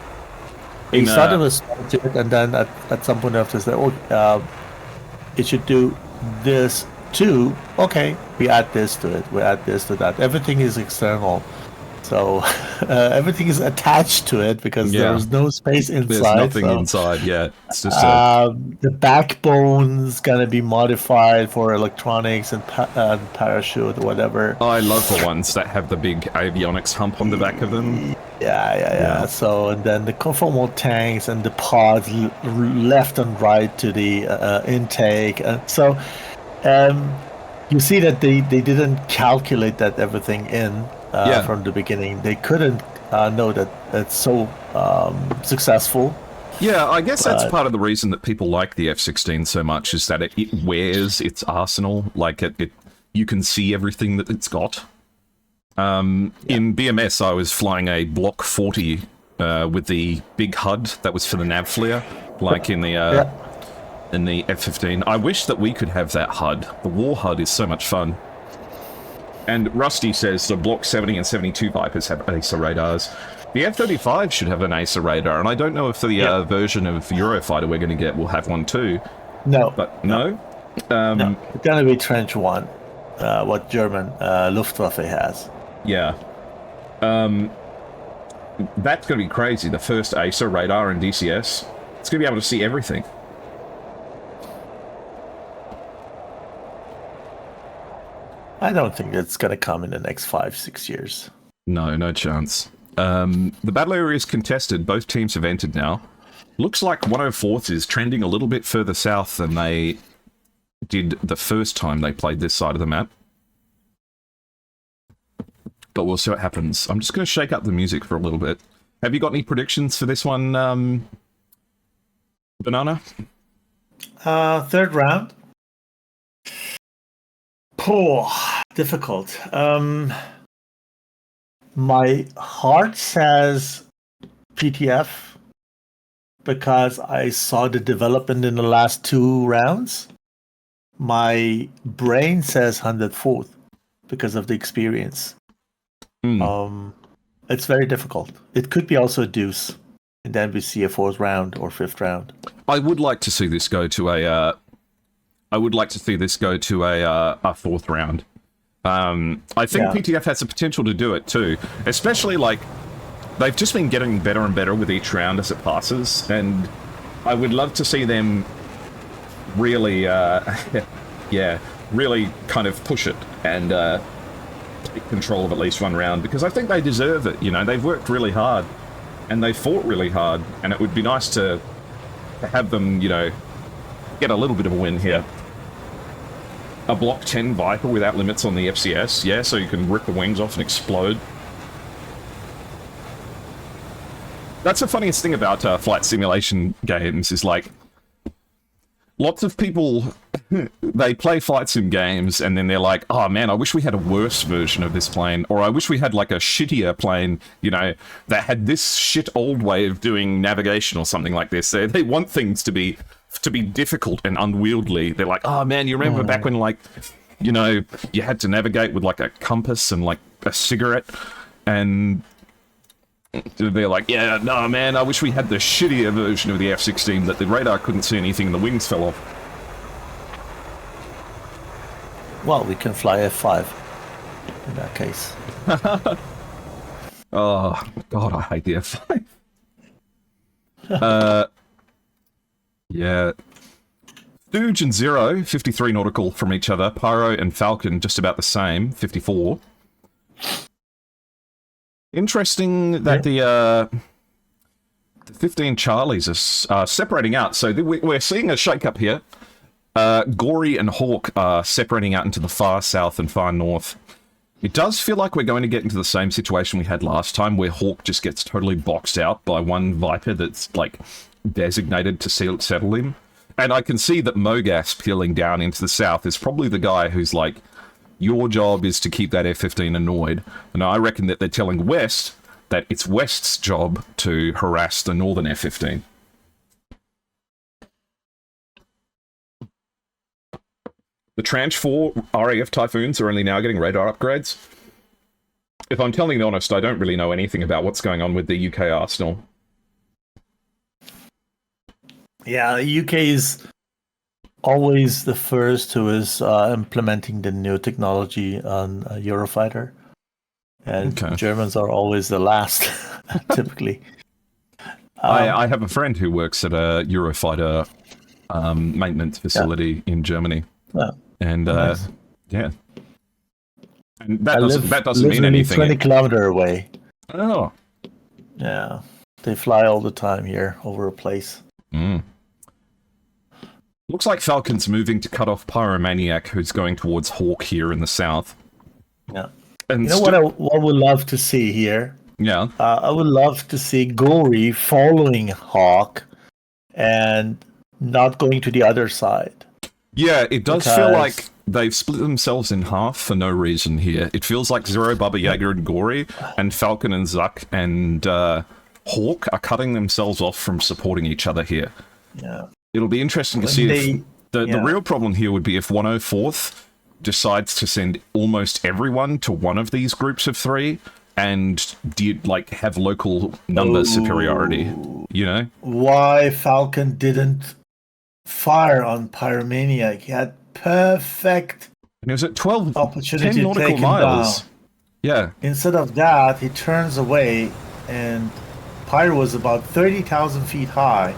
They started with Starjet, and then at some point after they said, it should do this too. Okay, we add this to it. We add this to that. Everything is external. So everything is attached to it because there's no space inside. There's nothing inside, yeah. It's just the backbone's gonna be modified for electronics and parachute or whatever. I love the ones that have the big avionics hump on the back of them. Yeah. So, and then the conformal tanks and the pods left and right to the intake. So, you see that they didn't calculate that everything in. From the beginning, they couldn't know that it's so successful. Yeah, I guess that's part of the reason that people like the F-16 so much is that it wears its arsenal. Like you can see everything that it's got. In BMS, I was flying a Block 40 with the big HUD that was for the nav flare, like in the F-15. I wish that we could have that HUD. The war HUD is so much fun. And Rusty says the Block 70 and 72 Vipers have ASA radars. The F-35 should have an ASA radar, and I don't know if the version of Eurofighter we're going to get will have one too. No. But no? No. It's going to be Trench 1, what German Luftwaffe has. Yeah. That's going to be crazy. The first ASA radar in DCS. It's going to be able to see everything. I don't think it's going to come in the next 5-6 years. No chance. The battle area is contested. Both teams have entered now. Looks like 104th is trending a little bit further south than they did the first time they played this side of the map. But we'll see what happens. I'm just going to shake up the music for a little bit. Have you got any predictions for this one, Banana? Third round. Difficult. My heart says PTF because I saw the development in the last 2 rounds. My brain says 104th because of the experience. It's very difficult. It could be also a deuce, and then we see a 4th round or 5th round. I would like to see this go to a. I would like to see this go to a 4th round. I think PTF has the potential to do it too, especially like they've just been getting better and better with each round as it passes, and I would love to see them really, really kind of push it and take control of at least one round, because I think they deserve it. You know, they've worked really hard and they fought really hard, and it would be nice to have them, you know, get a little bit of a win here. A Block 10 Viper without limits on the FCS, so you can rip the wings off and explode. That's the funniest thing about flight simulation games, is like, lots of people, they play flight sim games and then they're like, oh man, I wish we had a worse version of this plane, or I wish we had like a shittier plane, you know, that had this shit old way of doing navigation or something like this. They want things to be difficult and unwieldy. They're like, oh man, you remember back when, like, you know, you had to navigate with like a compass and like a cigarette, and they're like, yeah, no man, I wish we had the shittier version of the F-16 that the radar couldn't see anything and the wings fell off. Well, we can fly F5 in that case. Oh god, I hate the F5. Yeah. Stooge and Zero, 53 nautical from each other. Pyro and Falcon, just about the same, 54. Interesting that the The 15 Charlies are separating out. So we're seeing a shake-up here. Gory and Hawk are separating out into the far south and far north. It does feel like we're going to get into the same situation we had last time, where Hawk just gets totally boxed out by one Viper that's, like, designated to settle him. And I can see that Mogas peeling down into the south is probably the guy who's like, your job is to keep that F-15 annoyed. And I reckon that they're telling West that it's West's job to harass the northern F-15. The Tranche 4 RAF Typhoons are only now getting radar upgrades. If I'm telling you honest, I don't really know anything about what's going on with the UK arsenal. Yeah, the UK is always the first who is implementing the new technology on Eurofighter. And Germans are always the last, typically. I have a friend who works at a Eurofighter maintenance facility in Germany. Yeah. And nice. Yeah, and that doesn't mean anything. 20-kilometer away. Oh, yeah, they fly all the time here over a place. Looks like Falcon's moving to cut off Pyromaniac, who's going towards Hawk here in the south. Yeah, and you know what I would love to see here? Yeah, I would love to see Gory following Hawk and not going to the other side. Yeah, it does feel like they've split themselves in half for no reason here. It feels like Zero, Baba Yaga, and Gory, and Falcon and Zuck and Hawk are cutting themselves off from supporting each other here. Yeah. It'll be interesting to see if... The real problem here would be if 104th decides to send almost everyone to one of these groups of three and have local number superiority, you know? Why Falcon didn't fire on Pyromaniac? He had perfect and it was at 10 opportunity nautical miles. Yeah. Instead of that, he turns away, and Pyro was about 30,000 feet high.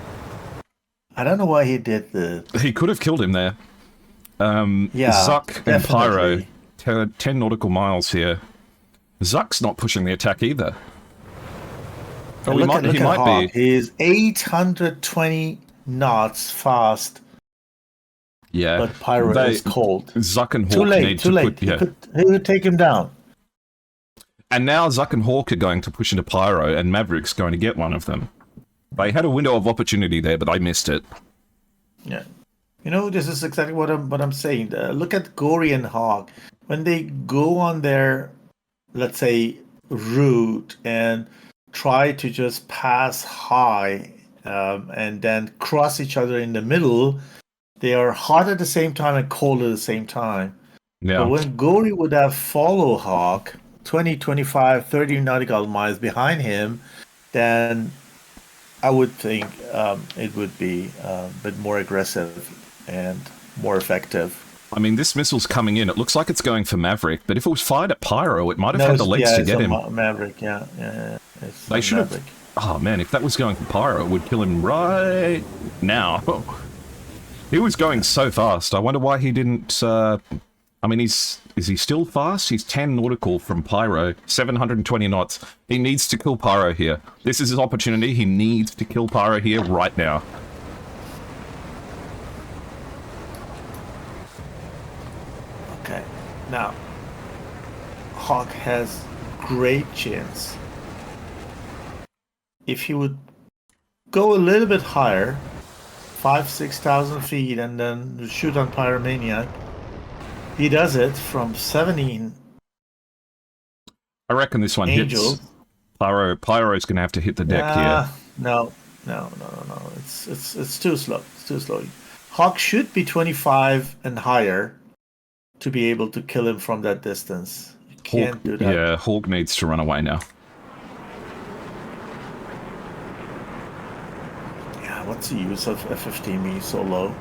I don't know why he did this. He could have killed him there. Yeah, Zuck and Pyro, 10 nautical miles here. Zuck's not pushing the attack either. Oh, he might be. He's 820 knots fast. Yeah, but Pyro is cold. Zuck and Hawk need to put... Yeah. He could take him down. And now Zuck and Hawk are going to push into Pyro, and Maverick's going to get one of them. They had a window of opportunity there, but I missed it. Yeah. You know, this is exactly what I'm saying. Look at Gory and Hawk. When they go on their, let's say, route and try to just pass high and then cross each other in the middle, they are hot at the same time and cold at the same time. Yeah. But when Gory would have follow Hawk 20, 25, 30 nautical miles behind him, then I would think it would be a bit more aggressive and more effective. I mean, this missile's coming in. It looks like it's going for Maverick, but if it was fired at Pyro, it might have had the legs to get him. Maverick, yeah. They should have... Oh, man, if that was going for Pyro, it would kill him right now. He was going so fast. I wonder why he didn't... I mean, is he still fast? He's 10 nautical from Pyro, 720 knots. He needs to kill Pyro here. This is his opportunity. He needs to kill Pyro here right now. Okay, now, Hawk has great chance. If he would go a little bit higher, 5,000-6,000 feet, and then shoot on Pyromaniac, he does it from 17. I reckon this one hits. Pyro's going to have to hit the deck here. No. It's too slow. It's too slow. Hawk should be 25 and higher to be able to kill him from that distance. You can't do that. Yeah, Hawk needs to run away now. Yeah, what's the use of F-15 being so low?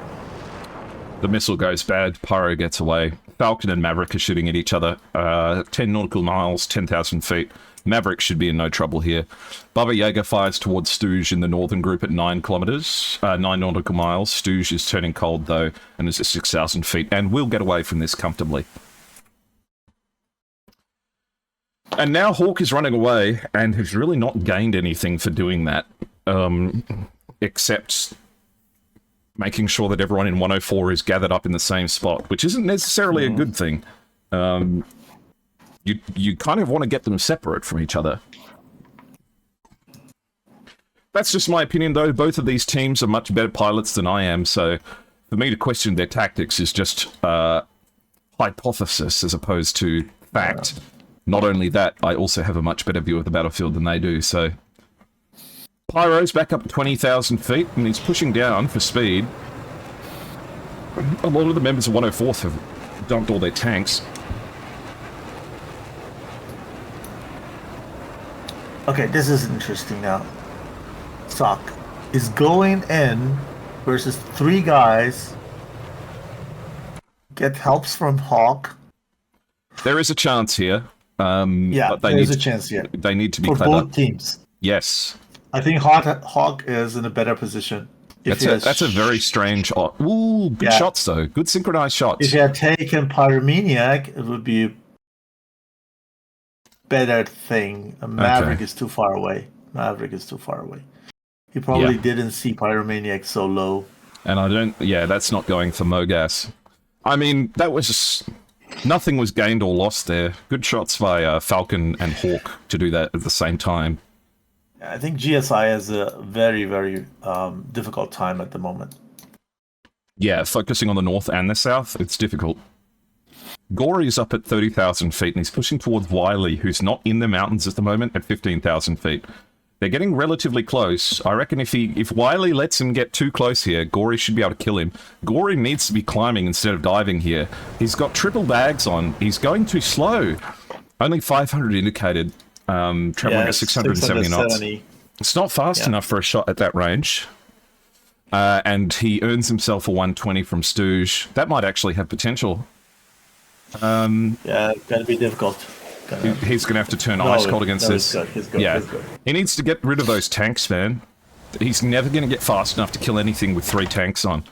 The missile goes bad, Pyro gets away. Falcon and Maverick are shooting at each other. 10 nautical miles, 10,000 feet. Maverick should be in no trouble here. Baba Yaga fires towards Stooge in the northern group at 9 kilometers, 9 nautical miles. Stooge is turning cold, though, and is at 6,000 feet, and will get away from this comfortably. And now Hawk is running away, and has really not gained anything for doing that. except making sure that everyone in 104 is gathered up in the same spot, which isn't necessarily a good thing. You kind of want to get them separate from each other. That's just my opinion, though. Both of these teams are much better pilots than I am, so for me to question their tactics is just hypothesis as opposed to fact. Not only that, I also have a much better view of the battlefield than they do, so... Pyro's back up to 20,000 feet, and he's pushing down for speed. A lot of the members of 104th have dumped all their tanks. Okay, this is interesting now. Sock is going in versus 3 guys. Get helps from Hawk. There is a chance here. Yeah, but there's a chance here. They need to be for clever. both teams. Yes. I think Hawk is in a better position. That's a very strange... Ooh, good shots, though. Good synchronized shots. If he had taken Pyromaniac, it would be a better thing. Maverick is too far away. He probably didn't see Pyromaniac so low. And I don't... Yeah, that's not going for Mogas. I mean, that was just... Nothing was gained or lost there. Good shots by Falcon and Hawk to do that at the same time. I think GSI has a very, very difficult time at the moment. Yeah, focusing on the north and the south, it's difficult. Gory's up at 30,000 feet, and he's pushing towards Wiley, who's not in the mountains at the moment, at 15,000 feet. They're getting relatively close. I reckon if Wiley lets him get too close here, Gory should be able to kill him. Gory needs to be climbing instead of diving here. He's got triple bags on. He's going too slow. Only 500 indicated, traveling at 670 knots. It's not fast enough for a shot at that range. And he earns himself a 120 from Stooge. That might actually have potential. Yeah, it's going to be difficult. He's going to have to turn ice cold against this. He's good. He needs to get rid of those tanks, man. He's never going to get fast enough to kill anything with 3 tanks on.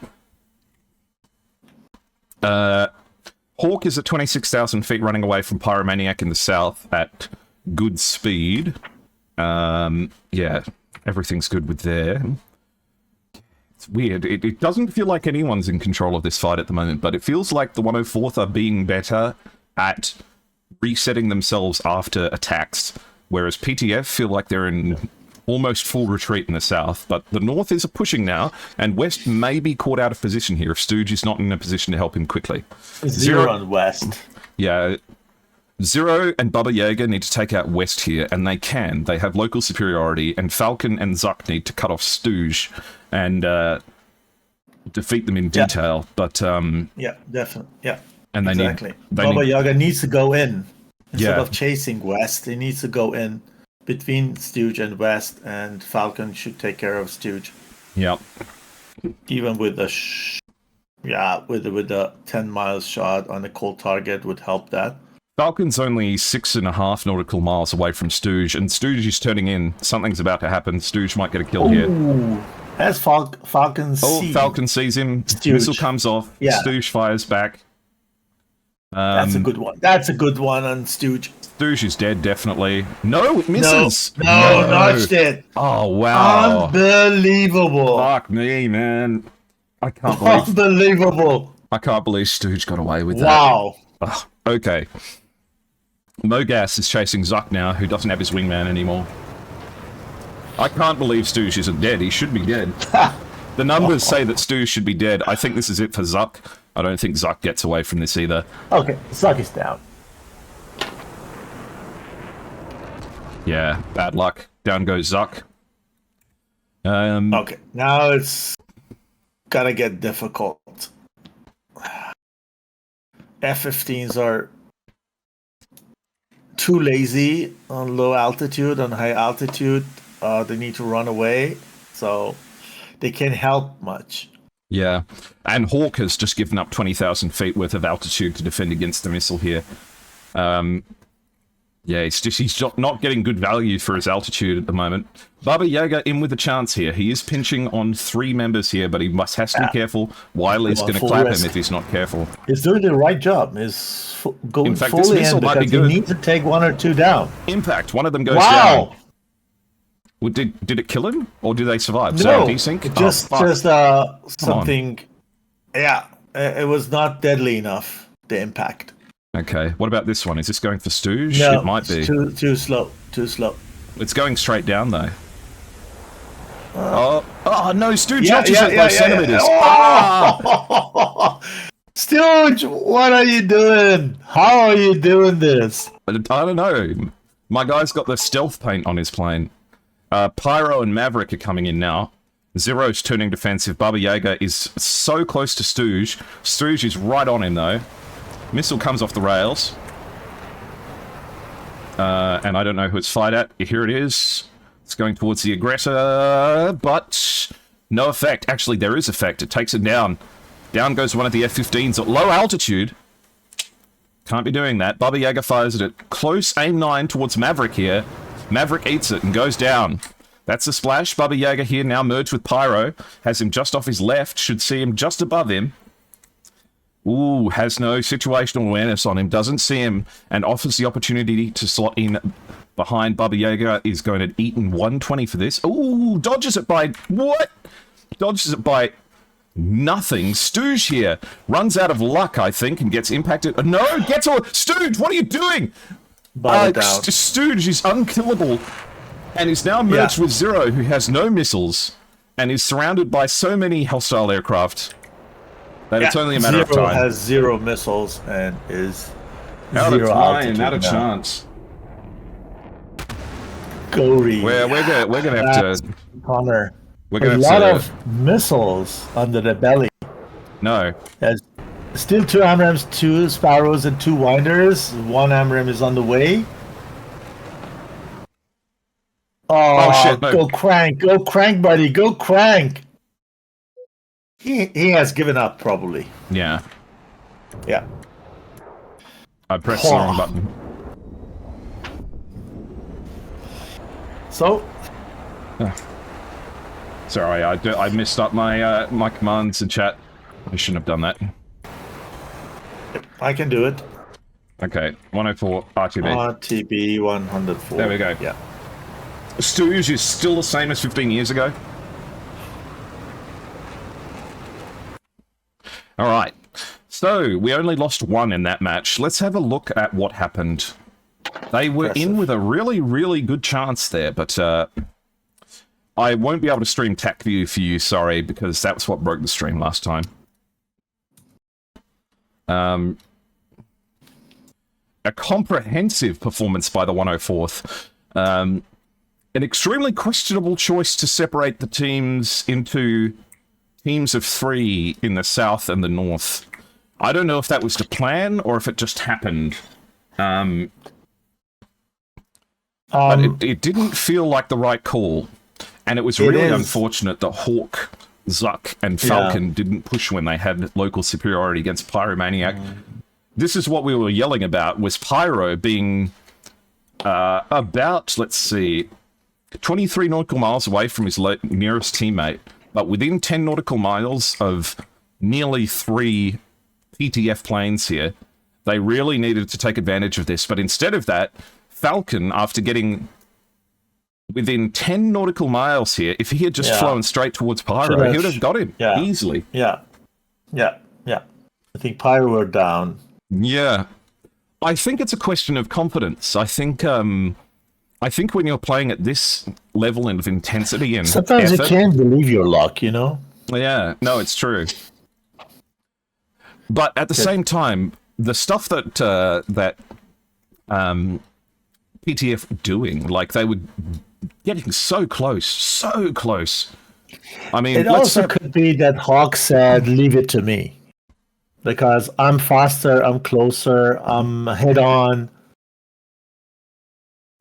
Hawk is at 26,000 feet running away from Pyromaniac in the south at good speed. Yeah, everything's good with there. It's weird. It doesn't feel like anyone's in control of this fight at the moment, but it feels like the 104th are being better at resetting themselves after attacks, whereas PTF feel like they're in almost full retreat in the south, but the north is pushing now, and west may be caught out of position here if Stooge is not in a position to help him quickly. Zero on west. Yeah. Zero and Baba Yaga need to take out west here, and they can. They have local superiority, and Falcon and Zuck need to cut off Stooge and defeat them in detail, but... yeah, definitely, yeah. And exactly. Baba Yaga needs to go in. Instead of chasing west, he needs to go in between Stooge and west, and Falcon should take care of Stooge. Yep. Even with a with a 10 miles shot on a cold target would help that. Falcon's only 6.5 nautical miles away from Stooge, and Stooge is turning in. Something's about to happen. Stooge might get a kill here. As Falcon sees... Falcon sees him. Stooge. Missile comes off. Yeah. Stooge fires back. That's a good one. That's a good one on Stooge. Stooge is dead, definitely. No, it misses. No, notched it. Oh, wow. Unbelievable. Fuck me, man. I can't believe... Unbelievable. I can't believe Stooge got away with that. Wow. Okay. Mogas is chasing Zuck now, who doesn't have his wingman anymore. I can't believe Stooge isn't dead. He should be dead. The numbers say that Stooge should be dead. I think this is it for Zuck. I don't think Zuck gets away from this either. Okay, Zuck is down. Yeah, bad luck. Down goes Zuck. Okay, now it's gotta get difficult. F-15s are too lazy on low altitude. On high altitude, they need to run away, so they can't help much. Yeah, and Hawk has just given up 20,000 feet worth of altitude to defend against the missile here. Yeah, he's not getting good value for his altitude at the moment. Baba Yaga in with a chance here. He is pinching on 3 members here, but he has to be careful. Wiley's going to clap him if he's not careful. He's doing the right job. He's going in fact, fully this missile in might be because good. he needs to take 1 or 2 down. Impact. One of them goes down. Well, did it kill him, or did they survive? No, desync? just Oh, fuck. something. Yeah, it was not deadly enough. The impact. Okay. What about this one? Is this going for Stooge? No, It might be. too slow. Too slow. It's going straight down though. Oh no! Stooge Yeah, notches it by centimeters. Oh! Ah! Stooge, what are you doing? How are you doing this? I don't know. My guy's got the stealth paint on his plane. Pyro and Maverick are coming in now. Zero's turning defensive. Baba Yaga is so close to Stooge. Stooge is right on him though. Missile comes off the rails. And I don't know who it's fired at. Here it is. It's going towards the aggressor, but no effect. Actually, there is effect. It takes it down. Down goes one of the F-15s at low altitude. Can't be doing that. Baba Yaga fires it at close aim 9 towards Maverick here. Maverick eats it and goes down. That's a splash. Baba Yaga here now merged with Pyro. Has him just off his left. Should see him just above him. Ooh, has no situational awareness on him. Doesn't see him and offers the opportunity to slot in behind. Baba Yaga is going to eat in 120 for this. Ooh, dodges it by... What? Dodges it by... Nothing. Stooge here runs out of luck, I think, and gets impacted. No, gets all... Stooge, what are you doing? Stooge is unkillable and is now merged with Zero, who has no missiles and is surrounded by so many hostile aircraft that it's only a matter of Zero time. has 0 missiles and is Out of 0 time, altitude out of now. chance. Gory. We're gonna have to... Connor. We're A gonna lot have to... of missiles under the belly. No. There's still 2 AMRAAMs, 2 Sparrows, and 2 Winders. 1 AMRAAM is on the way. Oh, shit, no. Go crank, buddy, go crank. He has given up, probably. Yeah. Yeah. I pressed the wrong button. So, Sorry, I messed up my my commands in chat. I shouldn't have done that. I can do it. Okay, 104 RTB. RTB 104. There we go. Yeah. Stooge is still the same as 15 years ago. All right. So, we only lost 1 in that match. Let's have a look at what happened. They were in with a really, really good chance there, but I won't be able to stream TAC View for you, sorry, because that's what broke the stream last time. A comprehensive performance by the 104th. An extremely questionable choice to separate the teams into teams of 3 in the south and the north. I don't know if that was the plan or if it just happened. But it didn't feel like the right call. And it was really unfortunate that Hawk, Zuck, and Falcon didn't push when they had local superiority against Pyromaniac. This is what we were yelling about, was Pyro being about, let's see, 23 nautical miles away from his nearest teammate, but within 10 nautical miles of nearly 3 PTF planes here. They really needed to take advantage of this, but instead of that, Falcon, after getting within 10 nautical miles here, if he had just flown straight towards Pyro, he would have got him easily. Yeah. I think Pyro were down. Yeah. I think it's a question of confidence. I think when you're playing at this level of intensity and sometimes effort, you can't believe your luck, you know? Yeah, no, it's true. But at the same time, the stuff that PTF doing, like they were getting so close. I mean, it also could be that Hawk said, "Leave it to me," because I'm faster, I'm closer, I'm head on.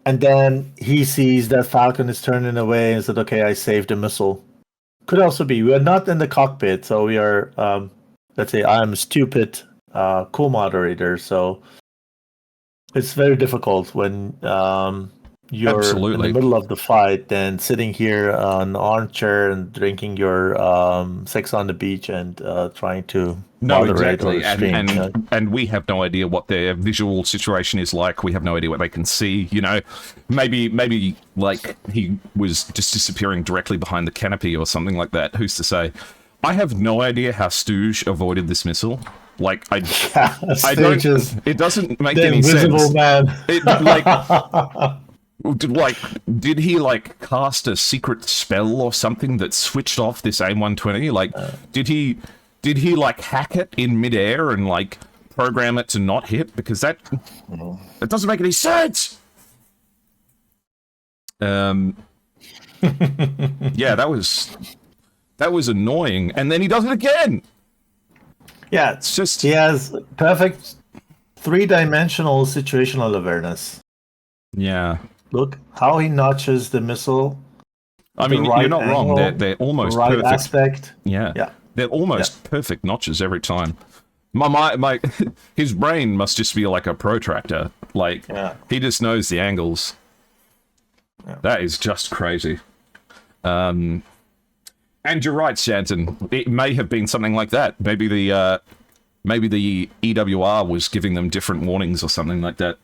And then he sees that Falcon is turning away and said, "Okay, I saved a missile." Could also be we're not in the cockpit, so we are. Let's say I'm stupid co-moderator, so it's very difficult when you're Absolutely. in the middle of the fight than sitting here on an armchair and drinking your Sex on the Beach and trying to No, moderate exactly, or stream. and we have no idea what their visual situation is like. We have no idea what they can see. You know, maybe like he was just disappearing directly behind the canopy or something like that. Who's to say? I have no idea how Stooge avoided this missile. Like I don't. Just It doesn't make the any invisible sense. man. It did he like cast a secret spell or something that switched off this AIM-120? Like, did he like hack it in midair and like program it to not hit? Because that doesn't make any sense. Yeah, that was annoying, and then he does it again. Yeah, It's just he has perfect three-dimensional situational awareness. yeah. Look how he notches the missile. I mean, right you're not angle, wrong. They're almost the right perfect. aspect. Yeah. They're almost perfect notches every time. My his brain must just be like a protractor. Like he just knows the angles. Yeah. That is just crazy. And you're right, Shanton. It may have been something like that. Maybe the EWR was giving them different warnings or something like that.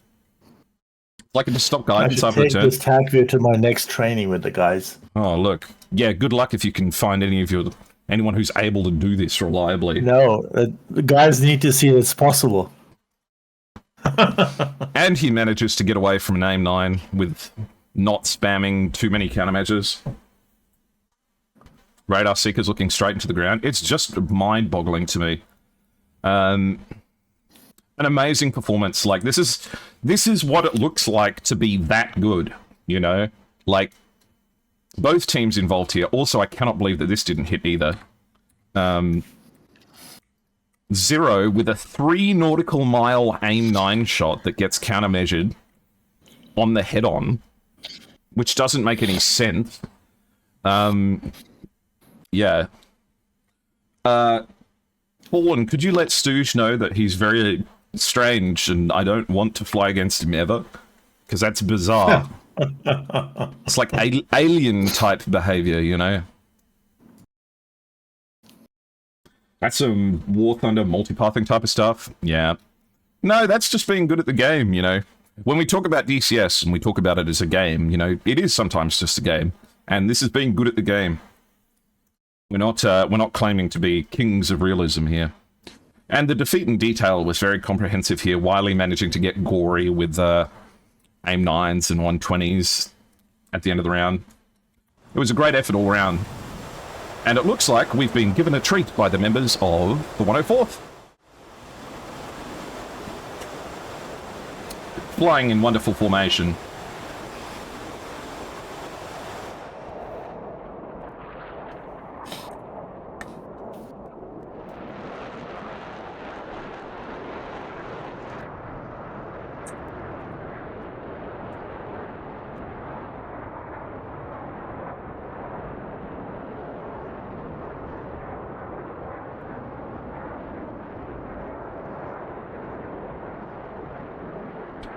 Like a stop I guidance should I've take returned. this tag view to my next training with the guys. Oh, look. Yeah, good luck if you can find anyone who's able to do this reliably. No, the guys need to see it's possible. And he manages to get away from an AIM-9 with not spamming too many countermeasures. Radar seekers looking straight into the ground. It's just mind-boggling to me. An amazing performance. Like, this is what it looks like to be that good, you know? Like, both teams involved here. Also, I cannot believe that this didn't hit either. Zero with a 3 nautical mile AIM-9 shot that gets countermeasured on the head-on, which doesn't make any sense. Yeah. Paulin, could you let Stooge know that he's very strange and I don't want to fly against him ever? Because that's bizarre. It's like alien type behavior, you know? That's some War Thunder multipathing type of stuff. Yeah. No, that's just being good at the game, you know? When we talk about DCS and we talk about it as a game, you know, it is sometimes just a game. And this is being good at the game. We're not claiming to be kings of realism here. And the defeat in detail was very comprehensive here. Wiley managing to get gory with AIM-9s and 120s at the end of the round. It was a great effort all round. And it looks like we've been given a treat by the members of the 104th. Flying in wonderful formation.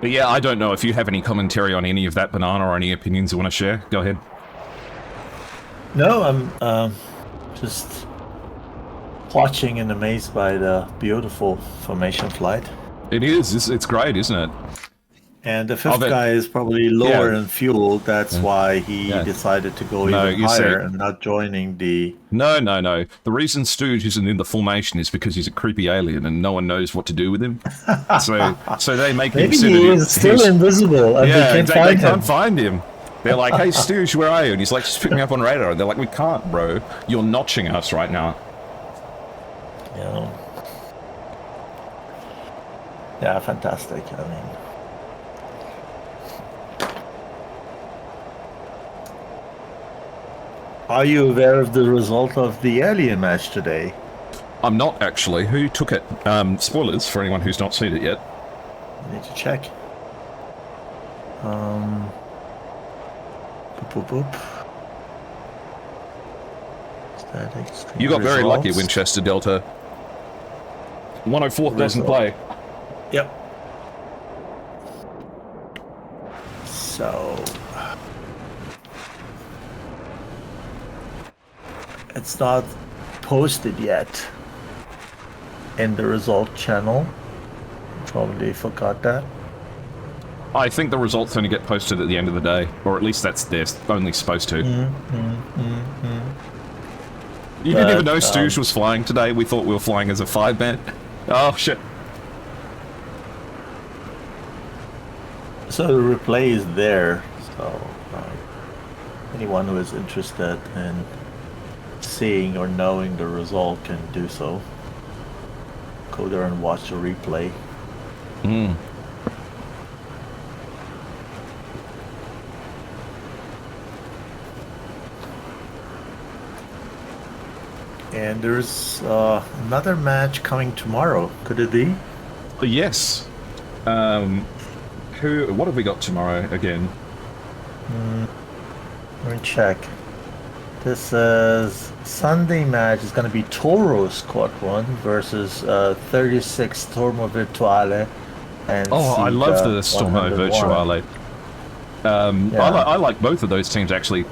But yeah, I don't know if you have any commentary on any of that, Banana, or any opinions you want to share. Go ahead. No, I'm just watching and amazed by the beautiful formation flight. It is. It's great, isn't it? And the fifth guy is probably lower in fuel. That's why he Yeah. decided to go No, even you higher see- and not joining the... No. The reason Stooge isn't in the formation is because he's a creepy alien and no one knows what to do with him. So they make him Maybe sit he in- is still he's- invisible and Yeah, they they can't find him. can't find him. They're like, hey, Stooge, where are you? And he's like, just pick me up on radar. And they're like, we can't, bro. You're notching us right now. Yeah, fantastic. I mean... Are you aware of the result of the alien match today? I'm not, actually. Who took it? Spoilers for anyone who's not seen it yet. I need to check. Boop, boop, boop. Static stream You got very lucky, results. Winchester Delta. 104th doesn't Result. play. Yep. So It's not posted yet in the result channel. Probably forgot that. I think the results only get posted at the end of the day, or at least that's they're only supposed to. You didn't even know Stooge was flying today. We thought we were flying as a 5-man. Oh shit. So the replay is there, so anyone who is interested in seeing or knowing the result can do so. Go there and watch the replay. And there's another match coming tomorrow. Could it be? Yes. What have we got tomorrow again? Let me check. This is Sunday match is going to be Toro Squad 1 versus 36 Stormo Virtuale. And I love the Stormo 101. Virtuale. I like both of those teams actually.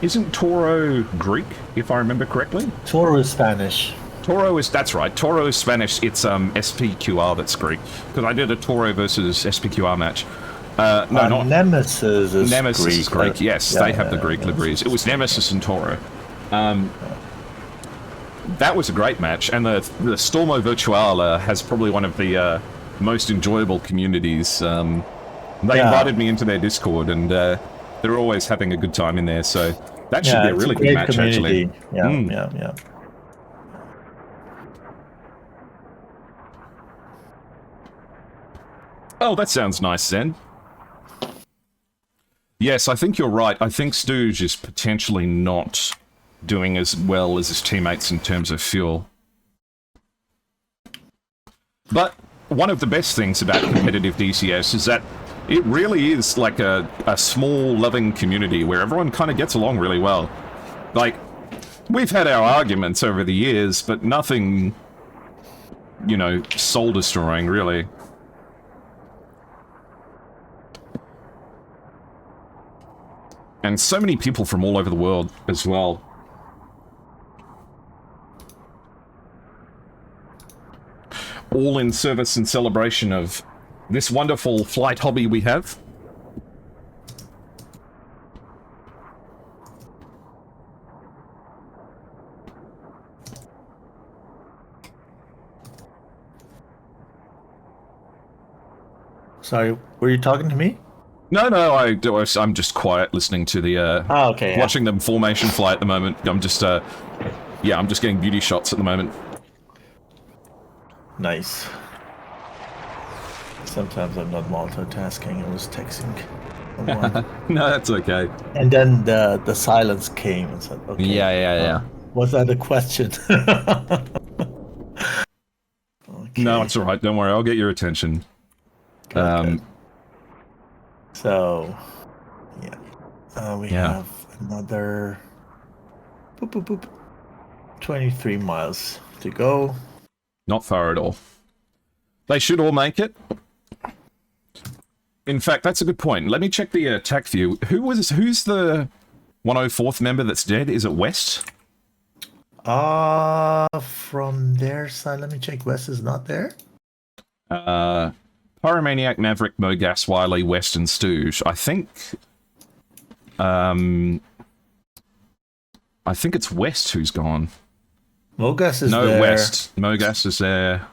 Isn't Toro Greek, if I remember correctly? Toro is Spanish. That's right. Toro is Spanish. It's SPQR that's Greek. Because I did a Toro versus SPQR match. Not Nemesis is Nemesis Greek. is Greek. Yes, they have the Greek liveries. It was Nemesis and Toro. That was a great match, and the Stormo Virtuale has probably one of the most enjoyable communities. They invited me into their Discord, and they're always having a good time in there. So that should be a really good match, community. actually. Yeah. Oh, that sounds nice, Zen. Yes, I think you're right. I think Stooge is potentially not doing as well as his teammates in terms of fuel. But one of the best things about competitive DCS is that it really is like a small, loving community where everyone kind of gets along really well. Like, we've had our arguments over the years, but nothing, you know, soul-destroying, really. And so many people from all over the world as well. All in service and celebration of this wonderful flight hobby we have. Sorry, were you talking to me? No, I'm just quiet listening to the, okay. watching them formation fly at the moment. I'm just, I'm just getting beauty shots at the moment. Nice. Sometimes I'm not multitasking, I was texting someone. No, that's okay. And then the silence came and said, okay. Yeah. Was that a question? Okay. No, it's alright, don't worry, I'll get your attention. Good. So, yeah. We have another 23 miles to go. Not far at all. They should all make it. In fact, that's a good point. Let me check the attack view. Who's the 104th member that's dead? Is it West? From their side, let me check. West is not there. Pyromaniac, Maverick, Mogas, Wiley, West, and Stooge. I think it's West who's gone. Mogas is there. there. No, West. Mogas is there.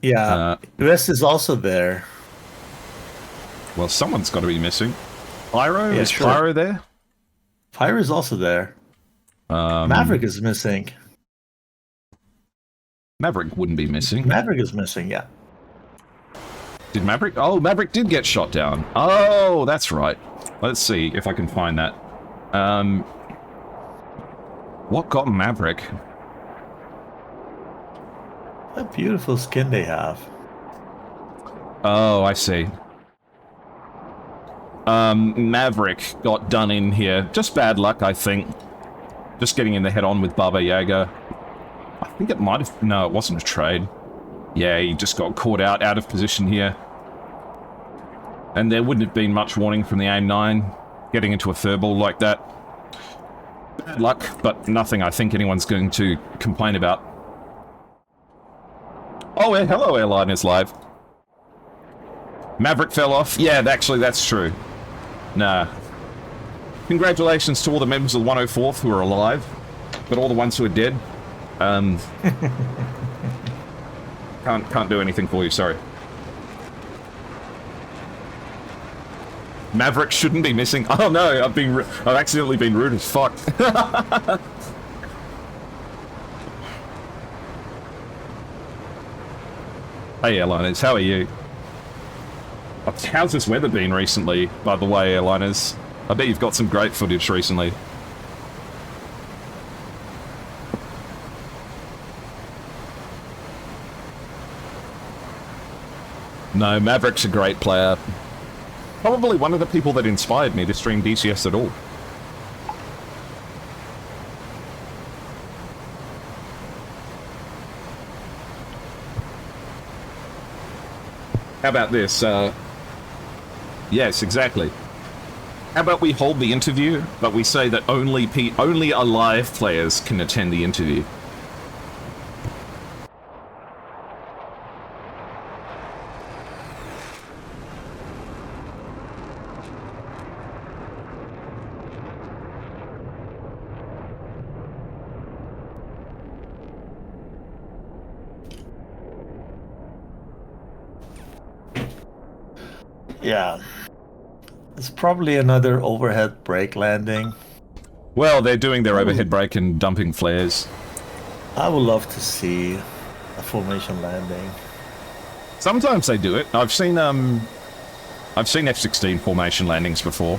Yeah, West is also there. Well, someone's got to be missing. Pyro? Yeah, is sure. Pyro there? Pyro is also there. Maverick is missing. Maverick wouldn't be missing. Maverick is missing, yeah. Did Maverick? Oh, Maverick did get shot down. Oh, that's right. Let's see if I can find that. What got Maverick? What a beautiful skin they have. Oh, I see. Maverick got done in here. Just bad luck, I think. Just getting in the head-on with Baba Yaga. I think it might have... No, it wasn't a trade. Yeah, he just got caught out of position here. And there wouldn't have been much warning from the AIM-9 getting into a furball like that. Bad luck, but nothing I think anyone's going to complain about. Oh, hello, Airline is live. Maverick fell off. Yeah, actually, that's true. Nah. Congratulations to all the members of the 104th who are alive, but all the ones who are dead, can't do anything for you, sorry. Maverick shouldn't be missing. Oh no, I've accidentally been rude as fuck. Hey, airliners, how are you? How's this weather been recently, by the way, airliners? I bet you've got some great footage recently. No, Maverick's a great player. Probably one of the people that inspired me to stream DCS at all. How about this? Yes, exactly. How about we hold the interview, but we say that only alive players can attend the interview? Yeah. It's probably another overhead brake landing. Well, they're doing their overhead brake and dumping flares. I would love to see a formation landing. Sometimes they do it. I've seen F-16 formation landings before.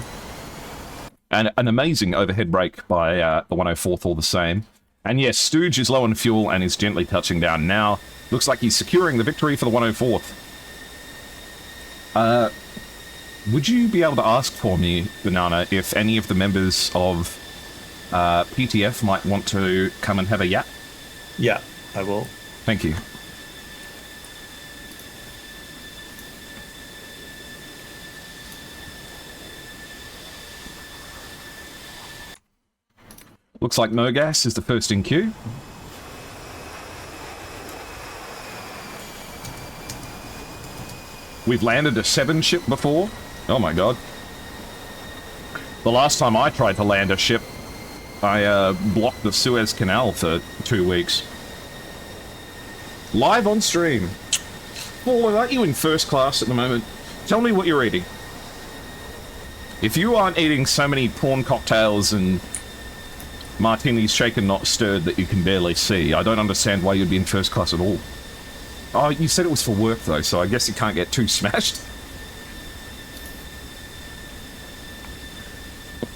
And an amazing overhead brake by the 104th all the same. And yes, Stooge is low on fuel and is gently touching down now. Looks like he's securing the victory for the 104th. Would you be able to ask for me, Banana, if any of the members of PTF might want to come and have a yap? Yeah, I will. Thank you. Looks like Mogas is the first in queue. We've landed a 7 ship before. Oh my god. The last time I tried to land a ship, I blocked the Suez Canal for 2 weeks. Live on stream. Paul, aren't you in first class at the moment? Tell me what you're eating. If you aren't eating so many prawn cocktails and martinis shaken not stirred that you can barely see, I don't understand why you'd be in first class at all. Oh, you said it was for work though, so I guess you can't get too smashed.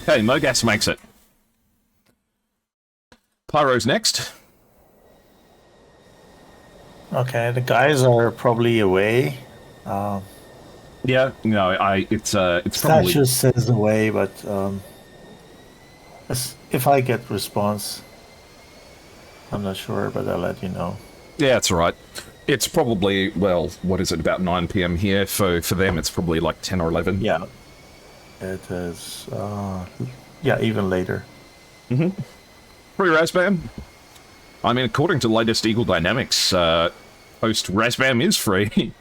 Okay, Mogas makes it. Pyro's next. Okay, the guys are probably away. Yeah, no, it's probably... Thatcher says away, but if I get response, I'm not sure, but I'll let you know. Yeah, it's alright. It's probably, well, what is it, about 9 PM here? For them, it's probably like 10 or 11. Yeah. It is, yeah, even later. Mm-hmm. Free Razbam. I mean, according to the latest Eagle Dynamics, post Razbam is free.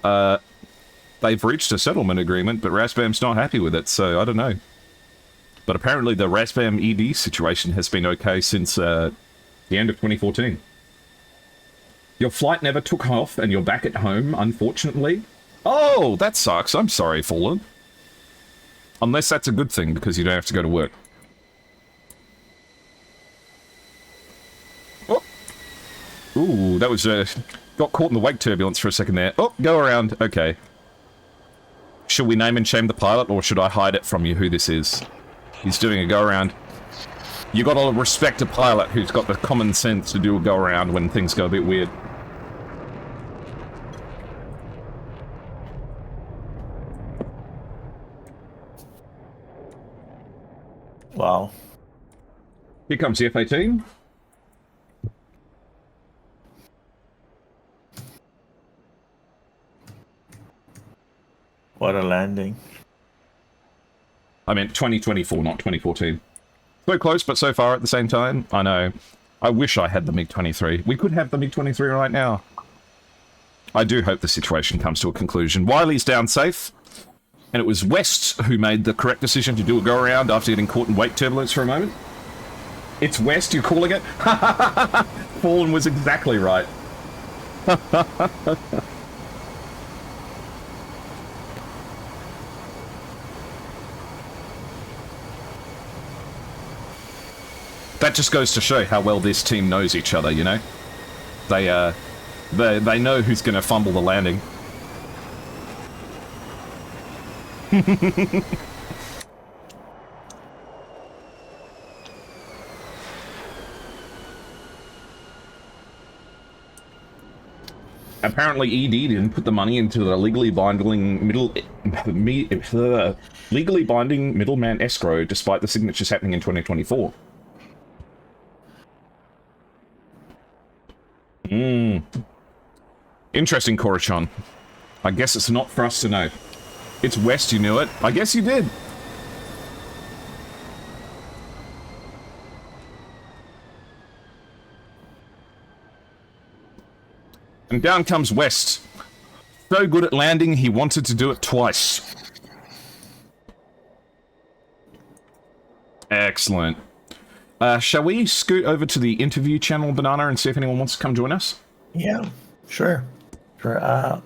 They've reached a settlement agreement, but Razbam's not happy with it, so I don't know. But apparently the Razbam ED situation has been okay since the end of 2014. Your flight never took off, and you're back at home, unfortunately. Oh, that sucks. I'm sorry, Fallen. Unless that's a good thing, because you don't have to go to work. Oh. Ooh, that was, got caught in the wake turbulence for a second there. Oh, go around. Okay. Should we name and shame the pilot, or should I hide it from you who this is? He's doing a go-around. You gotta respect a pilot who's got the common sense to do a go-around when things go a bit weird. Wow. Here comes the F-18. What a landing. I meant 2024, not 2014. So close, but so far at the same time. I know. I wish I had the MiG-23. We could have the MiG-23 right now. I do hope the situation comes to a conclusion. Wiley's down safe, and it was West who made the correct decision to do a go-around after getting caught in weight turbulence for a moment. It's West, you're calling it? Fallen was exactly right. That just goes to show how well this team knows each other, you know? They know who's gonna fumble the landing. Apparently ED didn't put the money into the legally binding middleman escrow despite the signatures happening in 2024. Interesting, Korachon. I guess it's not for us to know. It's West, you knew it. I guess you did. And down comes West. So good at landing, he wanted to do it twice. Excellent. Shall we scoot over to the interview channel, Banana, and see if anyone wants to come join us? Yeah, sure. Sure.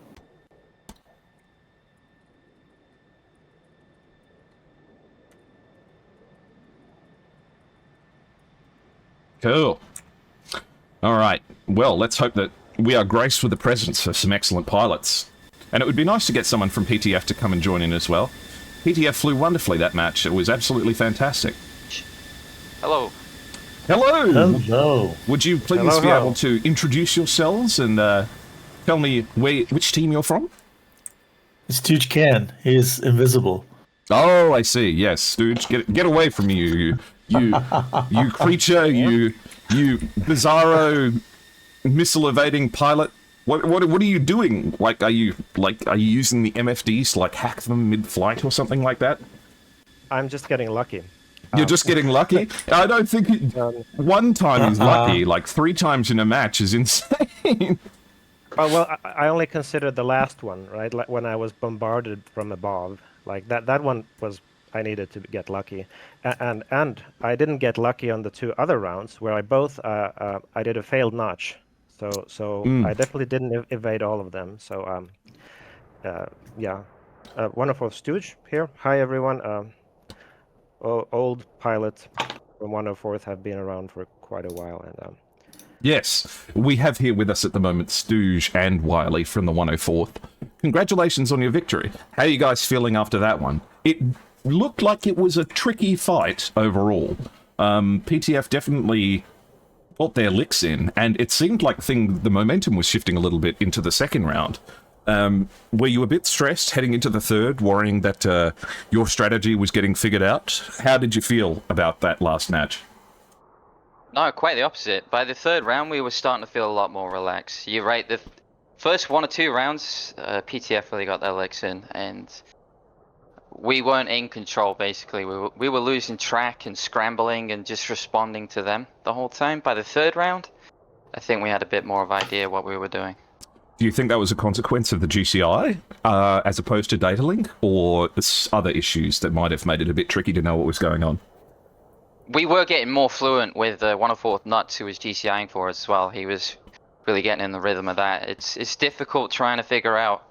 Cool. All right. Well, let's hope that we are graced with the presence of some excellent pilots. And it would be nice to get someone from PTF to come and join in as well. PTF flew wonderfully that match. It was absolutely fantastic. Hello. Hello! Hello. Would you please be able to introduce yourselves and tell me which team you're from? Stooge can. He's invisible. Oh, I see. Yes, Stooge, get away from you, you creature, you bizarro missile evading pilot. What are you doing? Are you using the MFDs to like hack them mid-flight or something like that? I'm just getting lucky. You're just getting lucky? I don't think one time is lucky. Like 3 times in a match is insane. Well, I only considered the last one, right? Like when I was bombarded from above. Like that one was I needed to get lucky, and I didn't get lucky on the 2 other rounds where I did a failed notch. So I definitely didn't evade all of them. So yeah, wonderful Stooge here. Hi everyone. Old pilot from 104th have been around for quite a while, and yes, we have here with us at the moment Stooge and Wiley from the 104th. Congratulations on your victory. How are you guys feeling after that one? It looked like it was a tricky fight overall. PTF definitely got their licks in, and it seemed like the momentum was shifting a little bit into the second round. Were you a bit stressed heading into the third, worrying that your strategy was getting figured out? How did you feel about that last match? No, quite the opposite. By the 3rd round, we were starting to feel a lot more relaxed. You're right, the first 1 or 2 rounds, PTF really got their licks in, and we weren't in control, basically. We were losing track and scrambling and just responding to them the whole time. By the 3rd round, I think we had a bit more of an idea what we were doing. Do you think that was a consequence of the GCI, as opposed to data link, or other issues that might have made it a bit tricky to know what was going on? We were getting more fluent with 104th Nuts, who was GCIing for us as well. He was really getting in the rhythm of that. It's difficult trying to figure out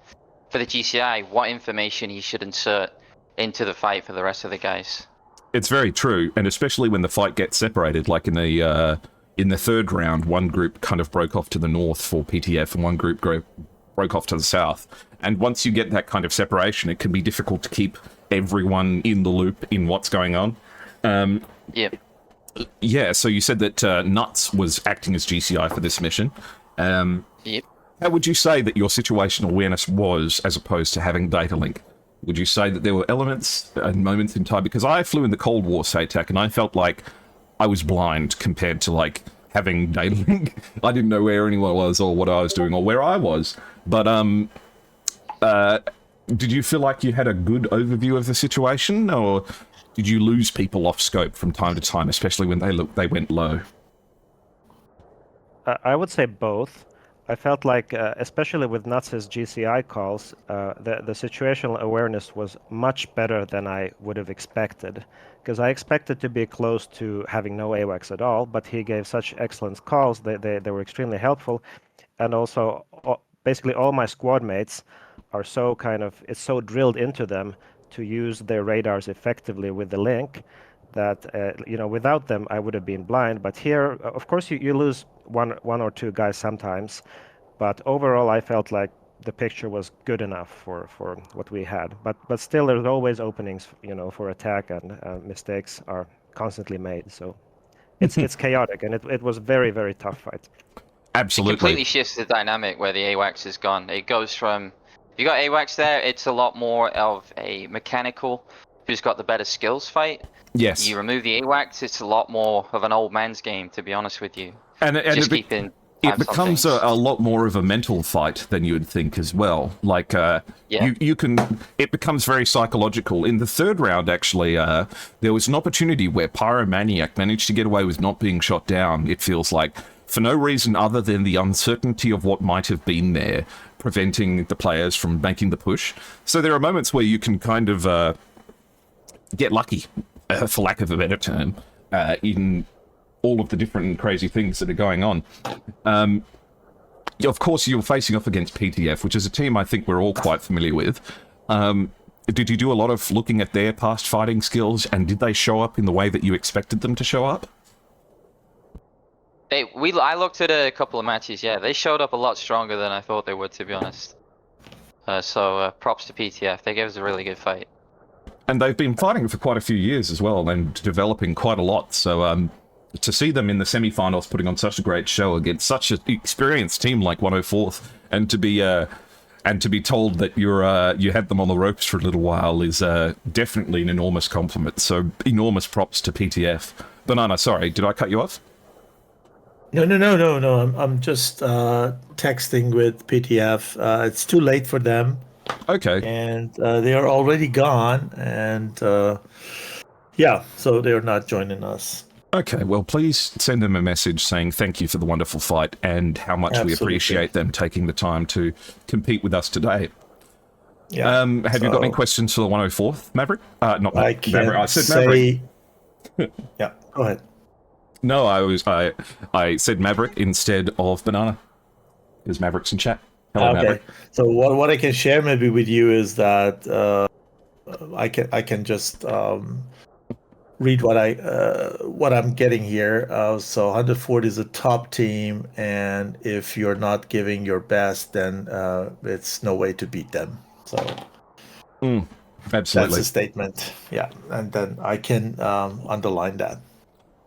for the GCI what information he should insert into the fight for the rest of the guys. It's very true, and especially when the fight gets separated, like in the 3rd round, one group kind of broke off to the north for PTF, and one group broke off to the south. And once you get that kind of separation, it can be difficult to keep everyone in the loop in what's going on. Yep. Yeah, so you said that Nuts was acting as GCI for this mission. Yep. How would you say that your situational awareness was, as opposed to having data link? Would you say that there were elements and moments in time? Because I flew in the Cold War SATAC, and I felt like I was blind compared to, like, having data link. I didn't know where anyone was or what I was doing or where I was. But, did you feel like you had a good overview of the situation, or did you lose people off scope from time to time, especially when they went low? I would say both. I felt like, especially with Nuts' GCI calls, the situational awareness was much better than I would have expected. Because I expected to be close to having no AWACS at all, but he gave such excellent calls. They were extremely helpful. And also, basically all my squad mates are so it's so drilled into them to use their radars effectively with the link that without them I would have been blind. But here, of course, you lose one or two guys sometimes, but overall I felt like the picture was good enough for what we had. But still, there's always openings, for attack, and mistakes are constantly made. So it's chaotic, and it was very, very tough fight. Absolutely. It completely shifts the dynamic where the AWACS is gone. It goes from, if you got AWACS there, it's a lot more of a mechanical, who's got the better skills fight. Yes. You remove the AWACS, it's a lot more of an old man's game, to be honest with you. And Just keeping it becomes a lot more of a mental fight than you would think as well. Like, you can, it becomes very psychological. In the third round, actually, there was an opportunity where Pyromaniac managed to get away with not being shot down, it feels like, for no reason other than the uncertainty of what might have been there, preventing the players from making the push. So there are moments where you can kind of get lucky, for lack of a better term, in all of the different crazy things that are going on. Of course, you're facing off against PTF, which is a team I think we're all quite familiar with. Did you do a lot of looking at their past fighting skills, and did they show up in the way that you expected them to show up? I looked at a couple of matches, yeah. They showed up a lot stronger than I thought they would, to be honest. So props to PTF. They gave us a really good fight. And they've been fighting for quite a few years as well, and developing quite a lot. So to see them in the semi-finals putting on such a great show against such an experienced team like 104th, and to be told that you had them on the ropes for a little while is definitely an enormous compliment. So enormous props to PTF. Banana, sorry, did I cut you off? No. I'm just texting with PTF. It's too late for them. Okay. And they are already gone. And so they're not joining us. Okay, well, please send them a message saying thank you for the wonderful fight and how much we appreciate them taking the time to compete with us today. Yeah. Have you got any questions for the 104th, Maverick? Not I Maverick. I said Maverick. Yeah, go ahead. No, I said Maverick instead of Banana, because Maverick's in chat. Hello, Maverick. So what I can share maybe with you is that I can just read what I'm getting here. So 140 is a top team, and if you're not giving your best, then it's no way to beat them. So absolutely, that's a statement. Yeah, and then I can underline that.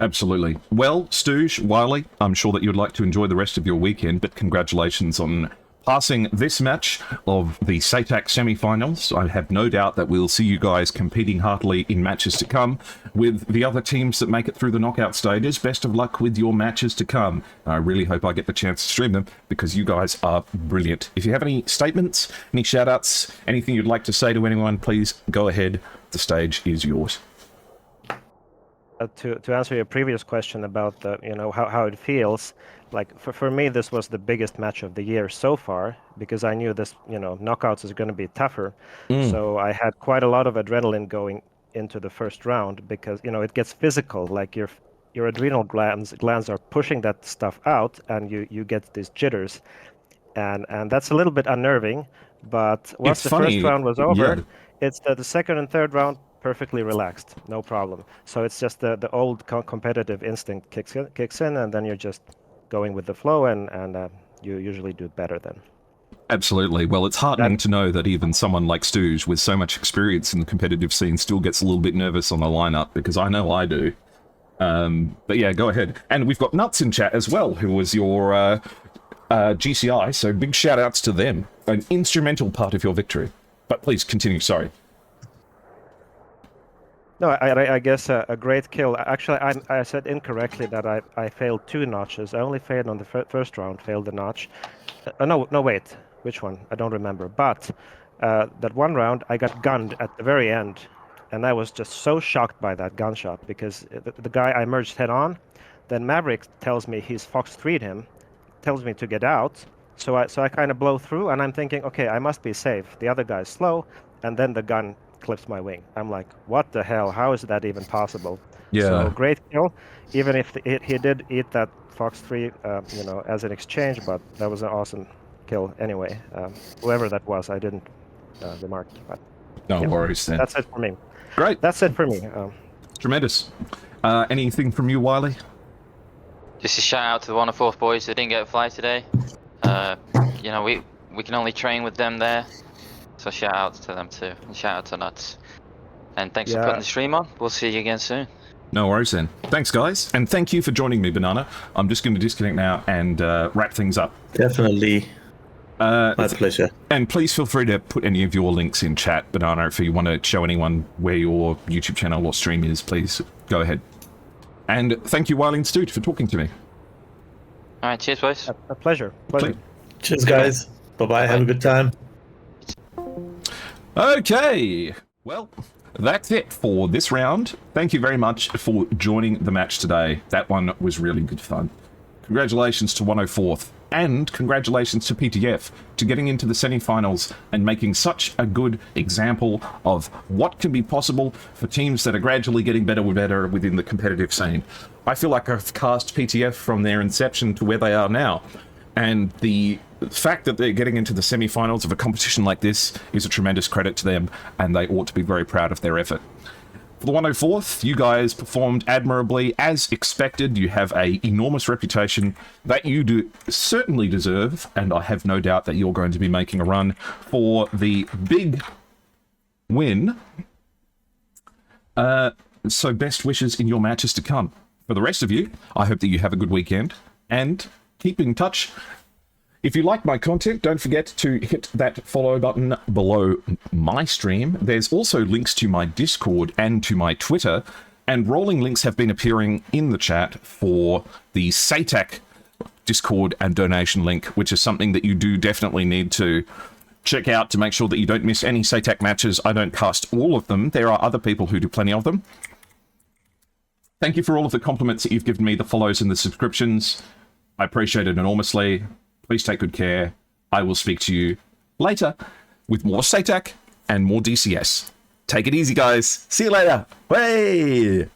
Absolutely. Well, Stooge, Wiley, I'm sure that you'd like to enjoy the rest of your weekend, but congratulations on passing this match of the SATAC semi-finals. I have no doubt that we'll see you guys competing heartily in matches to come with the other teams that make it through the knockout stages. Best of luck with your matches to come. I really hope I get the chance to stream them because you guys are brilliant. If you have any statements, any shout-outs, anything you'd like to say to anyone, please go ahead. The stage is yours. To answer your previous question about the how it feels, like for me this was the biggest match of the year so far, because I knew this knockouts is going to be tougher. So I had quite a lot of adrenaline going into the first round, because it gets physical, like your adrenal glands are pushing that stuff out, and you get these jitters, and that's a little bit unnerving. But once the first round was over, it's the second and third round perfectly relaxed, no problem. So it's just the old competitive instinct kicks in, and then you're just going with the flow, and you usually do better then. Absolutely. Well, it's heartening to know that even someone like Stooge, with so much experience in the competitive scene, still gets a little bit nervous on the lineup, because I know I do. But yeah, go ahead. And we've got Nuts in chat as well, who was your GCI, so big shout outs to them. An instrumental part of your victory. But please continue, sorry. No, I guess a great kill. Actually, I said incorrectly that I failed 2 notches. I only failed on the first round, failed the notch. No, wait. Which one? I don't remember. But that one round I got gunned at the very end, and I was just so shocked by that gunshot because the guy I merged head on, then Maverick tells me he's Fox 3'd him, tells me to get out. So I kind of blow through, and I'm thinking, okay, I must be safe. The other guy's slow, and then the gun clips my wing. I'm like, what the hell? How is that even possible? Yeah. So great kill, even if he did eat that Fox 3, as an exchange, but that was an awesome kill anyway. Whoever that was, I didn't remark. But No yeah, worries then. that's it for me. Great. That's it for me. Tremendous. Anything from you, Wiley? Just a shout out to the 104th boys that didn't get a fly today. We can only train with them there, so shout out to them too, and shout out to Nuts. And thanks for putting the stream on. We'll see you again soon. No worries then. Thanks, guys, and thank you for joining me, Banana. I'm just going to disconnect now and wrap things up. Definitely. My pleasure. And please feel free to put any of your links in chat, Banana, if you want to show anyone where your YouTube channel or stream is, please go ahead. And thank you, Wiley and Stu, for talking to me. All right, cheers, boys. A pleasure. Cheers, guys. Bye-bye. Have a good time. Okay, well, that's it for this round. Thank you very much for joining the match today. That one was really good fun. Congratulations to 104th, and congratulations to PTF to getting into the semi-finals and making such a good example of what can be possible for teams that are gradually getting better within the competitive scene. I feel like I've cast PTF from their inception to where they are now, and the fact that they're getting into the semi-finals of a competition like this is a tremendous credit to them, and they ought to be very proud of their effort. For the 104th, you guys performed admirably as expected. You have an enormous reputation that you do certainly deserve, and I have no doubt that you're going to be making a run for the big win. So best wishes in your matches to come. For the rest of you, I hope that you have a good weekend, and keep in touch. If you like my content, don't forget to hit that follow button below my stream. There's also links to my Discord and to my Twitter, and rolling links have been appearing in the chat for the SATAC Discord and donation link, which is something that you do definitely need to check out to make sure that you don't miss any SATAC matches. I don't cast all of them. There are other people who do plenty of them. Thank you for all of the compliments that you've given me, the follows and the subscriptions. I appreciate it enormously. Please take good care. I will speak to you later with more SATAC and more DCS. Take it easy, guys. See you later. Bye.